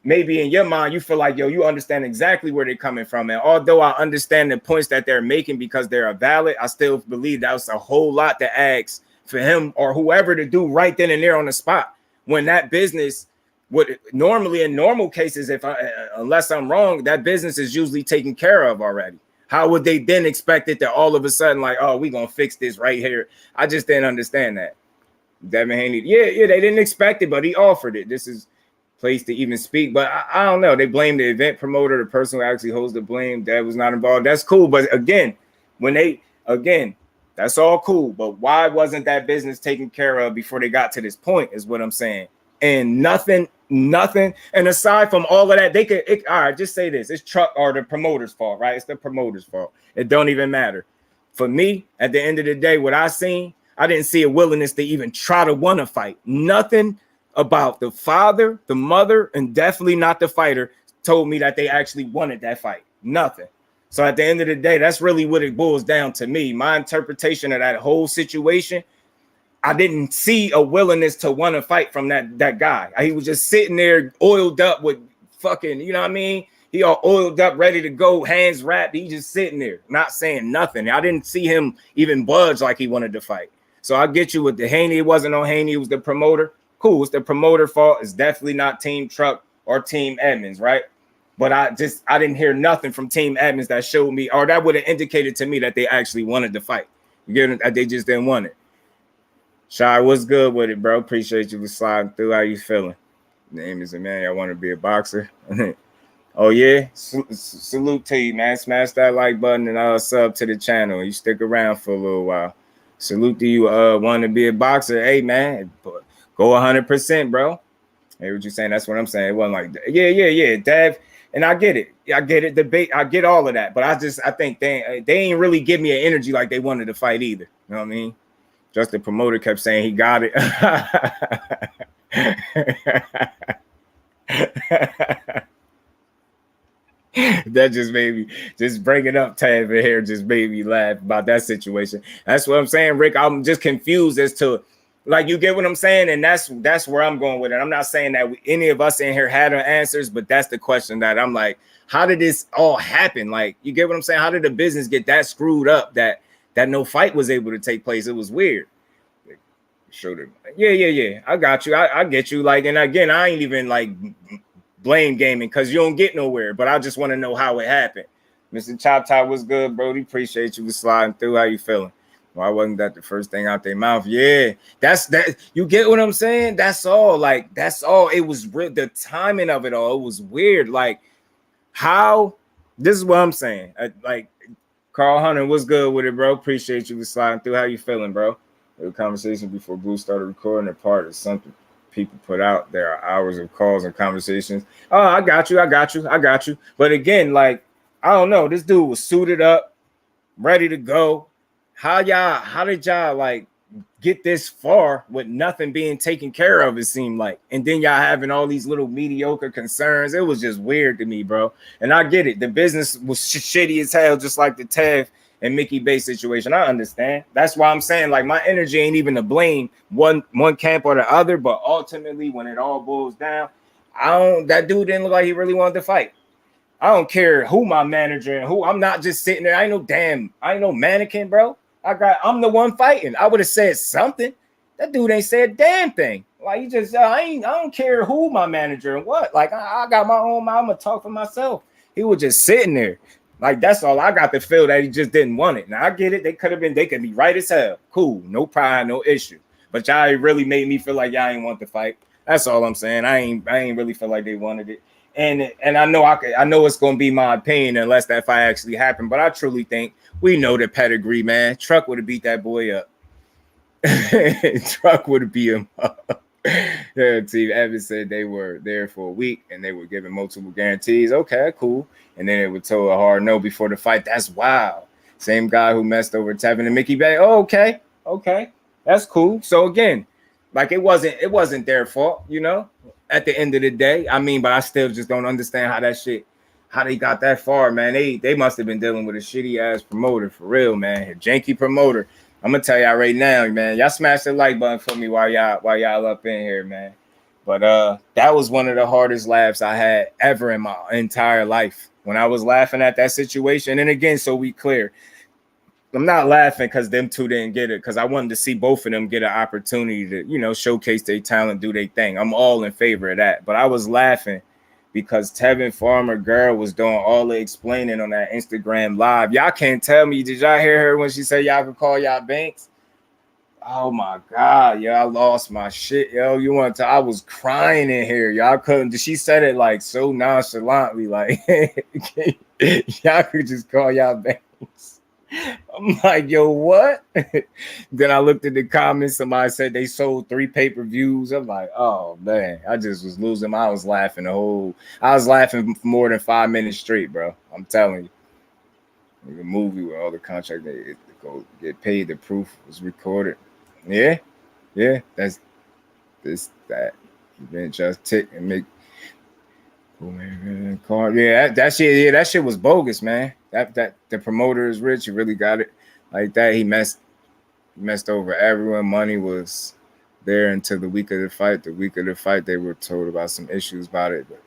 maybe in your mind, you feel like, yo, you understand exactly where they're coming from. And although I understand the points that they're making because they're valid, I still believe that was a whole lot to ask for him or whoever to do right then and there on the spot, when that business would normally, in normal cases, unless I'm wrong, that business is usually taken care of already. How would they then expect it to all of a sudden, like, oh, we're going to fix this right here? I just didn't understand that. Devin Haney, yeah, they didn't expect it, but he offered it. This is place to even speak, but I don't know. They blame the event promoter, the person who actually holds the blame. That was not involved. That's cool, but again, that's all cool. But why wasn't that business taken care of before they got to this point? Is what I'm saying. And nothing. And aside from all of that, all right, just say this: it's truck or the promoter's fault, right? It's the promoter's fault. It don't even matter. For me, at the end of the day, what I seen, I didn't see a willingness to even try to want to fight. Nothing about the father, the mother, and definitely not the fighter told me that they actually wanted that fight. Nothing. So at the end of the day, that's really what it boils down to me. My interpretation of that whole situation, I didn't see a willingness to want to fight from that guy. He was just sitting there oiled up with fucking, you know what I mean? He all oiled up, ready to go, hands wrapped. He just sitting there, not saying nothing. I didn't see him even budge like he wanted to fight. So I get you with the Haney. It wasn't on Haney. It was the promoter. Cool. It's the promoter fault. It's definitely not Team Truck or Team Edmonds, right? But I didn't hear nothing from Team Edmonds that showed me, or that would have indicated to me that they actually wanted to fight. You get it? They just didn't want it. Shy, what's good with it, bro? Appreciate you for sliding through. How you feeling? Name is Emmanuel. I want to be a boxer. Oh yeah, salute to you, man. Smash that like button and sub to the channel. You stick around for a little while. Salute to you. Want to be a boxer? Hey man, go 100%, bro. Hey, what you saying? That's what I'm saying. It wasn't like that. Yeah, Dev. And I get it. I get it. Debate. I get all of that. But I think they ain't really give me an energy like they wanted to fight either. You know what I mean? Just the promoter kept saying he got it. That just made me just bring it up, Tab in here just made me laugh about that situation. That's what I'm saying, Rick. I'm just confused as to, like, you get what I'm saying, and that's where I'm going with it. I'm not saying that any of us in here had our answers, but that's the question that I'm like, how did this all happen? Like, you get what I'm saying? How did the business get that screwed up that no fight was able to take place? It was weird. Showed it. Yeah. I got you. I get you. Like, and again, I ain't even like blame gaming because you don't get nowhere, but I just want to know how it happened. Mr. Chop Top, what's good, Brody? Appreciate you for sliding through. How you feeling? Why wasn't that the first thing out their mouth? Yeah, that's that. You get what I'm saying? That's all. Like, that's all. It was real. The timing of it all, it was weird. Like, how? This is what I'm saying. Like, Carl Hunter, what's good with it, bro? Appreciate you for sliding through. How you feeling, bro? The conversation before Blue started recording, a part of something people put out. There are hours of calls and conversations. Oh, I got you. But again, like, I don't know. This dude was suited up, ready to go. How did y'all like get this far with nothing being taken care of? It seemed like, and then y'all having all these little mediocre concerns. It was just weird to me, bro. And I get it. The business was shitty as hell, just like the Tev and Mickey Bay situation. I understand. That's why I'm saying, like, my energy ain't even to blame one camp or the other, but ultimately when it all boils down, that dude didn't look like he really wanted to fight. I don't care who my manager and who. I'm not just sitting there. I ain't no mannequin, bro. I'm the one fighting. I would have said something. That dude ain't said a damn thing. Like, he just I don't care who my manager and what. Like, I got my own mouth. I'm gonna talk for myself. He was just sitting there. Like, that's all. I got to feel that he just didn't want it. Now I get it. They could be right as hell. Cool, no pride, no issue. But y'all really made me feel like y'all ain't want to fight. That's all I'm saying. I ain't really feel like they wanted it. And I know it's gonna be my opinion unless that fight actually happened. But I truly think we know the pedigree, man. Truck would have beat that boy up. Truck would have beat him up. Yeah, Team Evans said they were there for a week and they were given multiple guarantees. Okay, cool. And then it would told a hard no before the fight. That's wild. Same guy who messed over Tevin and Mickey Bay. Oh, okay. That's cool. So again, like, it wasn't their fault, you know, at the end of the day. I mean, but I still just don't understand how they got that far, man. They must have been dealing with a shitty ass promoter for real, man. A janky promoter. I'm gonna tell y'all right now, man. Y'all smash the like button for me while y'all up in here, man. But that was one of the hardest laughs I had ever in my entire life when I was laughing at that situation. And again, so we clear, I'm not laughing because them two didn't get it, because I wanted to see both of them get an opportunity to, you know, showcase their talent, do their thing. I'm all in favor of that. But I was laughing because Tevin Farmer girl was doing all the explaining on that Instagram live. Y'all can't tell me. Did y'all hear her when she said y'all could call y'all banks? Oh my God, yo, I lost my shit, yo. You want to? I was crying in here. Y'all couldn't. She said it like so nonchalantly, like y'all could just call y'all banks. I'm like, yo, what? Then I looked at the comments. Somebody said they sold 3 pay-per-views. I'm like, oh man, I just was losing. I was laughing for more than 5 minutes straight, bro. I'm telling you. The movie with all the contract, they go get paid. The proof was recorded. Yeah. That's that. You didn't just tick and make. Yeah, that shit. Yeah, that shit was bogus, man. That the promoter is rich. He really got it like that. He messed over everyone. Money was there until the week of the fight. The week of the fight, they were told about some issues about it, but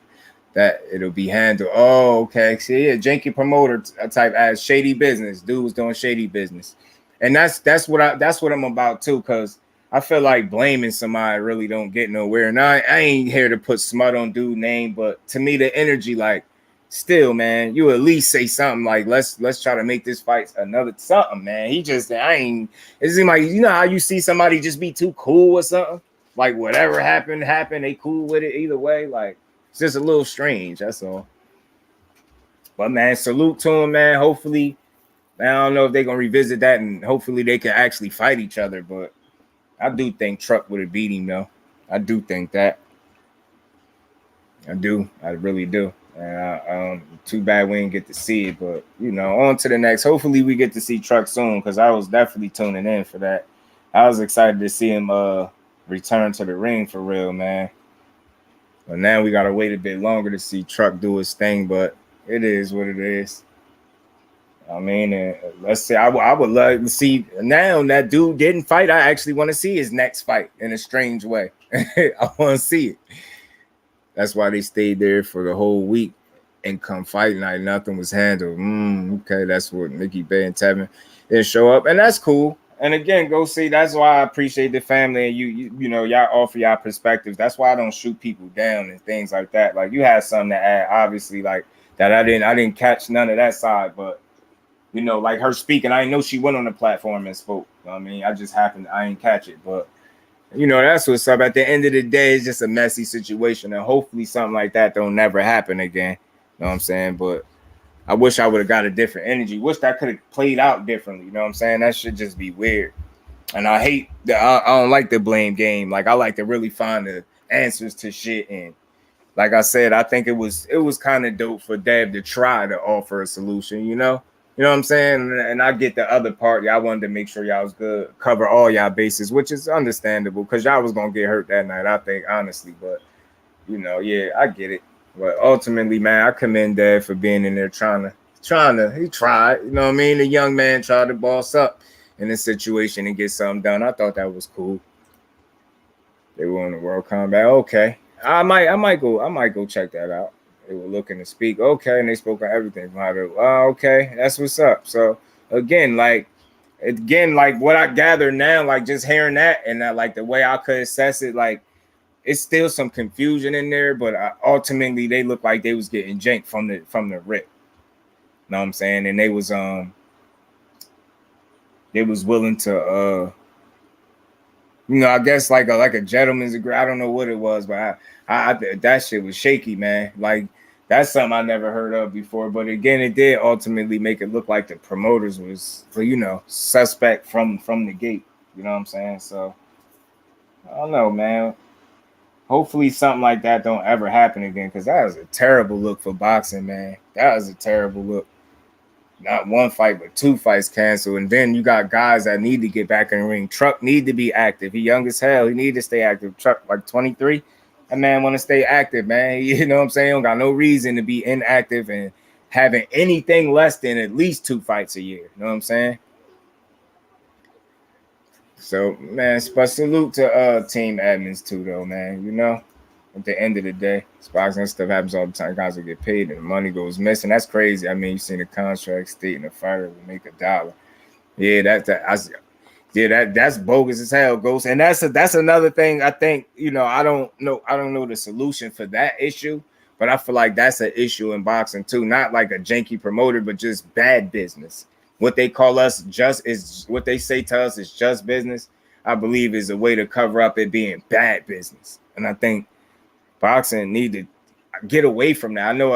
that it'll be handled. Oh, okay. See, yeah, janky promoter type as shady business. Dude was doing shady business, and that's what I'm about too. Because I feel like blaming somebody really don't get nowhere. And I ain't here to put smut on dude name, but to me the energy, like, still, man, you at least say something like, let's try to make this fight another something, man. He just, I ain't, it seems like, you know how you see somebody just be too cool or something? Like whatever happened, they cool with it either way. Like it's just a little strange, that's all. But man, salute to him, man. Hopefully, I don't know if they're gonna revisit that and hopefully they can actually fight each other, but I do think Truck would have beat him though. I do think that. I do. I really do. Too bad we didn't get to see it, but you know, on to the next. Hopefully, we get to see Truck soon because I was definitely tuning in for that. I was excited to see him return to the ring for real, man. But now we gotta wait a bit longer to see Truck do his thing, but it is what it is. I mean, let's say I would love to see now that dude didn't fight. I actually want to see his next fight in a strange way. I want to see it. That's why they stayed there for the whole week and come fight night. Nothing was handled. Okay, that's what Mickey Bay and Tevin didn't show up, and that's cool. And again, go see. That's why I appreciate the family and you know, y'all offer y'all perspectives. That's why I don't shoot people down and things like that. Like you had something to add, obviously, like that. I didn't catch none of that side, but you know, like her speaking, I didn't know she went on the platform and spoke. I mean, I didn't catch it, but you know, that's what's up. At the end of the day, it's just a messy situation, and hopefully something like that don't never happen again. You know what I'm saying? But I wish I would have got a different energy. Wish that could have played out differently. You know what I'm saying? That should just be weird. And I hate that. I don't like the blame game. Like I like to really find the answers to shit. And like I said, I think it was kind of dope for Dev to try to offer a solution. You know what I'm saying? And I get the other part. Y'all wanted to make sure y'all was good, cover all y'all bases, which is understandable because y'all was gonna get hurt that night, I think, honestly. But you know, yeah, I get it. But ultimately, man, I commend Dad for being in there trying to. He tried. You know what I mean? The young man tried to boss up in this situation and get something done. I thought that was cool. They were in the World Combat. Okay, I might go check that out. They were looking to speak. Okay, and they spoke on everything. Okay, that's what's up. So again, like what I gather now, like just hearing that and that, like the way I could assess it, like it's still some confusion in there, but ultimately they look like they was getting janked from the rip. You know what I'm saying? And they was willing to you know, I guess like a gentleman's agreement. I don't know what it was, but I that shit was shaky, man. Like that's something I never heard of before. But again, it did ultimately make it look like the promoters was, you know, suspect from the gate. You know what I'm saying? So I don't know, man. Hopefully something like that don't ever happen again, because that was a terrible look for boxing, man. That was a terrible look. Not one fight, but two fights canceled. And then you got guys that need to get back in the ring. Truck need to be active. He young as hell. He need to stay active. Truck, like 23. That man want to stay active, man. You know what I'm saying? Don't got no reason to be inactive and having anything less than at least 2 fights a year. You know what I'm saying? So, man, but salute to team admins too, though, man. You know, at the end of the day, boxing stuff happens all the time. Guys will get paid and the money goes missing. That's crazy. I mean, you seen the contract stating a fighter will make $1. Yeah, that's bogus as hell, Ghost. And that's another thing. I think, you know, I don't know the solution for that issue, but I feel like that's an issue in boxing too. Not like a janky promoter, but just bad business. What they call us what they say to us is just business. I believe is a way to cover up it being bad business. And I think boxing need to get away from that. I know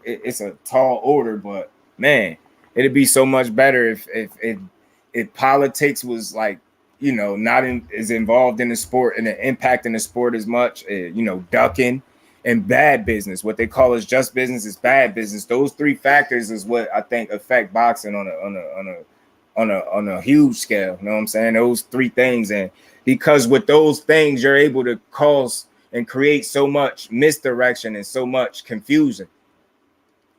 it's a tall order, but man, it'd be so much better if politics was like, you know, not as involved in the sport and impacting the sport as much. You know, ducking and bad business. What they call as just business is bad business. Those 3 factors is what I think affect boxing on a huge scale. You know what I'm saying? Those 3 things, and because with those things you're able to cause and create so much misdirection and so much confusion.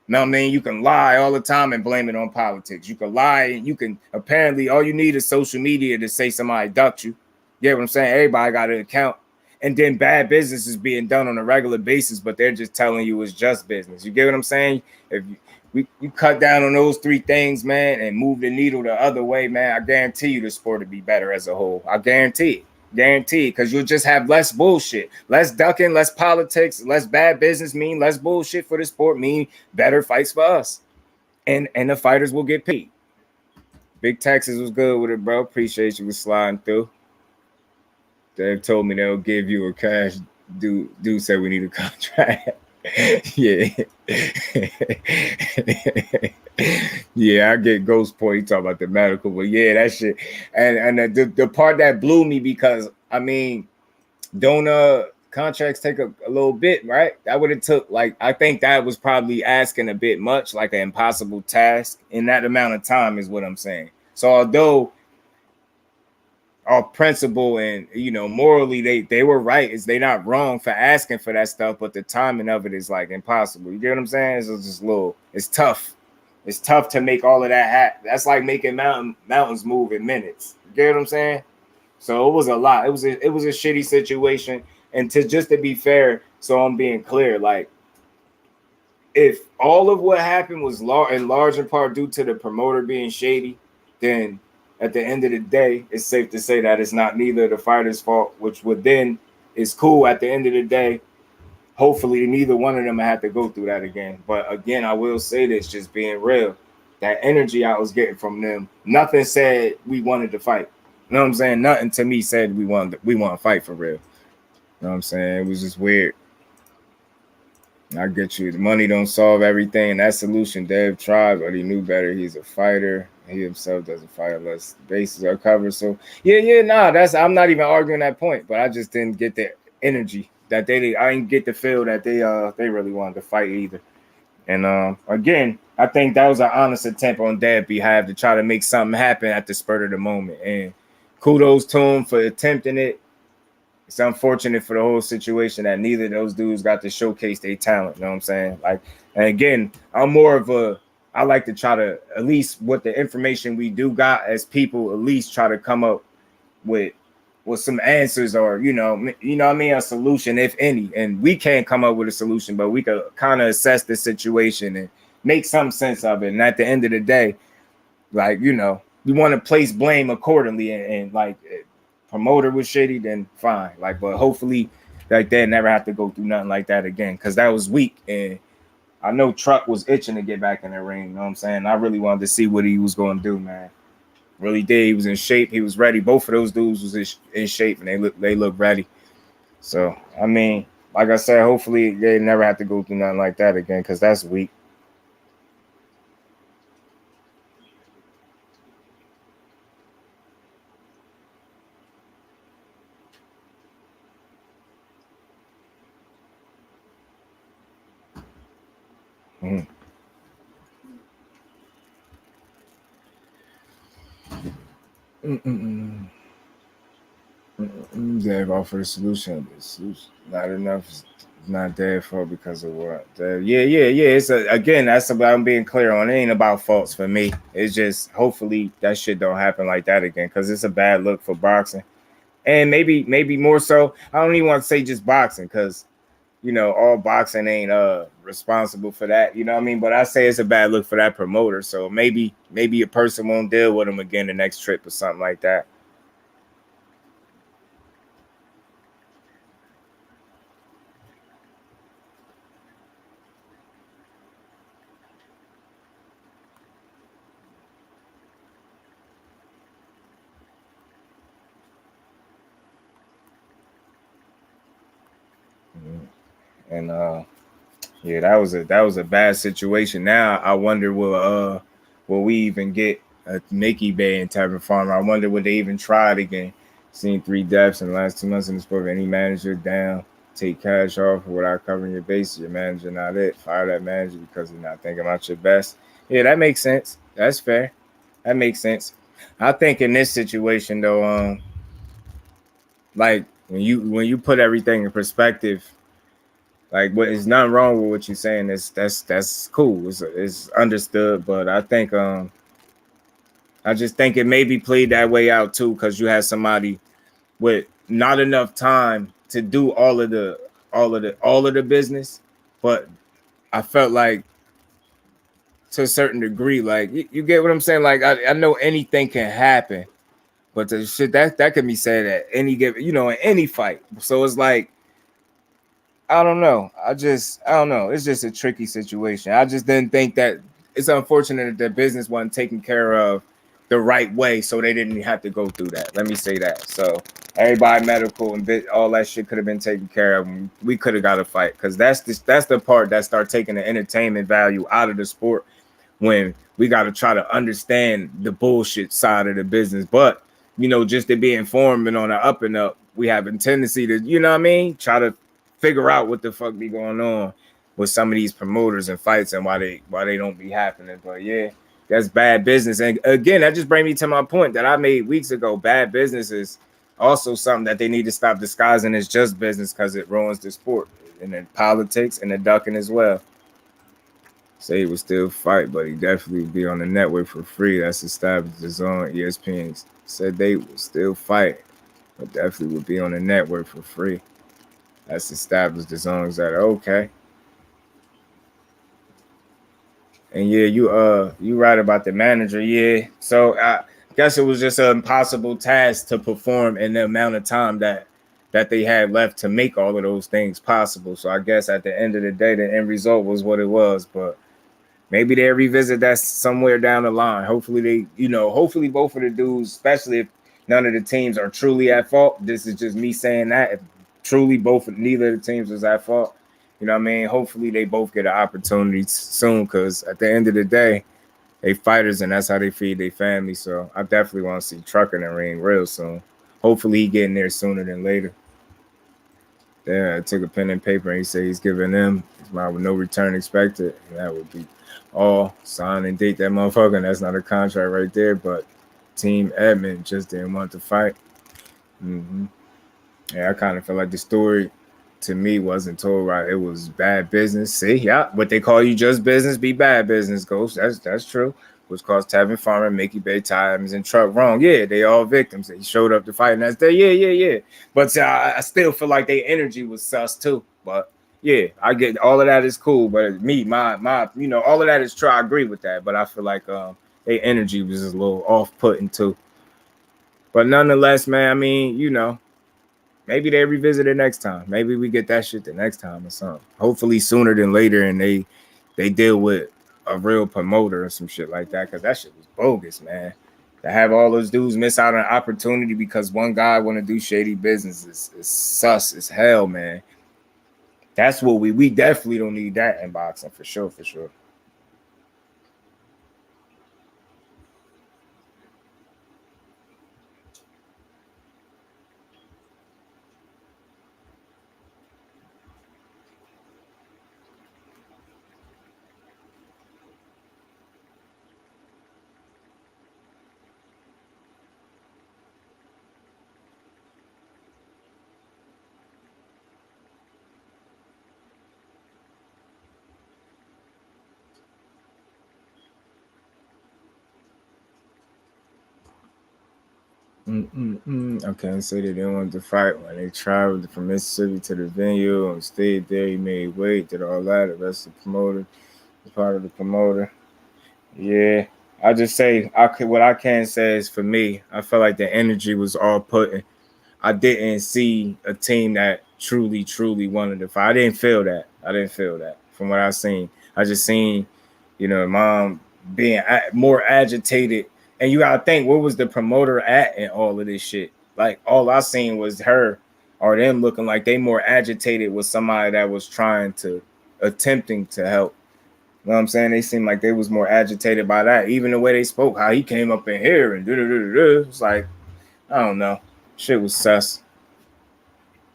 You know what I mean? You can lie all the time and blame it on politics. You can lie and you can apparently all you need is social media to say somebody ducked you. You get what I'm saying? Everybody got an account. And then bad business is being done on a regular basis, but they're just telling you it's just business. You get what I'm saying? If you cut down on those 3 things, man, and move the needle the other way, man, I guarantee you the sport would be better as a whole. I guarantee it. guaranteed, because you'll just have less bullshit, less ducking, less politics, less bad business mean less bullshit for the sport mean better fights for us, and the fighters will get paid. Big Texas was good with it, bro. Appreciate you for sliding through. Dave told me they'll give you a cash. Dude said we need a contract. Yeah. Yeah, I get Ghost Point. He talk about the medical, but yeah, that shit. And the part that blew me, because I mean, don't contracts take a little bit, right? That would have took, like, I think that was probably asking a bit much, like an impossible task in that amount of time, is what I'm saying. So although our principle and, you know, morally they were right, is they not wrong for asking for that stuff, but the timing of it is like impossible. You get what I'm saying? It's just it's tough. It's tough to make all of that happen. That's like making mountains move in minutes. You get what I'm saying? So it was a lot. It was a shitty situation. And to be fair, so I'm being clear, like, if all of what happened was in large part due to the promoter being shady, then at the end of the day, it's safe to say that it's not neither the fighter's fault, which would then is cool. At the end of the day, hopefully neither one of them had to go through that again. But again, I will say this, just being real, that energy I was getting from them, nothing said we wanted to fight. You know what I'm saying? Nothing to me said we want to fight for real. You know what I'm saying? It was just weird. I get you. The money don't solve everything. That solution Dev tried, but he knew better. He's a fighter. He himself doesn't fight unless the bases are covered. So I'm not even arguing that point, but I just didn't get the energy that I didn't get the feel that they really wanted to fight either. And again, I think that was an honest attempt on Dev's behalf to try to make something happen at the spur of the moment. And kudos to him for attempting it. It's unfortunate for the whole situation that neither of those dudes got to showcase their talent. You know what I'm saying? Like, and again, I like to try to, at least with the information we do got as people, at least try to come up with some answers, or, you know what I mean, a solution, if any. And we can't come up with a solution, but we could kind of assess the situation and make some sense of it. And at the end of the day, like, you know, we want to place blame accordingly, and like, promoter was shitty, then fine. Like, but hopefully, like, they never have to go through nothing like that again, because that was weak. And I know Truck was itching to get back in the ring. You know what I'm saying? I really wanted to see what he was going to do, man. Really did. He was in shape. He was ready. Both of those dudes was in shape, and they look ready. So, I mean, like I said, hopefully they never have to go through nothing like that again, because that's weak. Mm. They've offered a solution. It's not enough. It's not their fault because of what? Yeah. It's again, that's about, I'm being clear on. It ain't about faults for me. It's just hopefully that shit don't happen like that again, because it's a bad look for boxing, and maybe more so. I don't even want to say just boxing, because, you know, all boxing ain't responsible for that. You know what I mean? But I say it's a bad look for that promoter. So maybe a person won't deal with him again the next trip or something like that. And yeah, that was a bad situation. Now I wonder will we even get a Mickey Bay and type of farmer? I wonder would they even try it again? Seen 3 deaths in the last 2 months in the sport. Any manager down, take cash off without covering your bases. Your manager not it. Fire that manager because he's not thinking about your best. Yeah, that makes sense. That's fair. That makes sense. I think in this situation though, like when you put everything in perspective, like, what is nothing wrong with what you're saying. That's cool. It's understood. But I think I just think it maybe played that way out too, because you had somebody with not enough time to do all of the business. But I felt like, to a certain degree, like, you get what I'm saying. Like, I know anything can happen, But the shit that can be said at any given, in any fight. So it's like, I don't know. I don't know. It's just a tricky situation. I just didn't think that it's unfortunate that the business wasn't taken care of the right way, so they didn't have to go through that. Let me say that. So everybody medical and all that shit could have been taken care of. And we could have got a fight, because that's the part that start taking the entertainment value out of the sport, when we got to try to understand the bullshit side of the business. But just to be informed and on the up and up, we have a tendency to, what I mean, try to figure out what the fuck be going on with some of these promoters and fights, and why they don't be happening. But yeah, that's bad business. And again, that just brings me to my point that I made weeks ago. Bad business is also something that they need to stop disguising as just business, because it ruins the sport, and then politics and the ducking as well. Say he would still fight, but he definitely would be on the network for free. That's established. His own ESPN said they would still fight, but definitely would be on the network for free. That's established as long as that. Okay. And yeah, you right about the manager. Yeah. So I guess it was just an impossible task to perform in the amount of time that they had left to make all of those things possible. So I guess at the end of the day, the end result was what it was. But maybe they'll revisit that somewhere down the line. Hopefully hopefully both of the dudes, especially if none of the teams are truly at fault. This is just me saying that. If truly neither of the teams was at fault, what I mean? Hopefully they both get an opportunity soon, because at the end of the day, they fighters, and that's how they feed their family. So I definitely want to see Trucker in the ring real soon. Hopefully he getting there sooner than later. Yeah, I took a pen and paper, and he said he's giving them with no return expected. And that would be all. Sign and date that motherfucker, and that's not a contract right there. But Team Edmond just didn't want to fight. Yeah, I kind of feel like the story to me wasn't told right. It was bad business. See, yeah, what they call you just business be bad business, Ghost. That's true. Which caused Tevin Farmer, Mickey Bay, Times, and Truck wrong. Yeah, they all victims. They showed up to fight, and that's there. Yeah. But I still feel like their energy was sus too. But yeah, I get all of that is cool. But me, my all of that is true. I agree with that. But I feel like their energy was just a little off-putting too. But nonetheless, man, I mean, maybe they revisit it next time. Maybe we get that shit the next time or something. Hopefully sooner than later, and they deal with a real promoter or some shit like that, because that shit was bogus, man. To have all those dudes miss out on an opportunity because one guy want to do shady business is sus as hell, man. That's what we definitely don't need that in boxing, for sure. Okay, so they didn't want to fight when they traveled from Mississippi to the venue and stayed there. He made weight, did all that. The rest of the promoter was part of the promoter. Yeah, I just say what I can say is, for me, I felt like the energy was all put. I didn't see a team that truly wanted to fight. I didn't feel that from what I seen. I just seen, mom being more agitated. And you gotta think, where was the promoter at in all of this shit? Like, all I seen was her or them looking like they more agitated with somebody that was attempting to help. You know what I'm saying? They seemed like they was more agitated by that. Even the way they spoke, how he came up in here and it's like, I don't know. Shit was sus.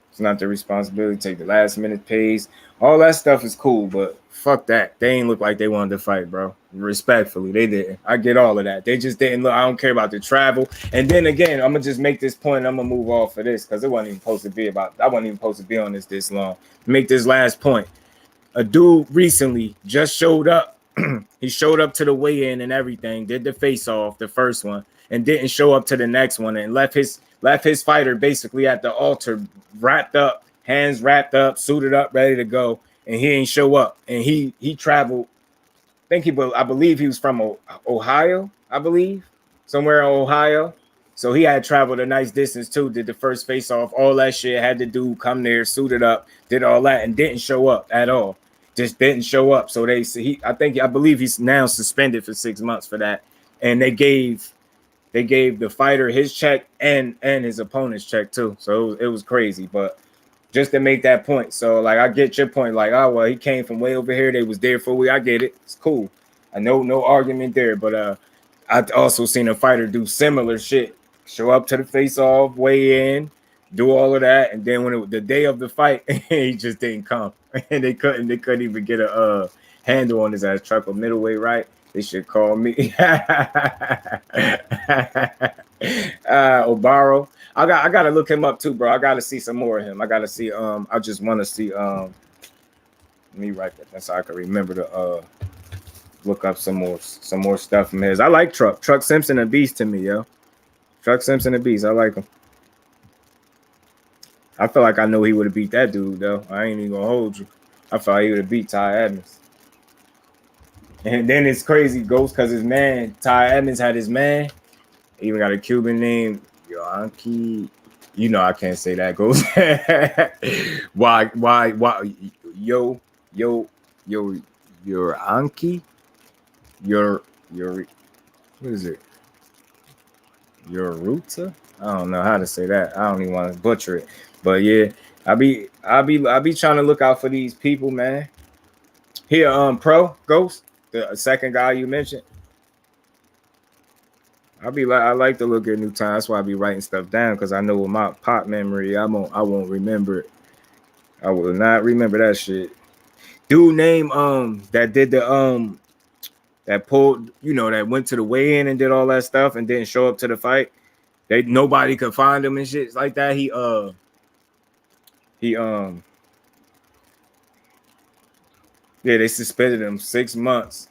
It's not their responsibility. Take the last minute pays. All that stuff is cool, but fuck that. They ain't look like they wanted to fight, bro. Respectfully, they didn't. I get all of that. They just didn't look. I don't care about the travel. And then again, I'm gonna just make this point. I'm gonna move off of this because it wasn't even supposed to be about. I wasn't even supposed to be on this long. Make this last point. A dude recently just showed up. He showed up to the weigh-in and everything. Did the face-off, the first one, and didn't show up to the next one, and left his fighter basically at the altar, wrapped up, hands wrapped up, suited up, ready to go, and he ain't show up. And he traveled. I believe he was from Ohio. I believe somewhere in Ohio. So he had traveled a nice distance too, did the first face off, all that shit, had the dude come there, suited up, did all that, and didn't show up at all. Just didn't show up. So I believe he's now suspended for 6 months for that. And they gave the fighter his check and his opponent's check too. So it was crazy. But just to make that point. So like I get your point, like, oh well, he came from way over here. They was there for we. I get it. It's cool. I know no argument there. But I also seen a fighter do similar shit. Show up to the face off, weigh in, do all of that, and then when the day of the fight, he just didn't come. And they couldn't even get a handle on his ass. Truck a middleweight, right? They should call me. Obaro. I gotta look him up too, bro. I gotta see some more of him. I gotta see. I just want to see. Let me write that so I can remember to look up some more stuff from his. I like Truck. Truck Simpson a beast to me, yo. Truck Simpson a beast. I like him. I feel like I know he would have beat that dude though. I ain't even gonna hold you. I felt like he would have beat Ty Evans. And then it's crazy, Ghost, because his man, Ty Evans, had his man. He even got a Cuban name, Yankee. You know I can't say that, Ghost. why, yo, your Anki? Your, what is it? Your Ruta? I don't know how to say that. I don't even want to butcher it. But yeah, I be trying to look out for these people, man. Here, Pro Ghost, the second guy you mentioned. I like to look at new time. That's why I be writing stuff down, because I know with my pop memory, I won't remember it. I will not remember that shit. Dude name that did the that pulled, that went to the weigh-in and did all that stuff and didn't show up to the fight. Nobody could find him and shit like that. He they suspended him 6 months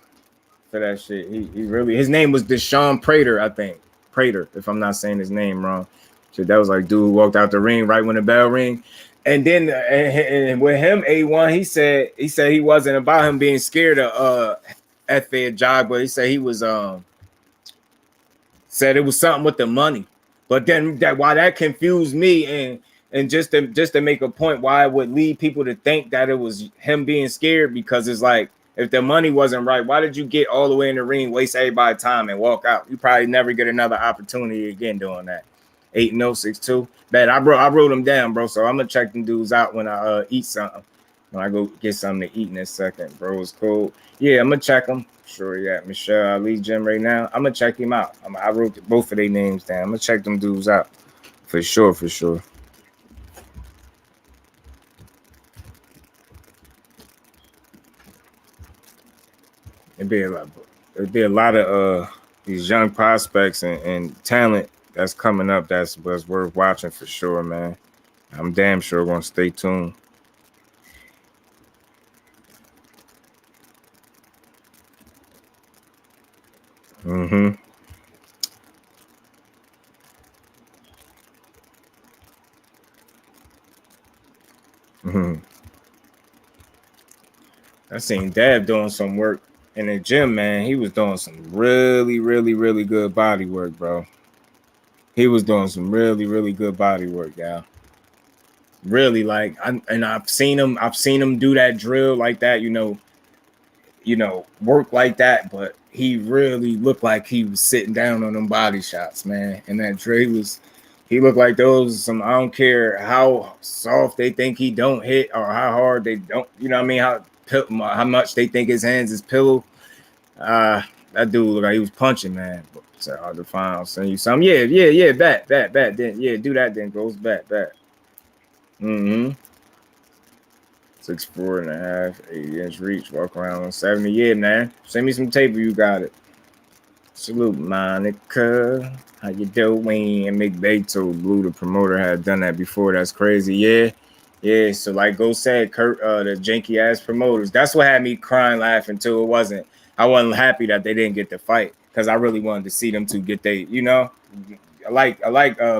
for that shit. He really, his name was Deshaun Prater, I think. Prater, if I'm not saying his name wrong. So that was like dude who walked out the ring right when the bell rang. And then and with him, A1, he said he wasn't about him being scared of FA job, but he said he was said it was something with the money. But then why that confused me, and just to make a point, why it would lead people to think that it was him being scared, because it's like, if the money wasn't right, why did you get all the way in the ring, waste everybody's time, and walk out? You probably never get another opportunity again doing that. 8-0-6-2. Man, I wrote them down, bro. So I'm gonna check them dudes out when I eat something. When I go get something to eat in a second, bro. It's cool. Yeah, I'm gonna check them. Sure, yeah. Michelle Ali Gym right now. I'm gonna check him out. I wrote both of their names down. I'm gonna check them dudes out for sure. It'd be a lot of these young prospects and talent that's coming up that's worth watching for sure, man. I'm damn sure gonna stay tuned. Mm-hmm. Mm-hmm. I seen Dad doing some work in the gym, man. He was doing some really, really, really good body work, bro. He was doing some really, really good body work, y'all. Really, like, I've seen him do that drill like that, work like that, but he really looked like he was sitting down on them body shots, man. And that drill he looked like those I don't care how soft they think he don't hit or how hard they don't, you know what I mean? How much they think his hands is pillow. That dude looked like he was punching, man. It's hard to find. I'll send you some. Yeah. Back. Then do that. Then goes back. Mm-hmm. 6'4.5", 80-inch reach. Walk around on 70. Yeah, man. Send me some tape if you got it. Salute, Monica. How you doing? And McBeto Blue, the promoter, had done that before. That's crazy. Yeah. So like Go said, Kurt, the janky ass promoters. That's what had me crying, laughing too. I wasn't happy that they didn't get the fight, because I really wanted to see them two get I like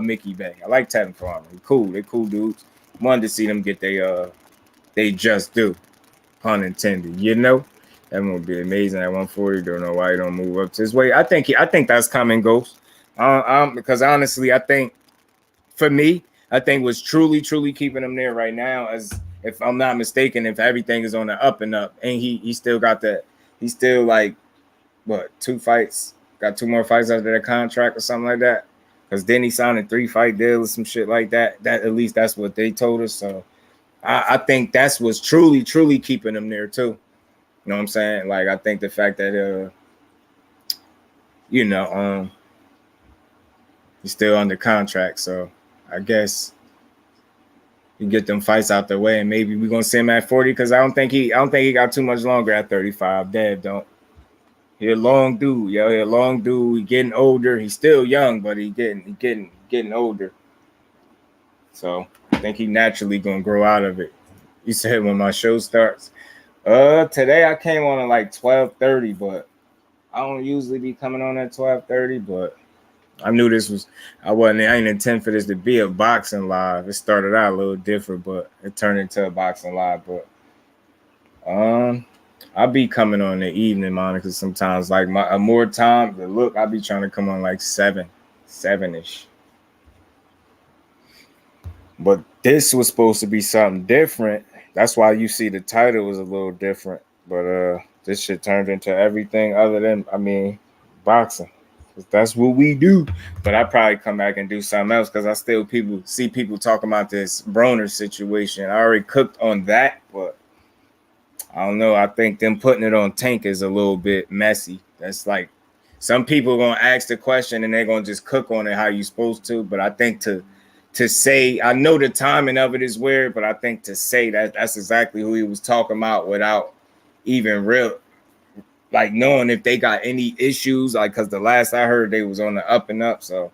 Mickey Bay. I like Tevin Farmer. They cool dudes. Wanted to see them get they just do, pun intended. That would be amazing at 140. Don't know why he don't move up to his weight. I think that's coming, Ghost. Because honestly, I think for me, I think what's truly keeping him there right now, as if I'm not mistaken, if everything is on the up and up, and he still got that, he's still like what, 2 fights, got 2 more fights after that contract or something like that. Because then he signed a 3-fight deal or some shit like that. That at least that's what they told us. So I think that's what's truly keeping him there too. You know what I'm saying? Like I think the fact that you know, he's still under contract, so I guess you get them fights out the way, and maybe we're gonna see him at 40. Because I don't think he got too much longer at 35. Dad don't. He a long dude, yo. He a long dude. He getting older. He's still young, but he getting older. So I think he naturally gonna grow out of it. You said when my show starts. Today I came on at like 12:30, but I don't usually be coming on at 12:30, but I knew this was, I ain't intend for this to be a boxing live. It started out a little different, but it turned into a boxing live. But I'll be coming on in the evening, Monica. Sometimes like more time. But look, I'll be trying to come on like 7-ish. But this was supposed to be something different. That's why you see the title was a little different. But this shit turned into everything other than, I mean, boxing. That's what we do. But I probably come back and do something else because I still see people talking about this Broner situation. I already cooked on that, but I don't know. I think them putting it on Tank is a little bit messy. That's like some people are gonna ask the question and they're gonna just cook on it how you supposed to. But I think to say, I know the timing of it is weird, but I think to say that's exactly who he was talking about without even real, like knowing if they got any issues, like because the last I heard they was on the up and up. So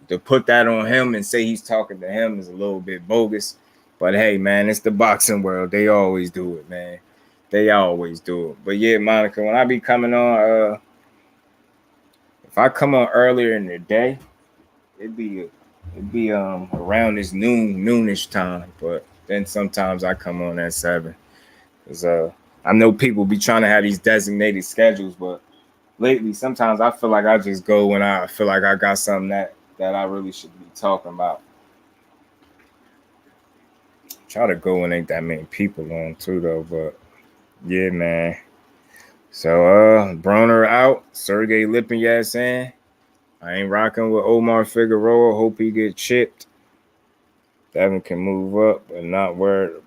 to put that on him and say he's talking to him is a little bit bogus. But hey, man, it's the boxing world. They always do it, man. They always do it. But yeah, Monica, when I be coming on, if I come on earlier in the day, it'd be around this noonish time. But then sometimes I come on at 7. Cause I know people be trying to have these designated schedules, but lately sometimes I feel like I just go when I feel like I got something that I really should be talking about. Try to go when ain't that many people on too though, but yeah, man. So Broner out, Sergey Lipinets in. I ain't rocking with Omar Figueroa. Hope he get chipped. Devin can move up, but not worried.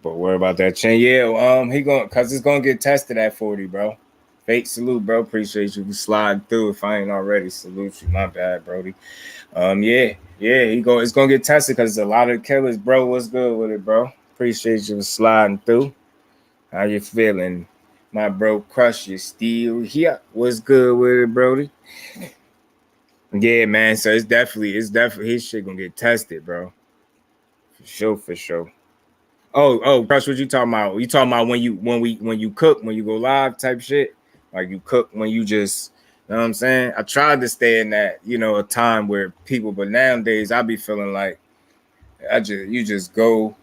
But worry about that chin. Yeah, he going cause it's gonna get tested at 40, bro. Fake salute, bro. Appreciate you for sliding through. If I ain't already, salute you. My bad, Brody. Yeah. It's gonna get tested because a lot of killers, bro. What's good with it, bro? Appreciate you for sliding through. How you feeling? My bro Crush, you still here. What's good with it, Brody? Yeah, man. So it's definitely his shit gonna get tested, bro. For sure. Oh, Crush, what you talking about? You talking about when you cook, when you go live type shit? Like you cook when you just, you know what I'm saying? I tried to stay in that, a time where people, but nowadays I be feeling like you just go,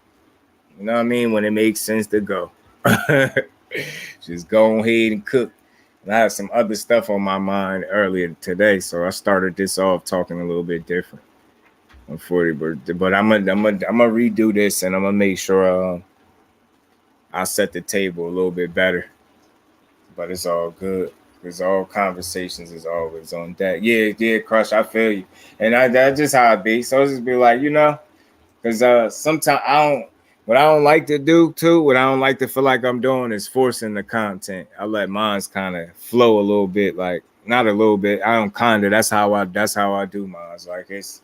you know what I mean? When it makes sense to go. Just go ahead and cook. And I have some other stuff on my mind earlier today, so I started this off talking a little bit different. I'm 40, but I'm gonna redo this, and I'm gonna make sure I set the table a little bit better. But it's all good. Because all conversations is always on deck. Yeah, Crush, I feel you. And that's just how it be. So it's just be like, because sometimes what I don't like to do too, what I don't like to feel like I'm doing is forcing the content. I let mine's kind of flow a little bit, like not a little bit. I don't kind of. That's how I do mine's. Like it's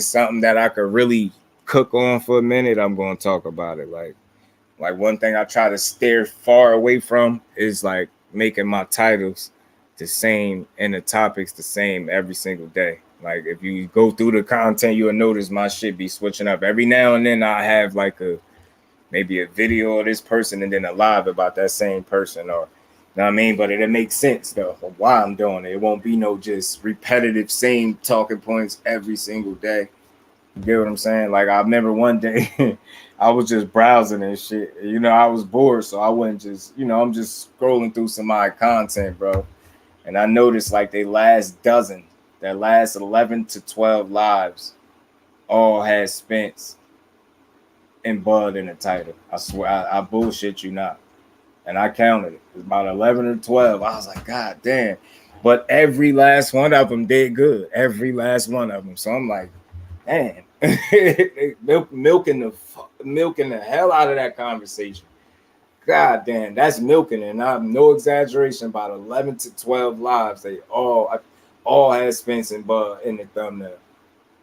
something that I could really cook on for a minute. I'm going to talk about it. Like one thing I try to steer far away from is like making my titles the same and the topics the same every single day. Like if you go through the content, you'll notice my shit be switching up. Every now and then I have like maybe a video of this person and then a live about that same person, or you know what I mean? But it makes sense though of why I'm doing it. It won't be no just repetitive same talking points every single day. You get what I'm saying? Like I remember one day I was just browsing and shit. I was bored, so I wouldn't just, I'm just scrolling through some of my content, bro. And I noticed like they last dozen. that last 11 to 12 lives all had Spence and Bud in the title. I swear, I bullshit you not. And I counted it. It was about 11 or 12. I was like, God damn. But every last one of them did good. Every last one of them. So I'm like, damn. milking the hell out of that conversation. God damn, that's milking it. And I'm no exaggeration, about 11 to 12 lives. They all had Spence and Bud in the thumbnail.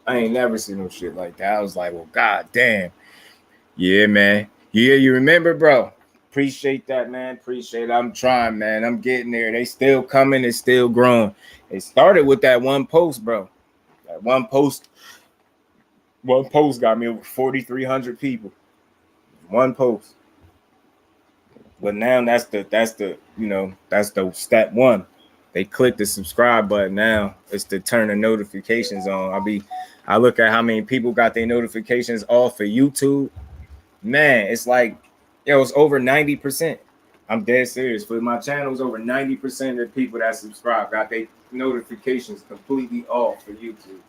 I ain't never seen no shit like that. I was like, well, god damn. Yeah, man. Yeah, you remember, bro? Appreciate that, man. Appreciate it. I'm trying, man. I'm getting there. They still coming. It's still growing. It started with that one post, bro. That one post got me over 4,300 people. One post. But now that's the step one. They click the subscribe button. Now it's to turn the notifications on. I look at how many people got their notifications off for YouTube. Man, it's like, it's over 90%. I'm dead serious. For my channel, it's over 90% of the people that subscribe got their notifications completely off for YouTube.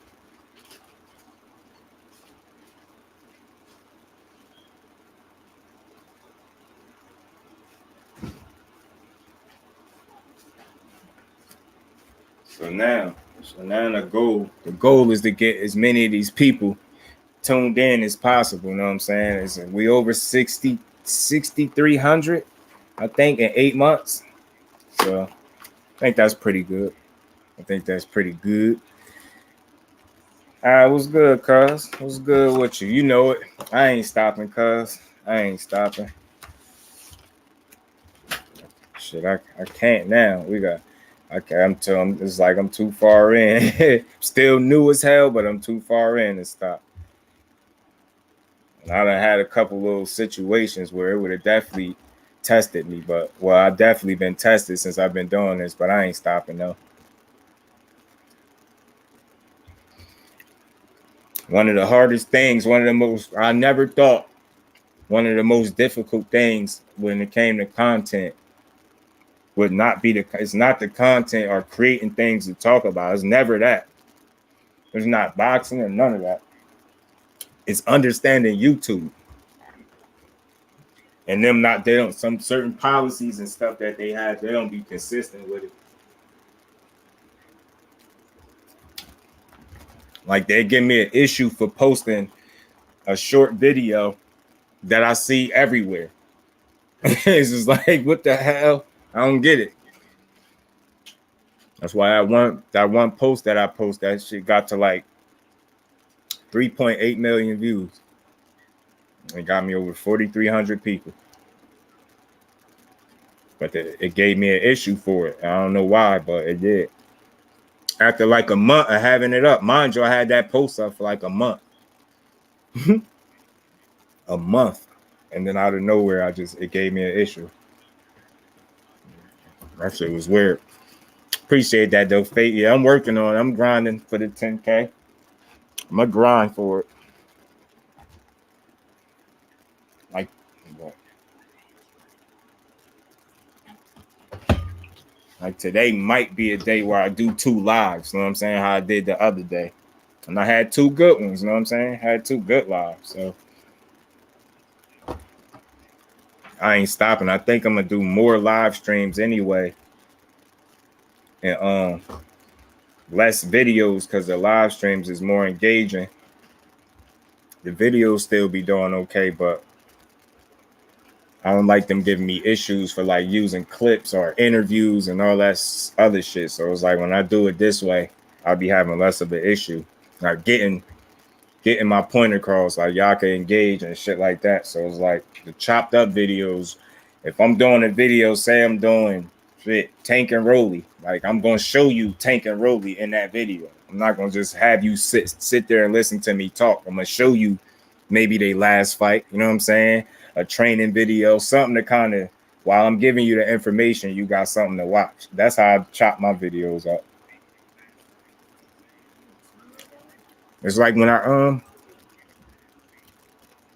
So now the goal is to get as many of these people tuned in as possible. You know what I'm saying? We over 6,300, I think, in 8 months. So I think that's pretty good. All right, what's good, cuz? What's good with you? You know it. I ain't stopping, cuz. I ain't stopping. Shit, I can't now. It's like I'm too far in. Still new as hell, but I'm too far in to stop. And I done had a couple little situations where it would have definitely tested me, I've definitely been tested since I've been doing this, but I ain't stopping though. One of the hardest things, I never thought one of the most difficult things when it came to content would not be it's not the content or creating things to talk about. It's never that. There's not boxing or none of that. It's understanding YouTube. And some certain policies and stuff that they have, they don't be consistent with it. Like they give me an issue for posting a short video that I see everywhere. It's just like, what the hell? I don't get it. That's why that one post that I post, that shit got to like 3.8 million views. It got me over 4,300 people. But it gave me an issue for it. I don't know why, but it did. After like a month of having it up, mind you, I had that post up for like a month. A month. And then out of nowhere, it gave me an issue. That shit was weird. Appreciate that though, Fate. Yeah, I'm working on it. I'm grinding for the 10K. I'm gonna grind for it. Like today might be a day where I do 2 lives. You know what I'm saying? How I did the other day. And I had 2 good ones. You know what I'm saying? I had 2 good lives. So I ain't stopping. I think I'm gonna do more live streams anyway. And less videos, because the live streams is more engaging. The videos still be doing okay, but I don't like them giving me issues for like using clips or interviews and all that other shit. So it's like when I do it this way, I'll be having less of an issue. Like getting my point across, like y'all can engage and shit like that. So it's like the chopped up videos. If I'm doing a video, say I'm doing Tank and Rolly, like I'm gonna show you Tank and Rolly in that video. I'm not gonna just have you sit there and listen to me talk. I'm gonna show you maybe they last fight. You know what I'm saying? A training video, something to kind of, while I'm giving you the information, you got something to watch. That's how I chop my videos up. It's like when I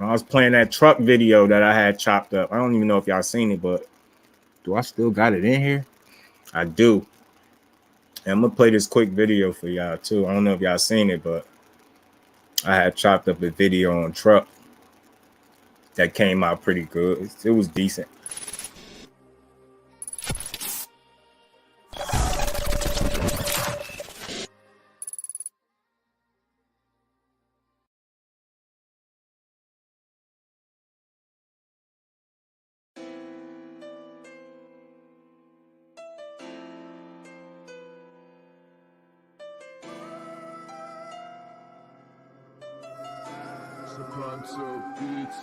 was playing that truck video that I had chopped up. I don't even know if y'all seen it, but do I still got it in here? I do. And I'm gonna play this quick video for y'all too. I don't know if y'all seen it, but I had chopped up a video on truck that came out pretty good. It was decent. Beats.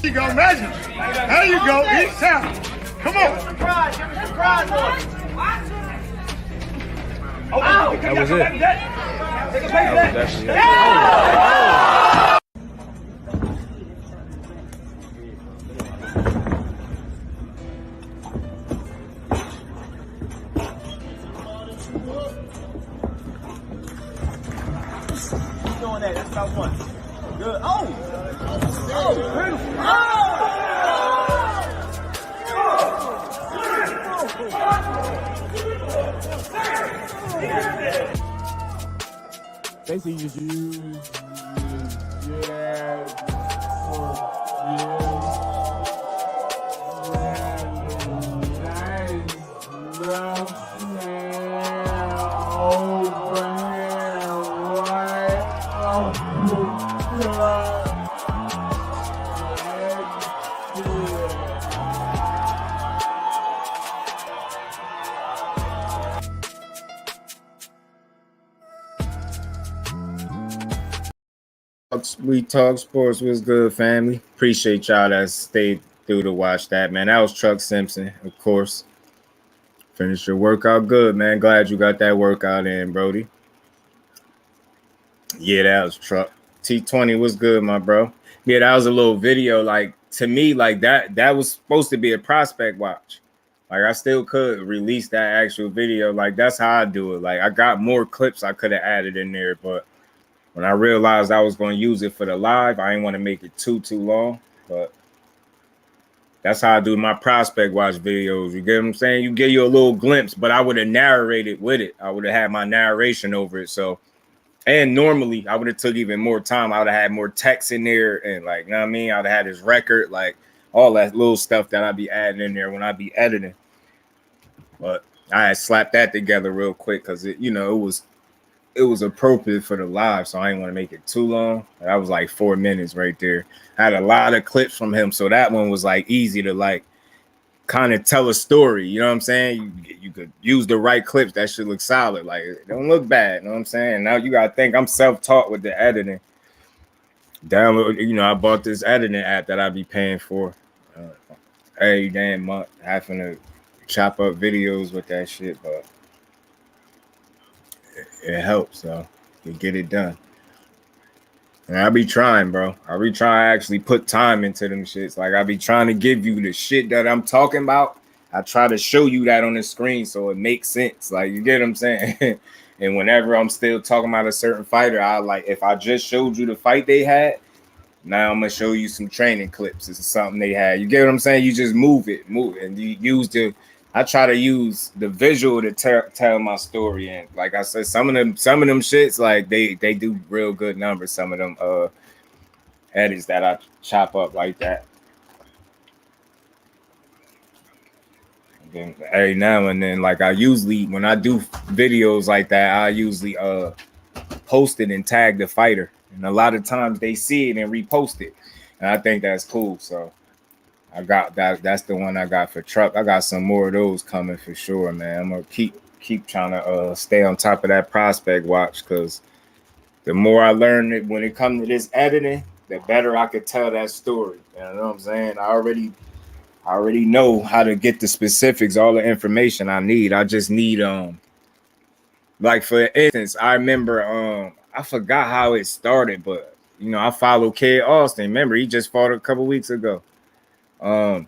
You go, imagine. There you go, each time. Come on. Surprise, give me surprise boy. Oh, That was it. Take a place of that. That's it. Keep doing that. That's about one. Good. Oh! Basically, you use, We Talk Sports was good, family. Appreciate y'all that stayed through to watch that, man. That was Truck Simpson, of course. Finished your workout good, man. Glad you got that workout in, Brody. Yeah, that was Truck. T20 was good, my bro. Yeah, that was a little video. Like, to me, like that was supposed to be a prospect watch. Like, I still could release that actual video. Like, that's how I do it. Like, I got more clips I could have added in there, but when I realized I was going to use it for the live, I didn't want to make it too long, but that's how I do my prospect watch videos. You get what I'm saying? You give you a little glimpse, but I would have narrated with it. I would have had my narration over it. So, and normally I would have took even more time. I would have had more text in there, and like, you know what I mean? I'd have had his record, like all that little stuff that I'd be adding in there when I'd be editing. But I had slapped that together real quick because it, it was appropriate for the live, so I didn't want to make it too long. That was like 4 minutes right there. I had a lot of clips from him, so that one was like easy to like kind of tell a story. You know what I'm saying? You could use the right clips. That should look solid. Like, it don't look bad. You know what I'm saying? Now you gotta think I'm self-taught with the editing. Download, I bought this editing app that I be paying for every damn month, having to chop up videos with that shit, but it helps, so you get it done. And I be trying, bro. I be trying to actually put time into them shits. Like, I be trying to give you the shit that I'm talking about. I try to show you that on the screen so it makes sense. Like, you get what I'm saying? And whenever I'm still talking about a certain fighter, I like, if I just showed you the fight they had, now I'm gonna show you some training clips. This is something they had. You get what I'm saying? You just move it, and you use I try to use the visual to tell my story. And like I said, some of them shits, like they do real good numbers. Some of them edits that I chop up like that. And then every now and then, like I usually, when I do videos like that, I usually post it and tag the fighter. And a lot of times they see it and repost it. And I think that's cool. So I got that. That's the one I got for truck. I got some more of those coming for sure, man. I'm gonna keep trying to stay on top of that prospect watch, because the more I learn it when it comes to this editing, the better I could tell that story. You know what I'm saying? I already know how to get the specifics, all the information I need. I just need like for instance, I remember I forgot how it started, but I follow Kid Austin. Remember, he just fought a couple weeks ago. I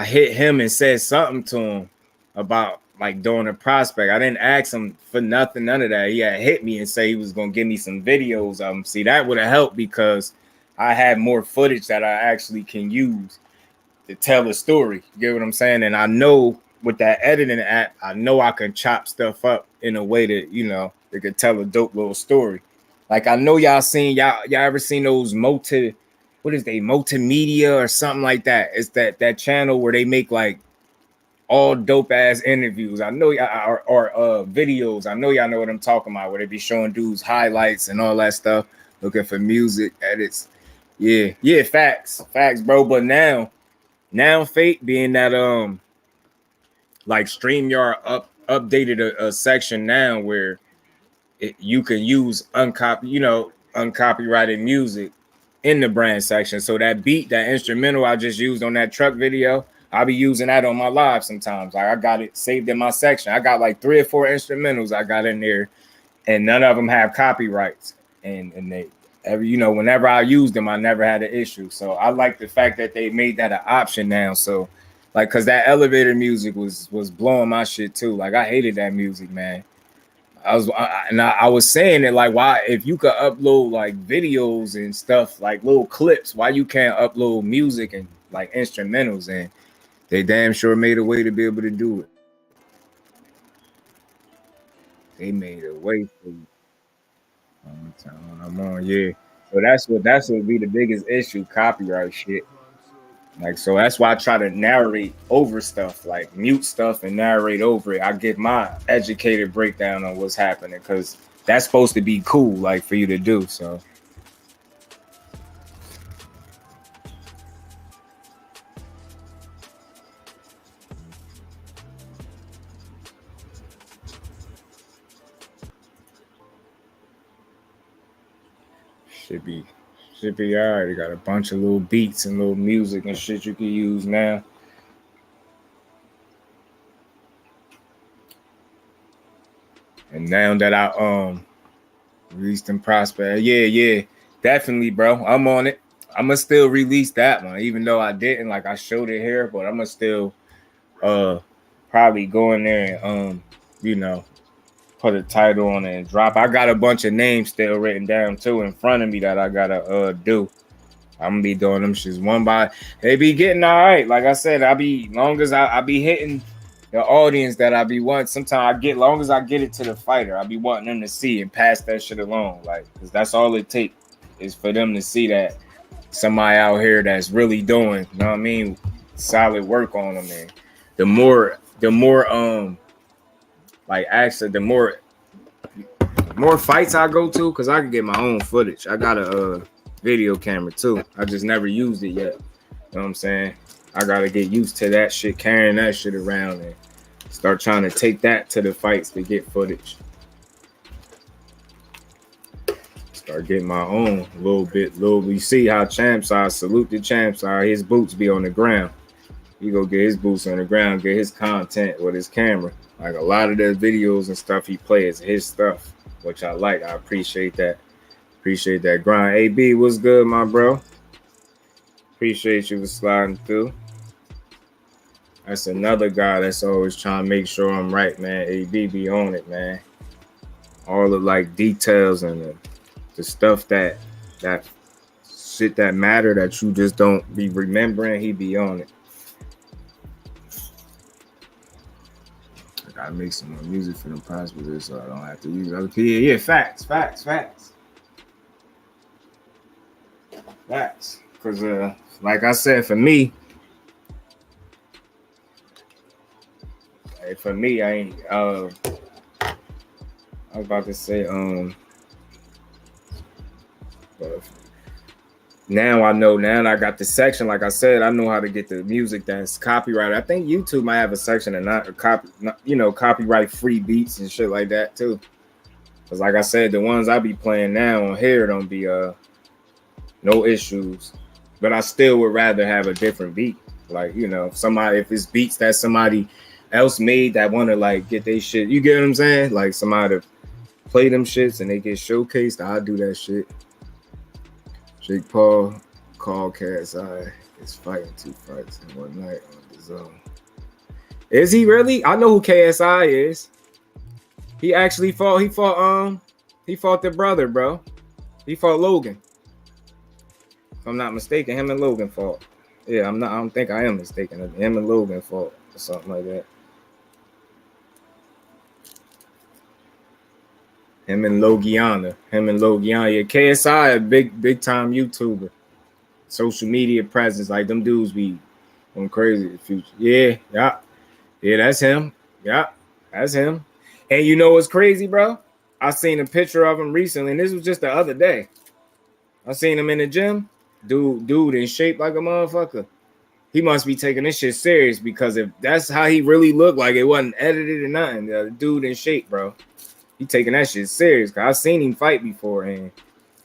hit him and said something to him about like doing a prospect. I didn't ask him for nothing, none of that. He had hit me and say he was gonna give me some videos of him. See, that would have helped because I had more footage that I actually can use to tell a story. You get what I'm saying? And I know with that editing app, I know I can chop stuff up in a way that it could tell a dope little story. Like, I know y'all ever seen those multimedia or something like that? It's that channel where they make like all dope ass interviews. I know y'all or videos. I know y'all know what I'm talking about, where they be showing dudes highlights and all that stuff, looking for music edits. Yeah, facts, bro. But now Fate being that like StreamYard updated a section now where you can use uncopyrighted music in the brand section. So that beat, that instrumental I just used on that truck video, I'll be using that on my live sometimes. Like, I got it saved in my section. I got like 3 or 4 instrumentals I got in there, and none of them have copyrights. And they whenever I use them, I never had an issue. So I like the fact that they made that an option now. So like, cause that elevator music was blowing my shit too. Like, I hated that music, man. I was saying it like, why, if you could upload like videos and stuff, like little clips, why you can't upload music and like instrumentals? And they damn sure made a way to be able to do it. They made a way for you. I'm on, yeah. So that's what be the biggest issue, copyright shit. Like, so that's why I try to narrate over stuff, like mute stuff and narrate over it. I get my educated breakdown on what's happening, because that's supposed to be cool, like, for you to do. So should be all right. You got a bunch of little beats and little music and shit you can use now. And now that I released in Prospect, yeah, definitely, bro. I'm on it. I'm gonna still release that one, even though I didn't. Like, I showed it here, but I'm gonna still probably go in there and put a title on it and drop. I got a bunch of names still written down too in front of me that I gotta do. I'm gonna be doing them shits one by. They be getting all right. Like I said, I be long as I be hitting the audience that I be wanting. Sometimes I get long as I get it to the fighter, I be wanting them to see and pass that shit along. Like, cause that's all it takes is for them to see that somebody out here that's really doing, you know what I mean, solid work on them. And the more like actually the more fights I go to, cause I can get my own footage. I got a video camera too. I just never used it yet. You know what I'm saying? I gotta get used to that shit, carrying that shit around and start trying to take that to the fights to get footage. Start getting my own little bit. You see how champs are, salute the champs are, his boots be on the ground. He go get his boots on the ground, get his content with his camera. Like a lot of the videos and stuff he plays, his stuff, which I like. I appreciate that. Appreciate that grind. AB, what's good, my bro? Appreciate you for sliding through. That's another guy that's always trying to make sure I'm right, man. AB be on it, man. All the like details and the stuff that shit that matter that you just don't be remembering, he be on it. I gotta make some more music for them price with this so I don't have to use other people. Yeah, facts. Because like I said, for me, I ain't I was about to say but now I know, now I got the section. Like I said, I know how to get the music that's copyrighted. I think YouTube might have a section of not copyright free beats and shit like that too. Because like I said, the ones I be playing now on here don't be no issues. But I still would rather have a different beat. Like, you know, if it's beats that somebody else made that want to like get their shit, you get what I'm saying? Like somebody play them shits and they get showcased, I'll do that shit. Jake Paul called KSI is fighting 2 fights in one night on the zone. Is he really? I know who KSI is. He actually fought. He fought the brother, bro. He fought Logan. If I'm not mistaken, him and Logan fought. Yeah, I don't think I am mistaken. Him and Logan fought or something like that. Him and Logiana. Yeah, KSI, a big time YouTuber. Social media presence. Like them dudes be going crazy in the future. Yeah, that's him. Yeah, that's him. And you know what's crazy, bro? I seen a picture of him recently, and this was just the other day. I seen him in the gym. Dude in shape like a motherfucker. He must be taking this shit serious, because if that's how he really looked, like it wasn't edited or nothing, the dude in shape, bro. He taking that shit serious. Cause I've seen him fight before, and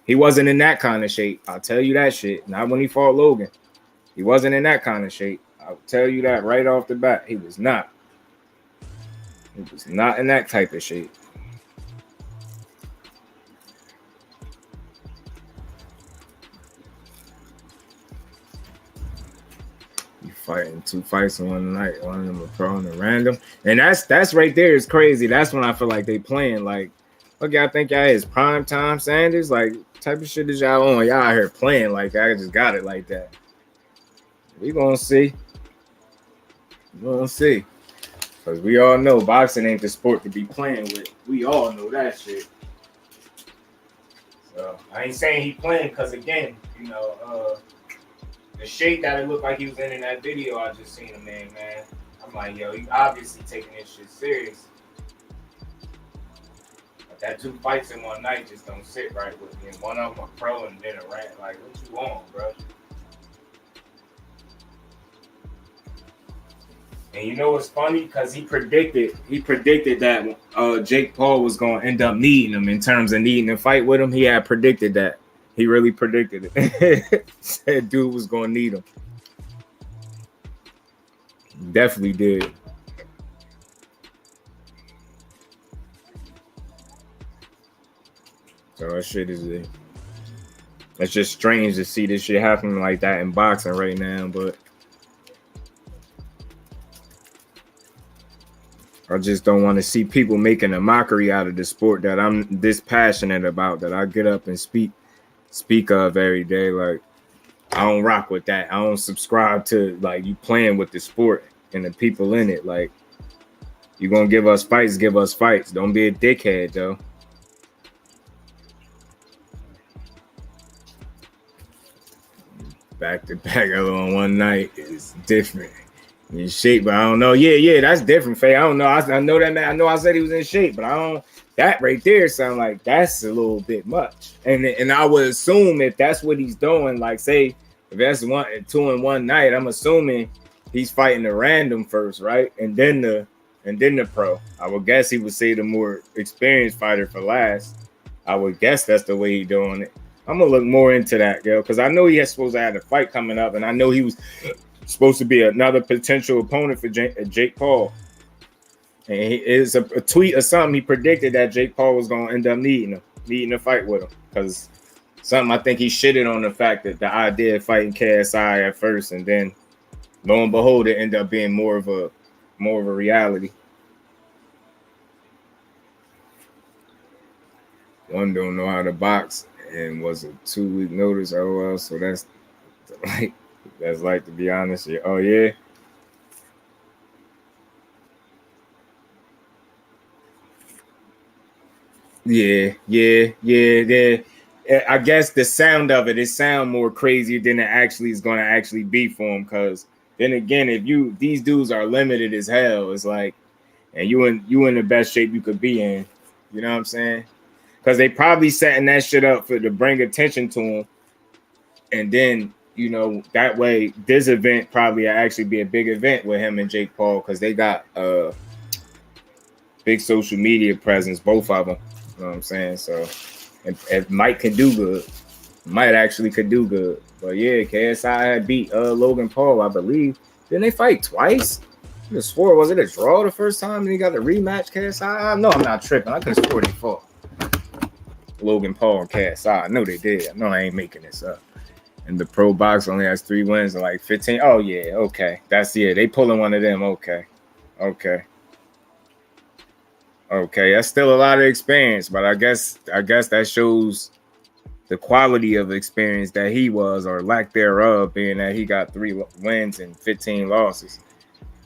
he wasn't in that kind of shape. I'll tell you that shit. Not when he fought Logan. He wasn't in that kind of shape. I'll tell you that right off the bat. He was not. He was not in that type of shape. Fighting 2 fights in one night, one of them a pro and a random, and that's right there is crazy. That's when I feel like they playing like, okay, I think y'all is prime time Sanders, like type of shit is y'all on. Y'all out here playing like I just got it like that. We gonna see, because we all know boxing ain't the sport to be playing with. We all know that shit. So I ain't saying he playing, because again, you know, the shape that it looked like he was in that video I just seen him in, man. I'm like, yo, he obviously taking this shit serious. But that 2 fights in one night just don't sit right with me. And one of them a pro and then a rat. Like, what you want, bro? And you know what's funny? Because he predicted that Jake Paul was going to end up needing him in terms of needing to fight with him. He had predicted that. He really predicted it. Said dude was going to need him. Definitely did. So that shit is it's just strange to see this shit happening like that in boxing right now, but I just don't want to see people making a mockery out of the sport that I'm this passionate about, that I get up and speak of every day. Like, I don't rock with that. I don't subscribe to like you playing with the sport and the people in it. Like, you gonna give us fights, give us fights. Don't be a dickhead though. Back to back on one night is different. In shape, but I don't know. Yeah, that's different, Faye. I don't know. I know that man. I know I said he was in shape, but I don't. That right there sound like that's a little bit much. And I would assume if that's what he's doing, like say if that's 2 in one night, I'm assuming he's fighting the random first, right? And then the pro. I would guess he would say the more experienced fighter for last. I would guess that's the way he's doing it. I'm gonna look more into that, yo, because I know he has supposed to have a fight coming up, and I know he was supposed to be another potential opponent for Jake Paul. And it's a tweet or something. He predicted that Jake Paul was gonna end up needing a fight with him, because something I think he shitted on the fact that the idea of fighting KSI at first, and then lo and behold, it ended up being more of a reality. One don't know how to box and was a 2-week notice. Oh well, so that's like to be honest. Yeah. Oh yeah. Yeah. I guess the sound of it sound more crazy than it actually is going to actually be for him. Because then again, if these dudes are limited as hell, it's like, and you in the best shape you could be in. You know what I'm saying? Because they probably setting that shit up to bring attention to him, and then that way this event probably actually be a big event with him and Jake Paul, because they got big social media presence, both of them. You know what I'm saying? So if Mike can do good, Mike actually could do good. But yeah, KSI had beat Logan Paul, I believe. Didn't they fight twice? I could have swore, was it a draw the first time and he got a rematch, KSI? No, I'm not tripping. I could have swore they fought. Logan Paul and KSI. I know they did. I know I ain't making this up. And the pro box only has 3 wins and like 15. Oh yeah, okay. They pulling one of them. Okay. That's still a lot of experience, but I guess that shows the quality of experience that he was, or lack thereof, being that he got 3 wins and 15 losses.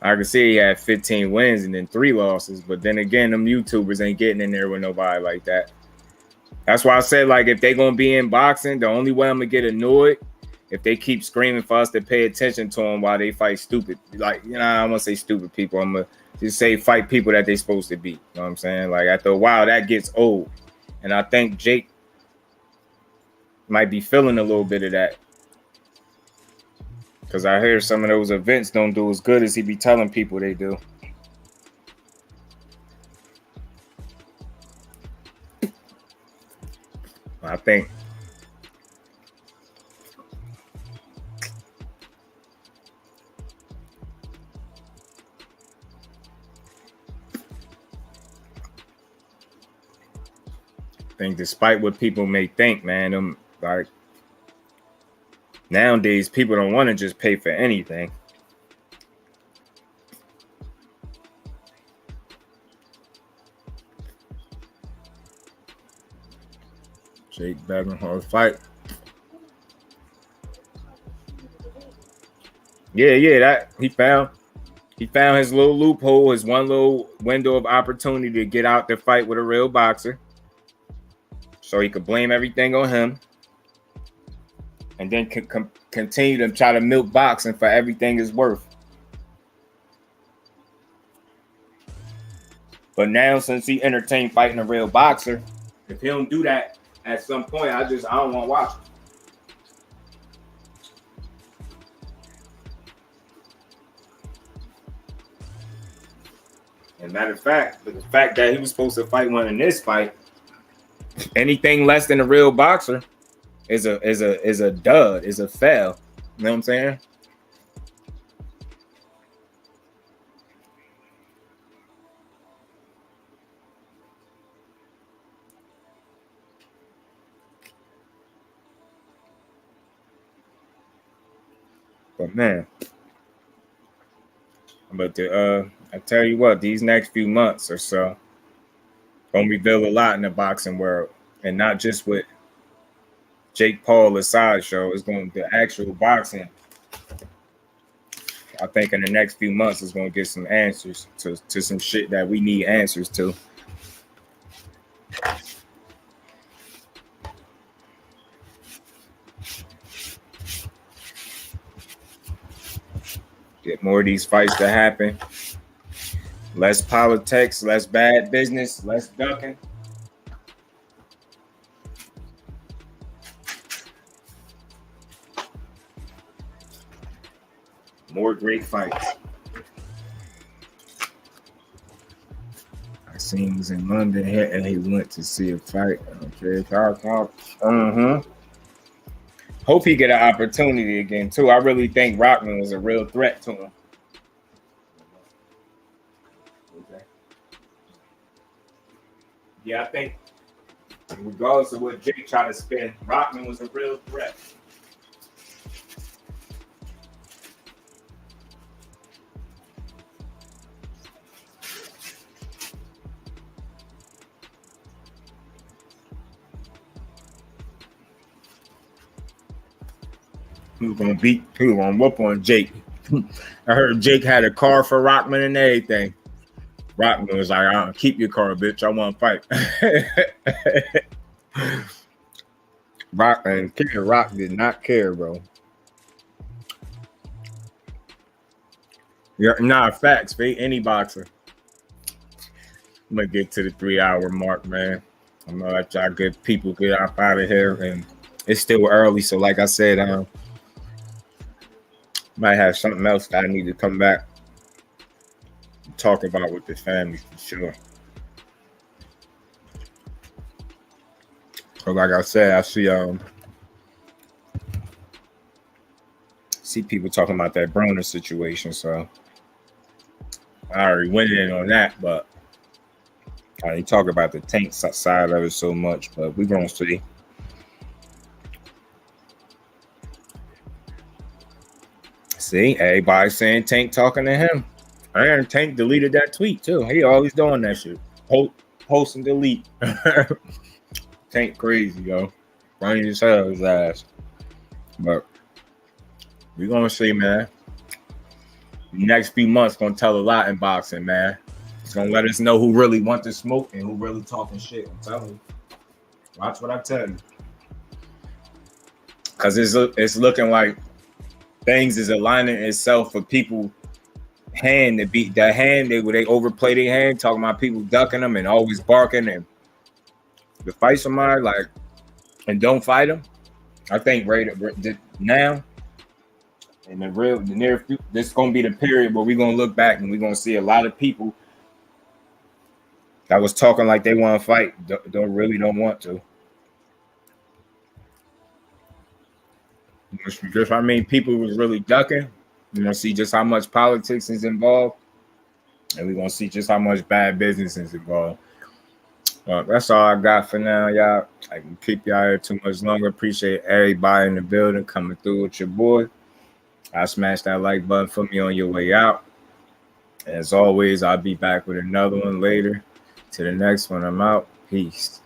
I can see he had 15 wins and then 3 losses, but then again, them YouTubers ain't getting in there with nobody like that. That's why I said, like, if they gonna be in boxing, the only way I'm gonna get annoyed if they keep screaming for us to pay attention to them while they fight stupid, like, I'm gonna say stupid people. I'm gonna just say fight people that they supposed to beat. You know what I'm saying? Like, after a while, that gets old, and I think Jake might be feeling a little bit of that, because I hear some of those events don't do as good as he be telling people they do. I think despite what people may think, man, like, nowadays people don't want to just pay for anything. Jake Babenhorst fight. Yeah, that he found his little loophole, his one little window of opportunity to get out the fight with a real boxer, so he could blame everything on him, and then continue to try to milk boxing for everything it's worth. But now, since he entertained fighting a real boxer, if he don't do that at some point, I don't want to watch him. And matter of fact, the fact that he was supposed to fight one in this fight, anything less than a real boxer is a dud, is a fail. You know what I'm saying? But man, I'm about to I tell you what, these next few months or so gonna reveal a lot in the boxing world, and not just with Jake Paul, the sideshow. It's going to the actual boxing. I think in the next few months is going to get some answers to some shit that we need answers to. Get more of these fights to happen. Less politics, less bad business, less ducking. More great fights. I seen he was in London and he went to see a fight. Okay, Hope he get an opportunity again too. I really think Rockman was a real threat to him. Okay. Yeah, I think regardless of what Jake tried to spin, Rockman was a real threat. He was gonna whoop on Jake. I heard Jake had a car for Rockman and everything. Rockman was like, "I'll keep your car, bitch. I want to fight." Rock did not care, bro. Yeah, nah, facts. For any boxer. I'm gonna get to the 3-hour mark, man. I'm gonna let y'all good people get up out of here, and it's still early. So, like I said, might have something else that I need to come back and talk about with the family for sure. So like I said, I see people talking about that Broner situation. So I already went in on that, but I didn't talk about the Tank side of it so much. But we're gonna see. See, everybody saying Tank talking to him. And Tank deleted that tweet too. He always doing that shit. Post and delete. Tank crazy, yo. Funny as hell, his ass. But we're gonna see, man. The next few months gonna tell a lot in boxing, man. It's gonna let us know who really want to smoke and who really talking shit. I'm telling you. Watch what I tell you. Cause it's looking like things is aligning itself for people hand to beat that hand. They overplay their hand, talking about people ducking them and always barking and to fight somebody like and don't fight them. I think right now in the near future, this is gonna be the period where we're gonna look back and we're gonna see a lot of people that was talking like they want to fight don't want to. Just I mean, people was really ducking. You're gonna see just how much politics is involved, and we're gonna see just how much bad business is involved. Well, that's all I got for now, y'all. I can keep y'all here too much longer. Appreciate everybody in the building coming through with your boy. I smash that like button for me on your way out. As always, I'll be back with another one later. To the next one, I'm out. Peace.